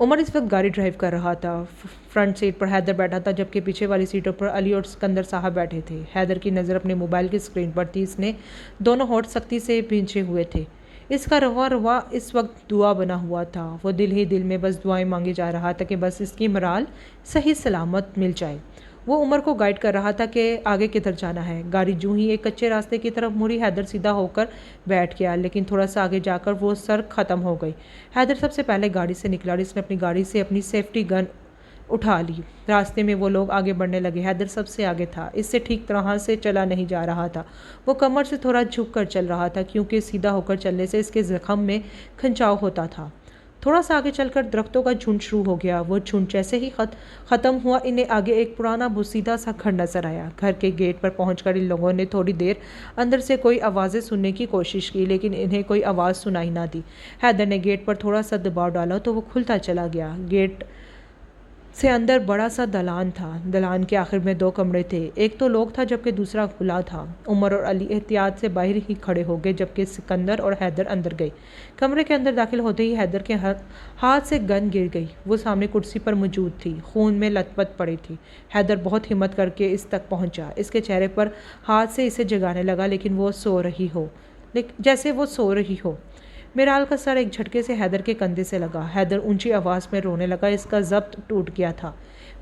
उमर इस वक्त गाड़ी ड्राइव कर रहा था। फ्रंट सीट पर हैदर बैठा था, जबकि पीछे वाली सीटों पर अली और सिकंदर साहब बैठे थे। हैदर की नज़र अपने मोबाइल की स्क्रीन पर थी। इसने दोनों होठ सख्ती से भींचे हुए थे। इसका रवा इस वक्त दुआ बना हुआ था। वो दिल ही दिल में बस दुआएं मांगे जा रहा था कि बस इसकी मिराल सही सलामत मिल जाए। वो उमर को गाइड कर रहा था कि आगे किधर जाना है। गाड़ी जूं ही एक कच्चे रास्ते की तरफ मुड़ी, हैदर सीधा होकर बैठ गया, लेकिन थोड़ा सा आगे जाकर वो सड़क ख़त्म हो गई। हैदर सबसे पहले गाड़ी से निकला और इसने अपनी गाड़ी से अपनी सेफ्टी गन उठा ली। रास्ते में वो लोग आगे बढ़ने लगे। हैदर सबसे आगे था। इससे ठीक तरह से चला नहीं जा रहा था। वो कमर से थोड़ा झुक कर चल रहा था, क्योंकि सीधा होकर चलने से इसके जख्म में खंचाव होता था। थोड़ा सा आगे चलकर दरख्तों का झुंड शुरू हो गया। वो झुंड जैसे ही ख़त्म हुआ, इन्हें आगे एक पुराना बुसीदा सा घर नजर आया। घर के गेट पर पहुंचकर इन लोगों ने थोड़ी देर अंदर से कोई आवाज़ें सुनने की कोशिश की, लेकिन इन्हें कोई आवाज़ सुनाई ना दी। हैदर ने गेट पर थोड़ा सा दबाव डाला तो वो खुलता चला गया। गेट से अंदर बड़ा सा दलान था। दलान के आखिर में 2 कमरे थे। एक तो लोग था, जबकि दूसरा खुला था। उमर और अली एहतियात से बाहर ही खड़े हो गए, जबकि सिकंदर और हैदर अंदर गए। कमरे के अंदर दाखिल होते ही हैदर के हाथ से गन गिर गई। वो सामने कुर्सी पर मौजूद थी, खून में लथपथ पड़ी थी। हैदर बहुत हिम्मत करके इस तक पहुंचा। इसके चेहरे पर हाथ से इसे जगाने लगा, लेकिन जैसे वो सो रही हो। मिराल का सर एक झटके से हैदर के कंधे से लगा। हैदर ऊंची आवाज़ में रोने लगा। इसका जब्त टूट गया था।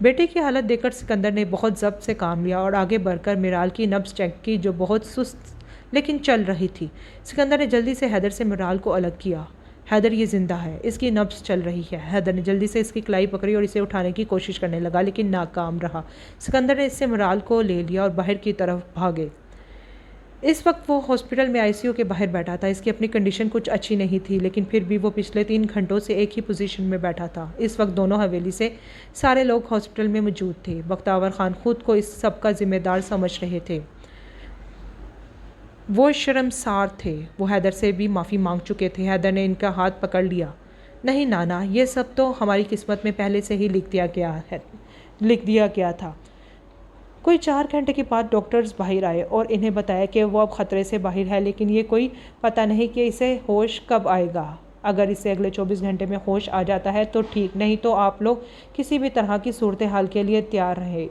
बेटे की हालत देखकर सिकंदर ने बहुत जब्त से काम लिया और आगे बढ़कर मिराल की नब्ज़ चेक की, जो बहुत सुस्त लेकिन चल रही थी। सिकंदर ने जल्दी से हैदर से मिराल को अलग किया। हैदर ये जिंदा है, इसकी नब्ज़ चल रही है। हैदर ने जल्दी से इसकी कलाई पकड़ी और इसे उठाने की कोशिश करने लगा, लेकिन नाकाम रहा। सिकंदर ने इससे मिराल को ले लिया और बाहर की तरफ भागे। इस वक्त वो हॉस्पिटल में आईसीयू के बाहर बैठा था। इसकी अपनी कंडीशन कुछ अच्छी नहीं थी, लेकिन फिर भी वो पिछले 3 घंटों से एक ही पोजीशन में बैठा था। इस वक्त दोनों हवेली से सारे लोग हॉस्पिटल में मौजूद थे। बख्तावर खान खुद को इस सब का जिम्मेदार समझ रहे थे। वो शर्मसार थे। वो हैदर से भी माफ़ी मांग चुके थे। हैदर ने इनका हाथ पकड़ लिया। नहीं नाना, ये सब तो हमारी किस्मत में पहले से ही लिख दिया गया था। कोई 4 घंटे के बाद डॉक्टर्स बाहर आए और इन्हें बताया कि वो अब ख़तरे से बाहर है, लेकिन ये कोई पता नहीं कि इसे होश कब आएगा। अगर इसे अगले 24 घंटे में होश आ जाता है तो ठीक, नहीं तो आप लोग किसी भी तरह की सूरत हाल के लिए तैयार रहे।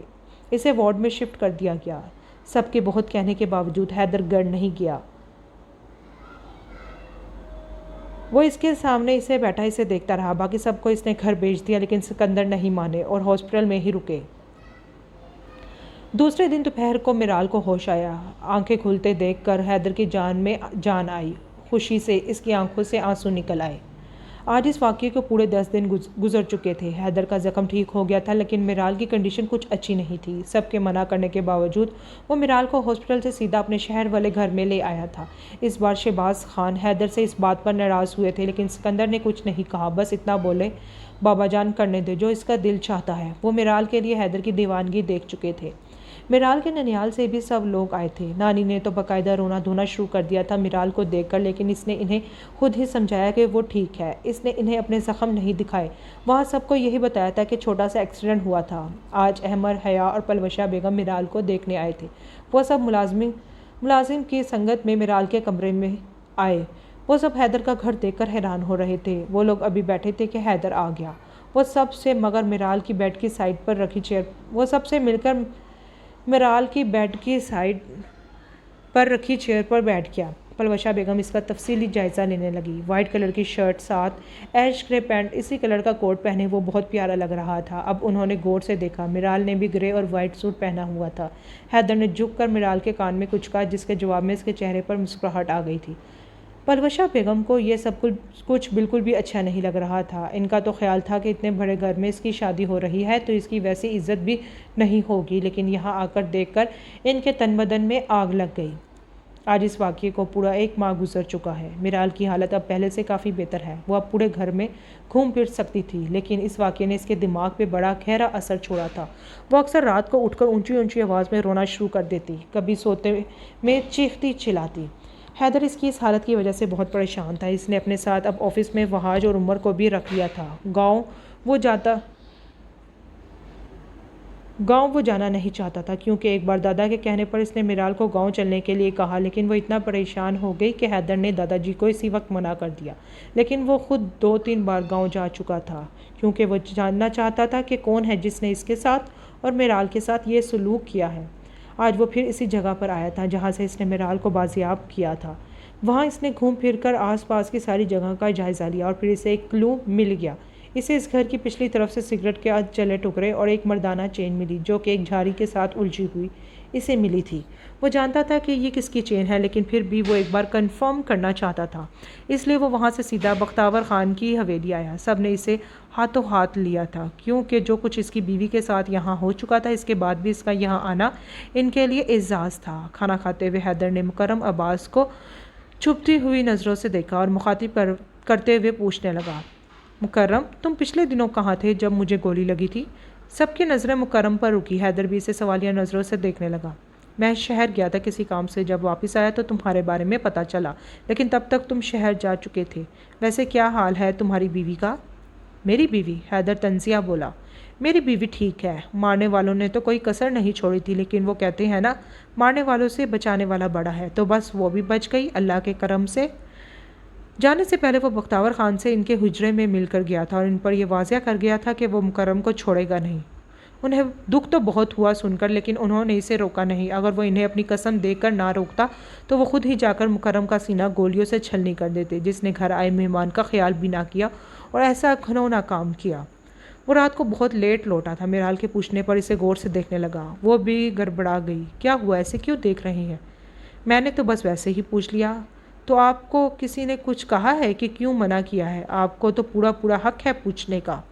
इसे वार्ड में शिफ्ट कर दिया गया। सबके बहुत कहने के बावजूद हैदर गढ़ नहीं गया। वो इसके सामने इसे बैठा इसे देखता रहा। बाकी सबको इसने घर भेज दिया, लेकिन सिकंदर नहीं माने और हॉस्पिटल में ही रुके। दूसरे दिन दोपहर को मिराल को होश आया। आंखें खुलते देखकर हैदर की जान में जान आई। खुशी से इसकी आंखों से आंसू निकल आए। आज इस वाक़ये को पूरे 10 दिन गुजर चुके थे। हैदर का ज़ख्म ठीक हो गया था, लेकिन मिराल की कंडीशन कुछ अच्छी नहीं थी। सबके मना करने के बावजूद वो मिराल को हॉस्पिटल से सीधा अपने शहर वाले घर में ले आया था। इस बार शहबाज खान हैदर से इस बात पर नाराज़ हुए थे, लेकिन सिकंदर ने कुछ नहीं कहा। बस इतना बोले, बाबा जान करने दे जो इसका दिल चाहता है। वो मिराल के लिए हैदर की दीवानगी देख चुके थे। मिराल के ननियाल से भी सब लोग आए थे। नानी ने तो बाकायदा रोना धोना शुरू कर दिया था मिराल को देखकर, लेकिन इसने इन्हें खुद ही समझाया कि वो ठीक है। इसने इन्हें अपने ज़ख्म नहीं दिखाए। वहाँ सबको यही बताया था कि छोटा सा एक्सीडेंट हुआ था। आज अहमद, हया और पलवशा बेगम मिराल को देखने आए थे। वो सब मुलाजिम की संगत में मिराल के कमरे में आए। वो सब हैदर का घर देखकर हैरान हो रहे थे। वो लोग अभी बैठे थे कि हैदर आ गया। वो सबसे मगर मिराल की बेड की साइड पर रखी चेयर वो सबसे मिलकर मिराल की बेड की साइड पर रखी चेयर पर बैठ गया। पलवशा बेगम इसका तफसीली जायज़ा लेने लगी। वाइट कलर की शर्ट साथ ऐश ग्रे पैंट, इसी कलर का कोट पहने वो बहुत प्यारा लग रहा था। अब उन्होंने गौर से देखा। मिराल ने भी ग्रे और वाइट सूट पहना हुआ था। हैदर ने झुककर मिराल के कान में कुछ कहा, जिसके जवाब में इसके चेहरे पर मुस्कुराहट आ गई थी। पलवशा बेगम को ये सब कुछ बिल्कुल भी अच्छा नहीं लग रहा था। इनका तो ख्याल था कि इतने बड़े घर में इसकी शादी हो रही है तो इसकी वैसी इज्जत भी नहीं होगी, लेकिन यहाँ आकर देखकर इनके तन बदन में आग लग गई। आज इस वाक़ये को पूरा 1 माह गुजर चुका है। मिराल की हालत अब पहले से काफ़ी बेहतर है। वो अब पूरे घर में घूम फिर सकती थी, लेकिन इस वाक़ये ने इसके दिमाग पे बड़ा गहरा असर छोड़ा था। वो अक्सर रात को उठकर ऊंची ऊंची आवाज़ में रोना शुरू कर देती, कभी सोते में चीखती चिल्लाती। हैदर इसकी इस हालत की वजह से बहुत परेशान था। इसने अपने साथ अब ऑफिस में वहाज और उमर को भी रख लिया था। गांव वो जाना नहीं चाहता था, क्योंकि एक बार दादा के कहने पर इसने मिराल को गांव चलने के लिए कहा, लेकिन वो इतना परेशान हो गई कि हैदर ने दादाजी को इसी वक्त मना कर दिया। लेकिन वो खुद 2-3 बार गांव जा चुका था, क्योंकि वो जानना चाहता था कि कौन है जिसने इसके साथ और मिराल के साथ ये सलूक किया है। आज वो फिर इसी जगह पर आया था जहाँ से इसने मिराल को बाजियाब किया था। वहाँ इसने घूम फिर कर आसपास की सारी जगह का जायज़ा लिया और फिर इसे एक क्लू मिल गया। इसे इस घर की पिछली तरफ से सिगरेट के आज जले टुकड़े और एक मर्दाना चेन मिली, जो कि एक झाड़ी के साथ उलझी हुई इसे मिली थी। वो जानता था कि ये किसकी चेन है, लेकिन फिर भी वो एक बार कंफर्म करना चाहता था। इसलिए वो वहाँ से सीधा बख्तावर खान की हवेली आया। सब ने इसे हाथों हाथ लिया था, क्योंकि जो कुछ इसकी बीवी के साथ यहाँ हो चुका था, इसके बाद भी इसका यहाँ आना इनके लिए एजाज़ था। खाना खाते हुए हैदर ने मुकर्रम अब्बास को छुपती हुई नज़रों से देखा और मुखातिब करते हुए पूछने लगा, मुकर्रम, तुम पिछले दिनों कहाँ थे जब मुझे गोली लगी थी? सबकी नज़रें मुकर्रम पर रुकी। हैदर भी इसे सवालिया नज़रों से देखने लगा। मैं शहर गया था किसी काम से। जब वापस आया तो तुम्हारे बारे में पता चला, लेकिन तब तक तुम शहर जा चुके थे। वैसे क्या हाल है तुम्हारी बीवी का? मेरी बीवी? हैदर तंजिया बोला। मेरी बीवी ठीक है। मारने वालों ने तो कोई कसर नहीं छोड़ी थी, लेकिन वो कहते हैं ना, मारने वालों से बचाने वाला बड़ा है, तो बस वो भी बच गई अल्लाह के करम से। जाने से पहले वो बख्तावर खान से इनके हुजरे में मिलकर गया था और इन पर यह वाज़िया कर गया था कि वो मुकर्रम को छोड़ेगा नहीं उन्हें दुख तो बहुत हुआ सुनकर, लेकिन उन्होंने इसे रोका नहीं। अगर वो इन्हें अपनी कसम देकर ना रोकता तो वो खुद ही जाकर मुकर्रम का सीना गोलियों से छलनी कर देते, जिसने घर आए मेहमान का ख्याल भी ना किया और ऐसा घिनौना काम किया। वो रात को बहुत लेट लौटा था। मिराल के पूछने पर इसे गौर से देखने लगा। वो भी गड़बड़ा गई। क्या हुआ, ऐसे क्यों देख रही हैं? मैंने तो बस वैसे ही पूछ लिया। तो आपको किसी ने कुछ कहा है कि क्यों मना किया है? आपको तो पूरा पूरा हक है पूछने का।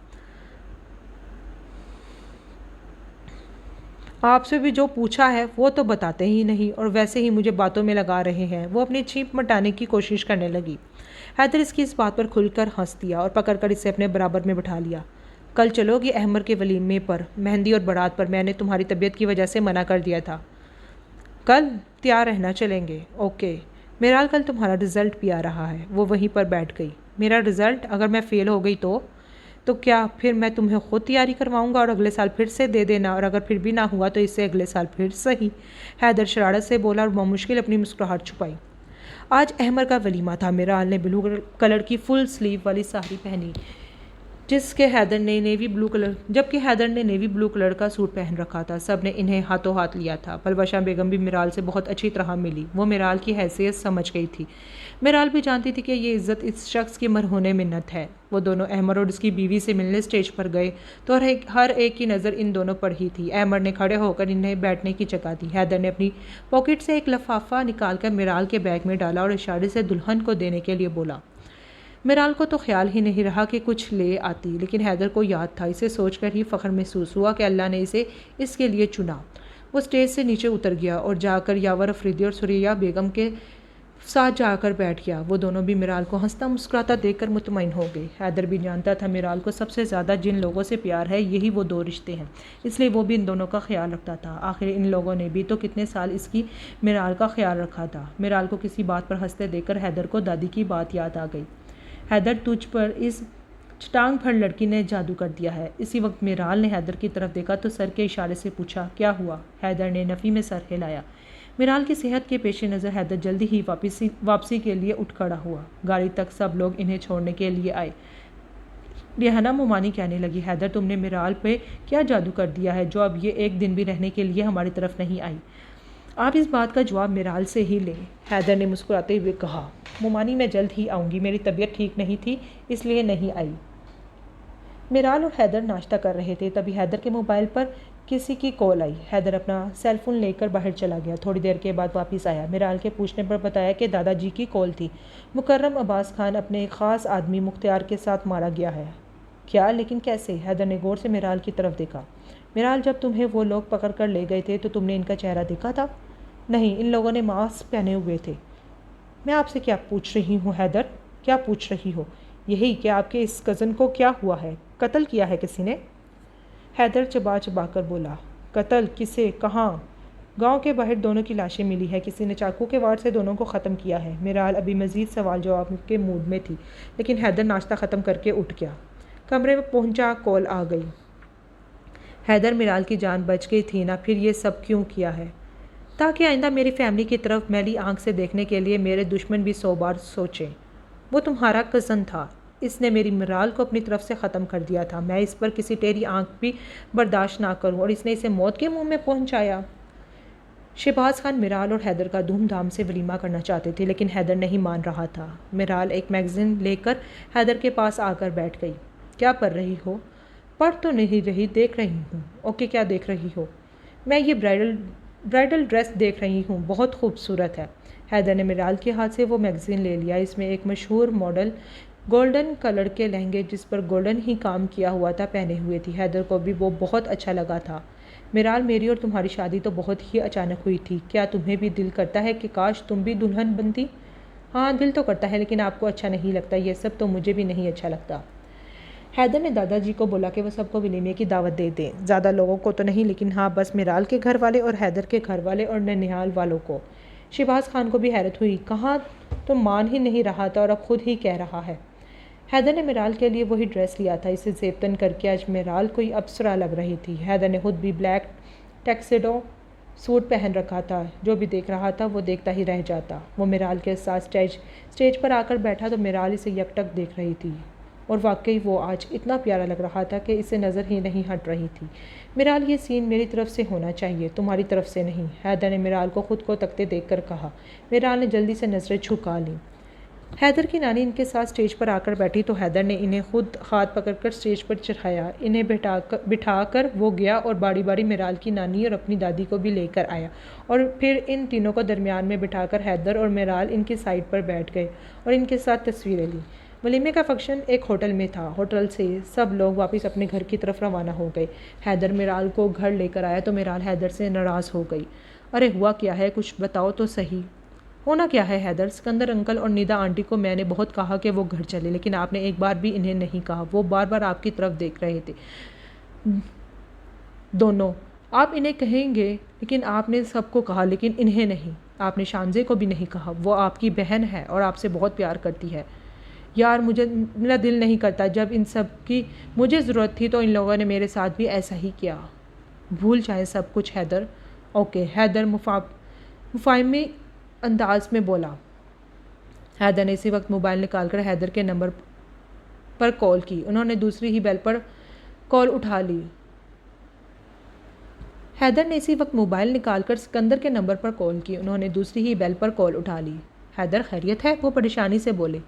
आपसे भी जो पूछा है वो तो बताते ही नहीं और वैसे ही मुझे बातों में लगा रहे हैं। वो अपनी छींप मटाने की कोशिश करने लगी। हैदर इसकी इस बात पर खुलकर हंस दिया और पकड़कर इसे अपने बराबर में बिठा लिया। कल चलोगी अहमर के वलीमे पर? मेहंदी और बारात पर मैंने तुम्हारी तबीयत की वजह से मना कर दिया था। कल तैयार रहना, चलेंगे। ओके। मेराल, कल तुम्हारा रिज़ल्ट भी आ रहा है। वो वहीं पर बैठ गई। मेरा रिज़ल्ट? अगर मैं फ़ेल हो गई तो क्या फिर मैं तुम्हें खुद तैयारी करवाऊंगा और अगले साल फिर से दे देना, और अगर फिर भी ना हुआ तो इससे अगले साल फिर सही। हैदर शरारत से बोला और मुश्किल अपनी मुस्कुराहट छुपाई। आज अहमर का वलीमा था। मिराल ने ब्लू कलर की फुल स्लीव वाली साड़ी पहनी, जबकि हैदर ने नेवी ब्लू कलर का सूट पहन रखा था। सब ने इन्हें हाथों हाथ लिया था। पलवशा बेगम भी मिराल से बहुत अच्छी तरह मिली। वो मिराल की हैसियत समझ गई थी। मिराल भी जानती थी कि ये इज़्ज़त इस शख्स की मरहूने मिन्नत है। वो दोनों अहमर और उसकी बीवी से मिलने स्टेज पर गए तो हर एक की नज़र इन दोनों पर ही थी। अहमर ने खड़े होकर इन्हें बैठने की जगह दी। हैदर ने अपनी पॉकेट से एक लिफाफा निकालकर मिराल के बैग में डाला और इशारे से दुल्हन को देने के लिए बोला। मिराल को तो ख्याल ही नहीं रहा कि कुछ ले आती, लेकिन हैदर को याद था। इसे सोचकर ही फ़ख्र महसूस हुआ कि अल्लाह ने इसे इसके लिए चुना। वो स्टेज से नीचे उतर गया और जाकर यावर अफरीदी और सुरैया बेगम के साथ जाकर बैठ गया। वो दोनों भी मिराल को हंसता मुस्कुराता देखकर मुतमईन हो गए। हैदर भी जानता था मिराल को सबसे ज़्यादा जिन लोगों से प्यार है यही वो दो रिश्ते हैं, इसलिए वो भी इन दोनों का ख्याल रखता था। आखिर इन लोगों ने भी तो कितने साल इसकी मिराल का ख्याल रखा था। मिराल को किसी बात पर हंसते देखकर हैदर को दादी की बात याद आ गई। हैदर, तुझ पर इस चटांग भर लड़की ने जादू कर दिया है। इसी वक्त मिराल ने हैदर की तरफ देखा तो सर के इशारे से पूछा, क्या हुआ? हैदर ने नफ़ी में सर हिलाया। मिराल की सेहत के पेश नज़र हैदर जल्दी ही वापसी के लिए उठ खड़ा हुआ। गाड़ी तक सब लोग इन्हें छोड़ने के लिए आए। रेहाना मुमानी कहने लगी, हैदर, तुमने मिराल पे क्या जादू कर दिया है जो अब ये एक दिन भी रहने के लिए हमारी तरफ नहीं आई? आप इस बात का जवाब मिराल से ही लें, हैदर ने मुस्कुराते हुए कहा। मुमानी, मैं जल्द ही आऊँगी। मेरी तबीयत ठीक नहीं थी इसलिए नहीं आई। मिराल और हैदर नाश्ता कर रहे थे, तभी हैदर के मोबाइल पर किसी की कॉल आई। हैदर अपना सेलफोन लेकर बाहर चला गया। थोड़ी देर के बाद वापस आया। मिराल के पूछने पर बताया कि दादाजी की कॉल थी। मुकर्रम अब्बास खान अपने ख़ास आदमी मुख्तियार के साथ मारा गया है। क्या? लेकिन कैसे? हैदर ने गौर से मिराल की तरफ देखा। मिराल, जब तुम्हें वो लोग पकड़ कर ले गए थे तो तुमने इनका चेहरा देखा था? नहीं, इन लोगों ने मास्क पहने हुए थे। मैं आपसे क्या पूछ रही हूँ हैदर? क्या पूछ रही हो? यही कि आपके इस कज़न को क्या हुआ है? कत्ल किया है किसी ने? हैदर चबा चबा कर बोला। कत्ल? किसे? कहाँ? गांव के बाहर दोनों की लाशें मिली है। किसी ने चाकू के वार से दोनों को ख़त्म किया है। मिराल अभी मज़ीद सवाल जवाब के मूड में थी, लेकिन हैदर नाश्ता ख़त्म करके उठ गया। कमरे में पहुंचा, कॉल आ गई। हैदर, मिराल की जान बच गई थी ना, फिर ये सब क्यों किया है? ताकि आइंदा मेरी फैमिली की तरफ मैली आंख से देखने के लिए मेरे दुश्मन भी 100 बार सोचें। वो तुम्हारा कज़न था, इसने मेरी मिराल को अपनी तरफ से ख़त्म कर दिया था। मैं इस पर किसी टेढ़ी आंख भी बर्दाश्त ना करूं और इसने इसे मौत के मुंह में पहुंचाया। शहबाज खान मिराल और हैदर का धूमधाम से वलीमा करना चाहते थे, लेकिन हैदर नहीं मान रहा था। मिराल एक मैगज़ीन लेकर हैदर के पास आकर बैठ गई। क्या पढ़ रही हो? पढ़ तो नहीं रही, देख रही हूँ। ओके, क्या देख रही हो? मैं ये ब्राइडल ड्रेस देख रही हूँ, बहुत खूबसूरत है। हैदर ने मिराल के हाथ से वो मैगज़ीन ले लिया। इसमें एक मशहूर मॉडल गोल्डन कलर के लहंगे जिस पर गोल्डन ही काम किया हुआ था पहने हुए थी। हैदर को भी वो बहुत अच्छा लगा था। मिराल, मेरी और तुम्हारी शादी तो बहुत ही अचानक हुई थी। क्या तुम्हें भी दिल करता है कि काश तुम भी दुल्हन बनती? हाँ, दिल तो करता है, लेकिन आपको अच्छा नहीं लगता ये सब, तो मुझे भी नहीं अच्छा लगता। हैदर ने दादाजी को बोला कि वो सबको वलीमे की दावत दे दें। ज़्यादा लोगों को तो नहीं, लेकिन हाँ, बस मिराल के घर वाले और हैदर के घर वाले और ननिहाल वालों को। शहबाज खान को भी हैरत हुई। कहाँ तो मान ही नहीं रहा था और अब खुद ही कह रहा है। हैदर ने मिराल के लिए वही ड्रेस लिया था। इसे ज़ेबतन करके आज मिराल कोई अप्सरा लग रही थी। हैदर ने खुद भी ब्लैक टैक्सिडो सूट पहन रखा था। जो भी देख रहा था वो देखता ही रह जाता। वो मिराल के साथ स्टेज पर आकर बैठा तो मिराल इसे यकटक देख रही थी। और वाकई वो आज इतना प्यारा लग रहा था कि इसे नज़र ही नहीं हट रही थी। मिराल, ये सीन मेरी तरफ से होना चाहिए, तुम्हारी तरफ से नहीं, हैदर ने मिराल को खुद को तकते देखकर कहा। मिराल ने जल्दी से नज़रें झुका लीं। हैदर की नानी इनके साथ स्टेज पर आकर बैठी तो हैदर ने इन्हें खुद हाथ पकड़कर स्टेज पर चढ़ाया। इन्हें बिठाकर वो गया और बारी बारी मिराल की नानी और अपनी दादी को भी लेकर आया और फिर इन तीनों को दरमियान में बिठाकर हैदर और मिराल इनकी साइड पर बैठ गए और इनके साथ तस्वीरें ली। वलीमे का फंक्शन एक होटल में था। होटल से सब लोग वापस अपने घर की तरफ रवाना हो गए। हैदर मिराल को घर लेकर आया तो मिराल हैदर से नाराज़ हो गई। अरे हुआ क्या है, कुछ बताओ तो सही। होना क्या है हैदर, सिकंदर अंकल और निदा आंटी को मैंने बहुत कहा कि वो घर चले, लेकिन आपने एक बार भी इन्हें नहीं कहा। वो बार बार आपकी तरफ देख रहे थे दोनों। आप इन्हें कहेंगे, लेकिन आपने सबको कहा, लेकिन इन्हें नहीं। आपने शानजे को भी नहीं कहा। वो आपकी बहन है और आपसे बहुत प्यार करती है। यार, मेरा दिल नहीं करता। जब इन सब की मुझे ज़रूरत थी तो इन लोगों ने मेरे साथ भी ऐसा ही किया। भूल जाए सब कुछ हैदर। ओके, हैदर मुफाहिमी अंदाज में बोला। हैदर ने इसी वक्त मोबाइल निकालकर हैदर के नंबर पर कॉल की। उन्होंने दूसरी ही बेल पर कॉल उठा ली। हैदर ने इसी वक्त मोबाइल निकालकर सिकंदर के नंबर पर कॉल की। उन्होंने दूसरी ही बेल पर कॉल उठा ली। हैदर, खैरियत है? वो परेशानी से बोले।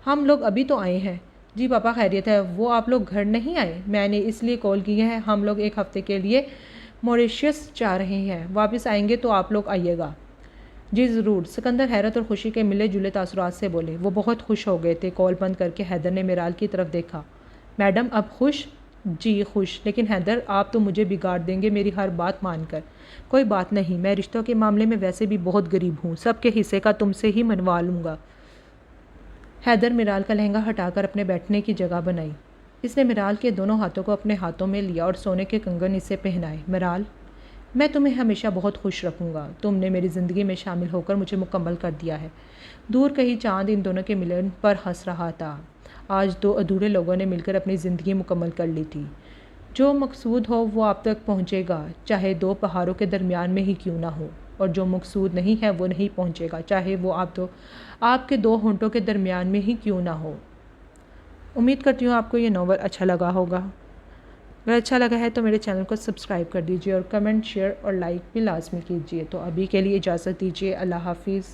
हम लोग अभी तो आए हैं। जी पापा, खैरियत है। वो आप लोग घर नहीं आए? मैंने इसलिए कॉल की है, हम लोग एक हफ़्ते के लिए मॉरिशस जा रहे हैं। वापस आएंगे तो आप लोग आइएगा। जी ज़रूर। सिकंदर हैरत और खुशी के मिले जुले तासुरात से बोले। वो बहुत खुश हो गए थे। कॉल बंद करके हैदर ने मिराल की तरफ देखा। मैडम, अब खुश? जी खुश। लेकिन हैदर, आप तो मुझे बिगाड़ देंगे मेरी हर बात मानकर। कोई बात नहीं, मैं रिश्तों के मामले में वैसे भी बहुत गरीब हूँ। सबके हिस्से का तुमसे ही मनवा लूँगा। हैदर मिराल का लहंगा हटाकर अपने बैठने की जगह बनाई। इसने मिराल के दोनों हाथों को अपने हाथों में लिया और सोने के कंगन इसे पहनाए। मिराल, मैं तुम्हें हमेशा बहुत खुश रखूँगा। तुमने मेरी ज़िंदगी में शामिल होकर मुझे मुकम्मल कर दिया है। दूर कहीं चांद इन दोनों के मिलन पर हंस रहा था। आज दो अधूरे लोगों ने मिलकर अपनी ज़िंदगी मुकम्मल कर ली थी। जो मकसूद हो वो आप तक पहुँचेगा, चाहे दो पहाड़ों के दरमियान में ही क्यों ना हो। और जो मकसूद नहीं है वो नहीं पहुँचेगा, चाहे वो आपके दो होंठों के दरमियान में ही क्यों ना हो। उम्मीद करती हूँ आपको ये नॉवल अच्छा लगा होगा। अगर अच्छा लगा है तो मेरे चैनल को सब्सक्राइब कर दीजिए और कमेंट, शेयर और लाइक भी लाजमी कीजिए। तो अभी के लिए इजाज़त दीजिए। अल्लाह हाफिज़।